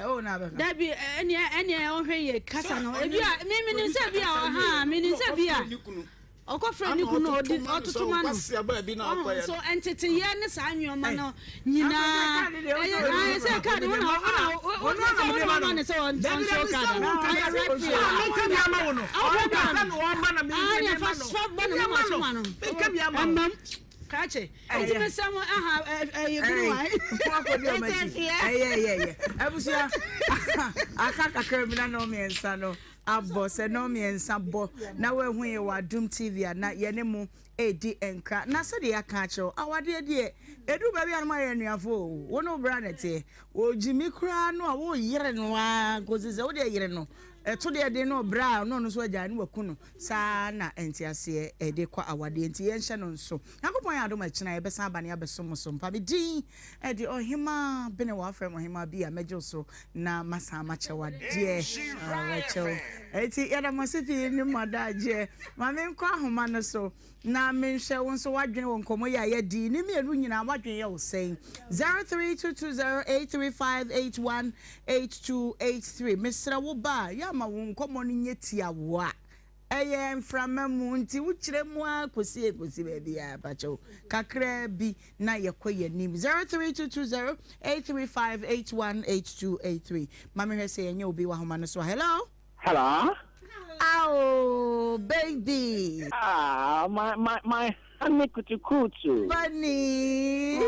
oh na ba dabi ene ohwe ye kasa no ebia me ni se bia ha me ni se bia okofre ni kunu odi otutuma no so entity ye ne sa anwoma no nyina aye se ka de wona wona ne se on so ka no ka bi ama wono ka no won ba na me ni fa ba no ma so ma no ka bi ama kache enti me sam you know why abusia akaka kremina no me ensa no abo se no me ensa bo na we hu ye wa Dum TV na ye ne mu edi enka na se de aka kire awade de edu ba bia no ma ye nuafo wo no bra na te o jimi kura no a wo yire no a gozize wo de yire no eto de no bra no so agya ne waku sa na entiase de kwa awade enti ye nhye no nso akopon ya do ma kina ye besa abane abesom so mpa be din de Ohemaa Benewaa from Ohemaa bia mejo so na masa ma chewa de Rachel eti ya da masifi ni madaje ma me nkwa ahoma no so na me nhye won so wadwene won komo ya ye di ni me ru nyina wadwene ye wo sen 03220835818283 Mr. wo ba ya ma won komo no nyetia wo a eye mframamu nti wukyire mu akosi ba bia pacho kakra bi na yekoye nim 03220835818283 mama hwe se enye obi wa homa no so hello oh baby my honey kutu bunny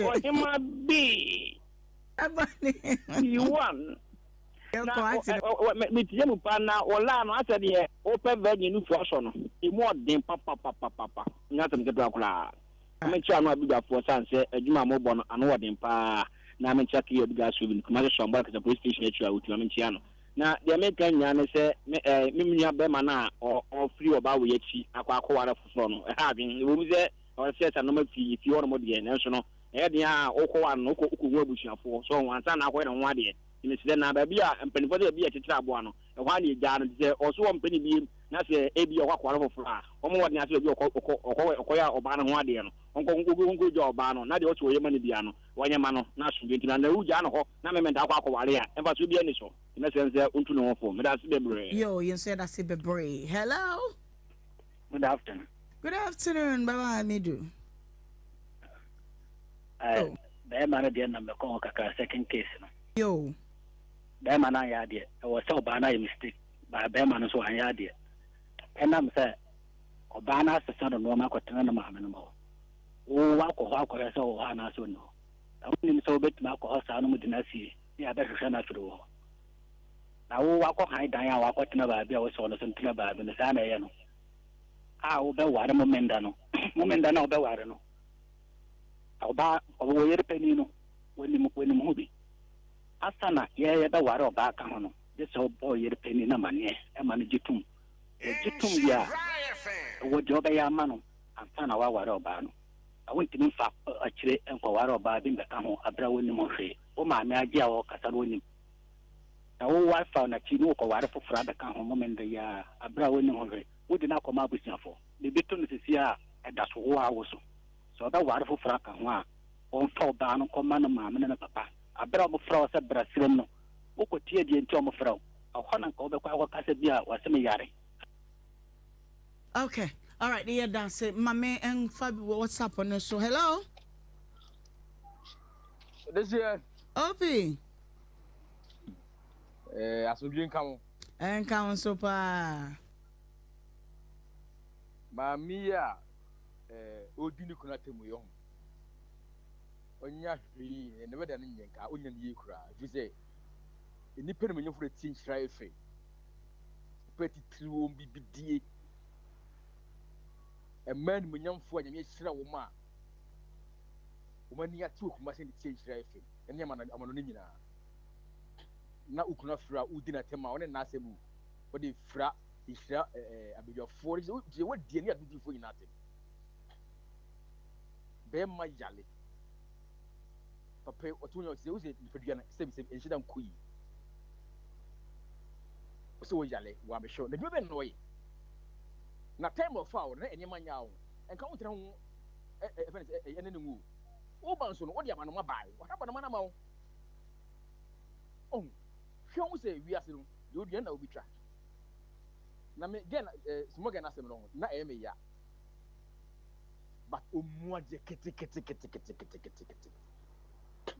Ohemaa B you won me tiemu pa na ola no ase de ope virgin nu fo so no emu odin papa nyata mke do akula me chia no abiga fo sanse adwuma mo bo no ano odin pa na me chia ki obiga so bi kuma so mba ka police station etua utu me chia no na de me kan nya ne se me nua be ma na o free oba wo yachi akwa wara fofo no ha bin wo mu se o se ta no ma fi wo mo de ne so no e de a okwa no okwu abusuafo so wansa na akwa de ho ade ni se na ba bia mpanifo de bia titira abo ano e ho ade gya no se oso wo mpani bi na se e bi okwa kwara foforo a omo wode na se bi okoya oba no ho ade no onko jo oba no na de oto oye mani bia no wanya ma no na so bi ntina na ugya no ho na mementa akwa akware a emfa so bia ni so na se nse untu no ho fo me da se bebre yo you say that se bebre hello good afternoon baba Amidu be ma na de na me ko kaka second case no yo be ma na ya de o se oba na mistake ba be ma no so an ya de enam se oba na asesa no ma ko tena na ma me no mo o wa ko ha ko ya se o ha na so no awuni so bet ma ko ha sa no mu dinasi ya da hwehwe na firo na wo wa ko han dan ya wa ko tena ba bia wo so no so tena ba be sa na ye no a wo be ware momenda no o be ware no oba wo yere peni no woni mu hobi asana ye be ware oba ka ho no je so bo yere peni na mane e mane jitum ya wo jo be ya ma no asana wa ware oba no awonti mi fa akire enko ware oba bi mbeka ho abra woni mo hwe o ma me age a wo kasa woni na wo wa fa na chi no ko ware foforo abeka ho momenda ya abra woni mo hwe wodi na ko ma busiafo de beto no sisi a eda so wo a wo so da ware foforo ka ho a on fa oba no ko ma no ma me na papa abra mo fra sa brasirem no wo ko tie die nti o mo fra o hona ka obekwa ko kasa bia wasem yare okay all right here dance mama and Fabi what's up on so hello this year Opi asubien kan en kan so pa mamia odini kuna temu yo onya hwi ne beda ne nyenka onya ne yekura ju se ni pere menyo fure tin hira efe peti triwo bibidie man munyamfo anyame hira wo ma wo mani ati okuma se tin hira efe ene amano ne nyina na ukuna fira udina tema one na asemu wo de fira hira abiyofo je wo die ne adudifo nyina ate be ma yale papa otunyo se wo se nifadua na se enhida nkoyi wo se wo yale wa be show na bi be noye na time of hour na enyema nyawo enka wo tira ho ene ne ngu wo ban so no wo de amano ma bai wa haba na ma na ma wo oh hwe wo se wi ase no de odua na obi twa na me gen smoke na asem no na e me ya but omuaje kete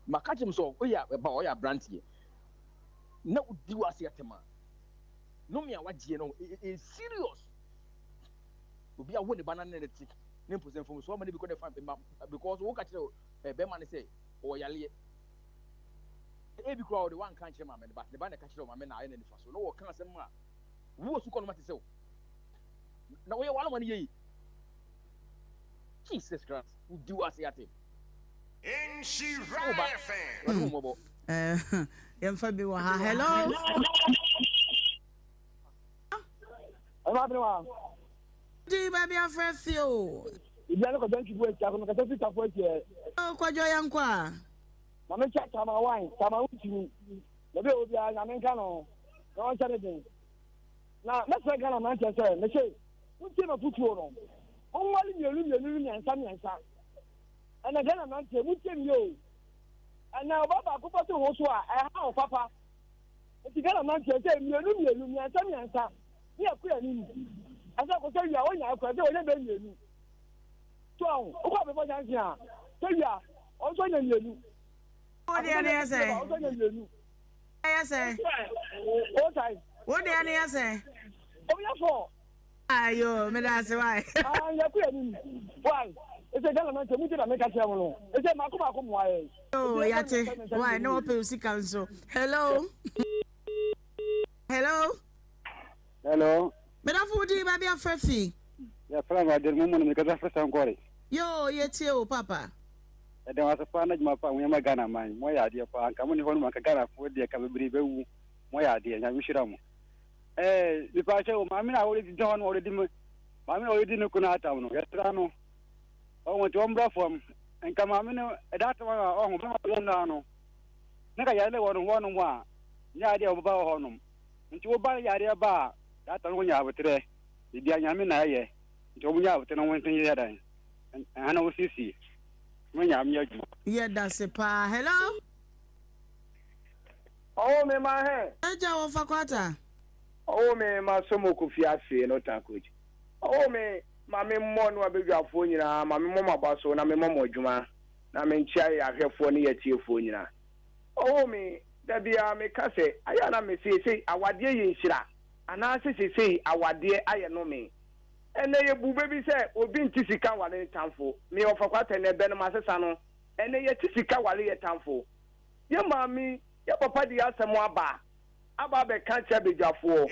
makachim so oya ba oya brantie na udi wase atema no me awaje no serious obi a wo ne banana ne tik ne mposen fom so many because because wo ka kire be man say o yale e bi crowd one kan kire ma me but the banana ka kire ma me na aye na nifa so no wo kan asem a wo su ko no mate se na wo ye wala man ye Jesus Christ who do as yate Nhyira FM yemfa bi wa ha hello Ohemaa Benewaa di baby afrefio Ibiano ko bench boy cha ko ka tafi ta for tie o kwajo yankwa na me cha tama wine tama uti na be obi a na me nka no na on cha den na me se ga na man cha se me se uti na futuo no on wali mielu nyansa ana ga na man che uti mi o ana baba ko pa so ho so a ha o papa uti ga na man che se mielu nyansa ni akura ni asa ko se ya o nya akura de o le be mielu to o ko be bo jan sia se ya o so nya mielu o de ani ase o so nya mielu ase o tai o de ani ase o ya fo ayo me da se why ya ku ni why ese gala man che mu ti na me ka che mo no ese ma ko mo aye oh ya te why no pe usi council hello me da fu di ba bia frefi ya franga der mo me ka da fresa encore yo ye tie o papa e da wasa pa na juma pa mo ya gana man mo ya dia pa ka mo ni hono ma ka gana fu dia ka bibiri be wu mo ya dia nya mi shira mo bi pa che o ma mi na o di don o di mo ma mi o di no kuna ata no ya tra no o mo to mbra fom en ka ma mi no e da ta ma o ho ba na no na ka ya le wo no wa nya dia o ba ho no nti wo ba ya dia ba da ta no nya abutre di anya mi na ye nti o nya abutre no won tin ya dan ana o sisi mo nya mi aju ye da se pa hello oh me ma he eja wo fakwata oh me ma so mo ku fi afi no ta coach oh me ma me mo no abedwafo nyina ma me mo mabaso na me mo adwuma na me nchia ya hwefo ne yatiefo nyina oh me da bia me kase aya na me sei awade ye nhyira ana sei awade aye no me ene ye bube bi se obi nti sika wale tamfo me ofakwata ne be no masesa no ene ye ti sika wale ye tamfo ye mami ye papa di asemo aba be kan cha bedwafo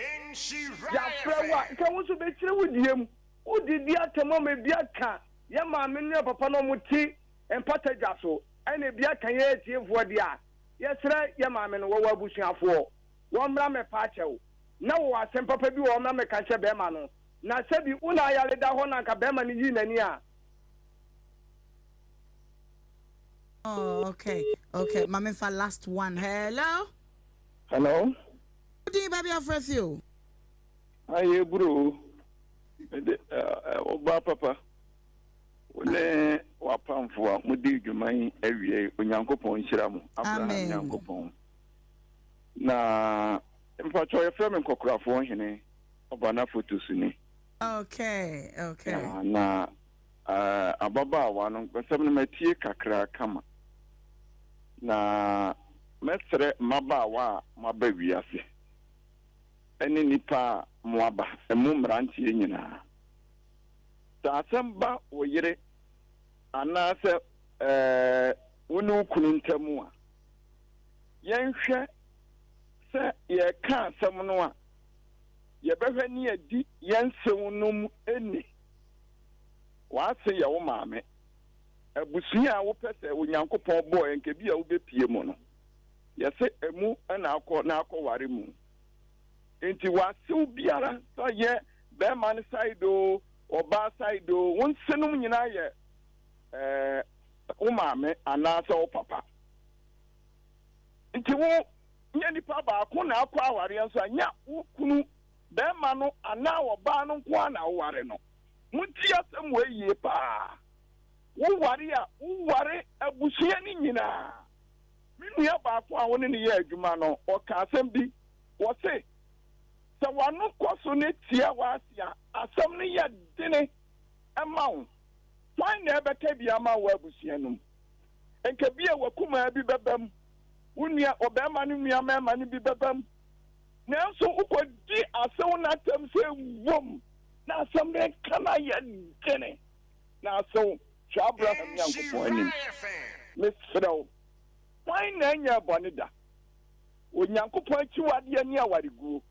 ya frewa ke wo so be kire wudiem udidi atemo me bia ka ye mami ne papa no muti empatagya so ene bia kan ye tiefo dia ye sere ye mami no wo abusuafo wo mra me pa chew na wo asem papa bi wo mra me kan che be ma no na sebi una ya le da ho na ka be ma ni yi nani a oh okay mami for last one hello di baby afrefio aye bro oba papa wole wapamfo a mudi dwuman awie onyankopon hyira mu abraham nyankopon na mpacho ye frame nkokrafo hene oba na photos ni okay na ababa wa no kwasem na matie kakra kama na mesre maba wa maba wiase eni nipa moaba emu mrantie nyina tasamba oyire anase wonu kununtamu a yenhwe se ye ka asem no a ye behwe ni adi yensewnum eni wase ye wo maame abusu a wo pese onyankopon bo enke bi a wo bepie mu no ye se emu na akọ ware mu enti wase biara so ye be man side o oba side o won senum nyina ye wo maame anase wo papa enti wo nya nipa ba ko na akọ aware nso anya wo kunu be man no ana wo ba no ko na wo ware no munti asem we yie pa wo ware abusuya ni nyina minu ya ba ko a woni ne ye adwuma no o ka asem bi wo se sa wanu kwaso ne tia wasia asem ne ye dene amawo wan na be ka bi ama wo abusuya num enka bi e wakuma bi bebam wunia obema ne nua mema ne bi bebam nanso ukodi asew na tem se wom na somebody kana ya dene na so Abraham Yankopon anim Miss Freddo why na nya bonida Onyankopon chiwade ani awarigu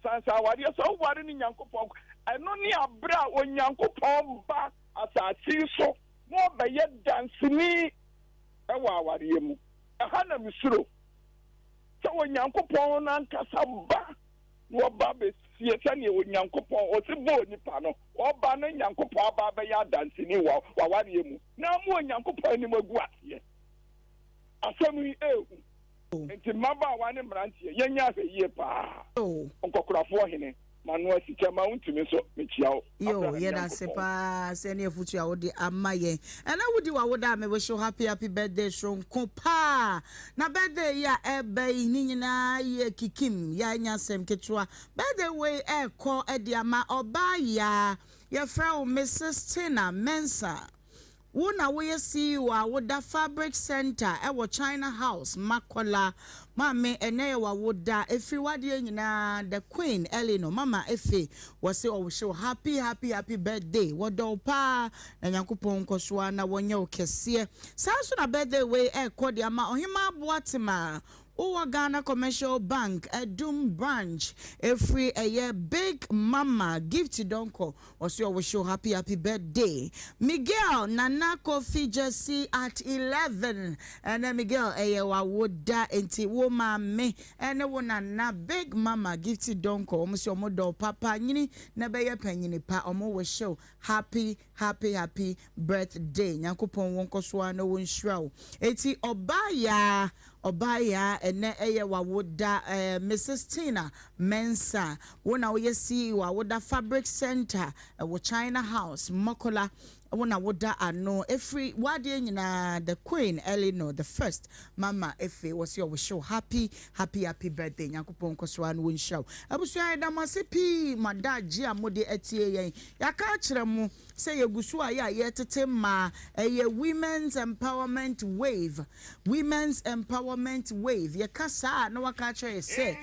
sansa awade so ware ni Nyankopon eno ni abra Onyankopon ba asasi so mo beye dansini ewa aware mu aha na misuro so Onyankopon na nkasa ba wo ba be sie sani Onyankopon o ti bo nipa no o ba na Nyankopon ba be ya dansini wa ware mu na mo Onyankopon ni magu ase asemi nti maba wane mrantie yenya se yie pa onkokurafo hene manuel sikema untumi so mechiao yo ye da se pa se ne futu a wode amaye and I would woda me wish you happy birthday show pa na birthday ya ebe ni nyina ye kikim ya nya sem ketwa birthday way e ko e dia ma oba ya ye friend Mrs. Tina Mensa Wona we see wa woda fabric center ewo China House Makola mame ene wa woda efri wade nyina the Queen Eleanor mama efe was say oh show happy birthday wodo pa na Nyankopon kosoa na wonye okese sanso na birthday we e kodi ama Ohemaa Boatima Owa Ghana Commercial Bank Edum branch every a year big mama gift donko also we show happy birthday Miguel Nana Coffee Jesse at 11 and then Miguel wa woda enti wo mame and wona na big mama gift donko omo omodo papa nyini na be ye panyini pa omo we show happy birthday Nyankopon wonko so na won hwira eti Obaya ene eye wa woda Mrs. Tina Mensa wona we see wa woda fabric center wo China House Makola wona woda ano every wade nyina the Queen Eleanor the first mama efe was your show happy birthday Nyankopon kosoa no won show abusua da masepi madaji amode etie yen yaka kire mu say yegusu aya yetete ma women's empowerment wave yakasa na waka kire say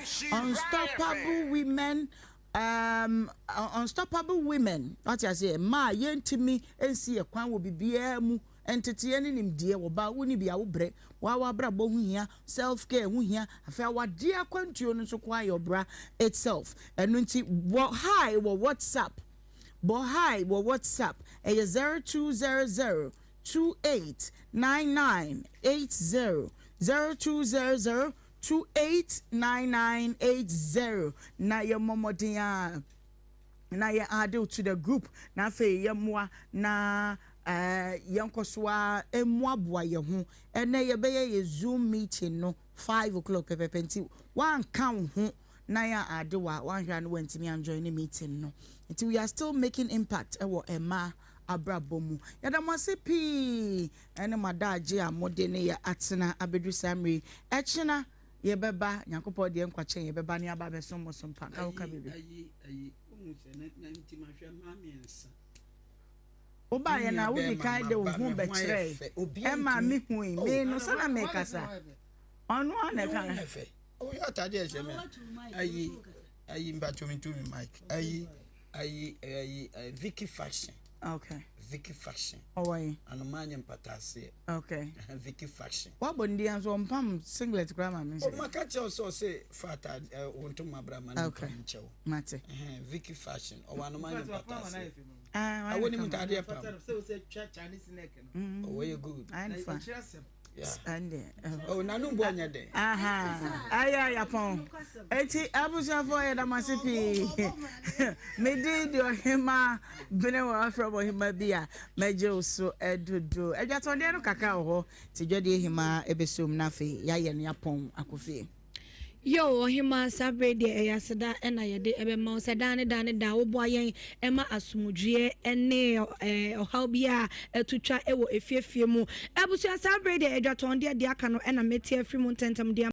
unstoppable women what you say ma yentimi ensi ekwan wo bibia mu entete ne nimdie wo ba woni bia wo bre wa bra bo huhia self care huhia afa wade akwantuo no so kwa your bra itself enu nti wo hi wo WhatsApp 0200 289980 0200 289980 na your momodia na ya ade to the group na fe yemwa na yankoswa emwaboa ye ho ene ye beye ye Zoom meeting no 5 o'clock pepepenti wan kan ho na ya ade wa wan hwa no wantimi join the meeting no until we are still making impact ewo ema abrabomu yadamase pi ene madaje amode ne ya atena abedu samri echina ye beba Nyankopon de nkwache ye beba ne aba besom sompa ka woka bebe ayi unse na ntima hwa mamiensa oba ye na wudi kai de ohun be kire e ma mi hui me no sana me kasa onu ane kan o ya tade e se me ayi mba to me mic ayi Vicky Fashion. Okay. Vicky Fashion. Oh why? Anomanya mpatase. Okay. Vicky Fashion. What bondi anso mpam singlet grandma me. Oh makache also say fata wonto mabra man nchewo. Mate. Vicky Fashion. O anomanya mpatase. Ah, woni mutade pam. Say Chinese neck no. Oh you good. I'm fine. Yeah. And oh nanu boanya de. Aha. Aya yapon. Eti abusa for ya da masipi. Me di Ohemaa Benewaa from Ohemaa bia meje so edudu. Ejatonde no kaka ho ti dwade Ohemaa ebesom na fe ya ye no yapon akofe. Yo Ohemaa sabre de eyaseda ena yede ebema sedane da wo boayen ema asumudwie ene ohaw bia etutwa ewo efiefie mu ebusu sabre de edwatonde de aka no ena metie afri mu ntentam de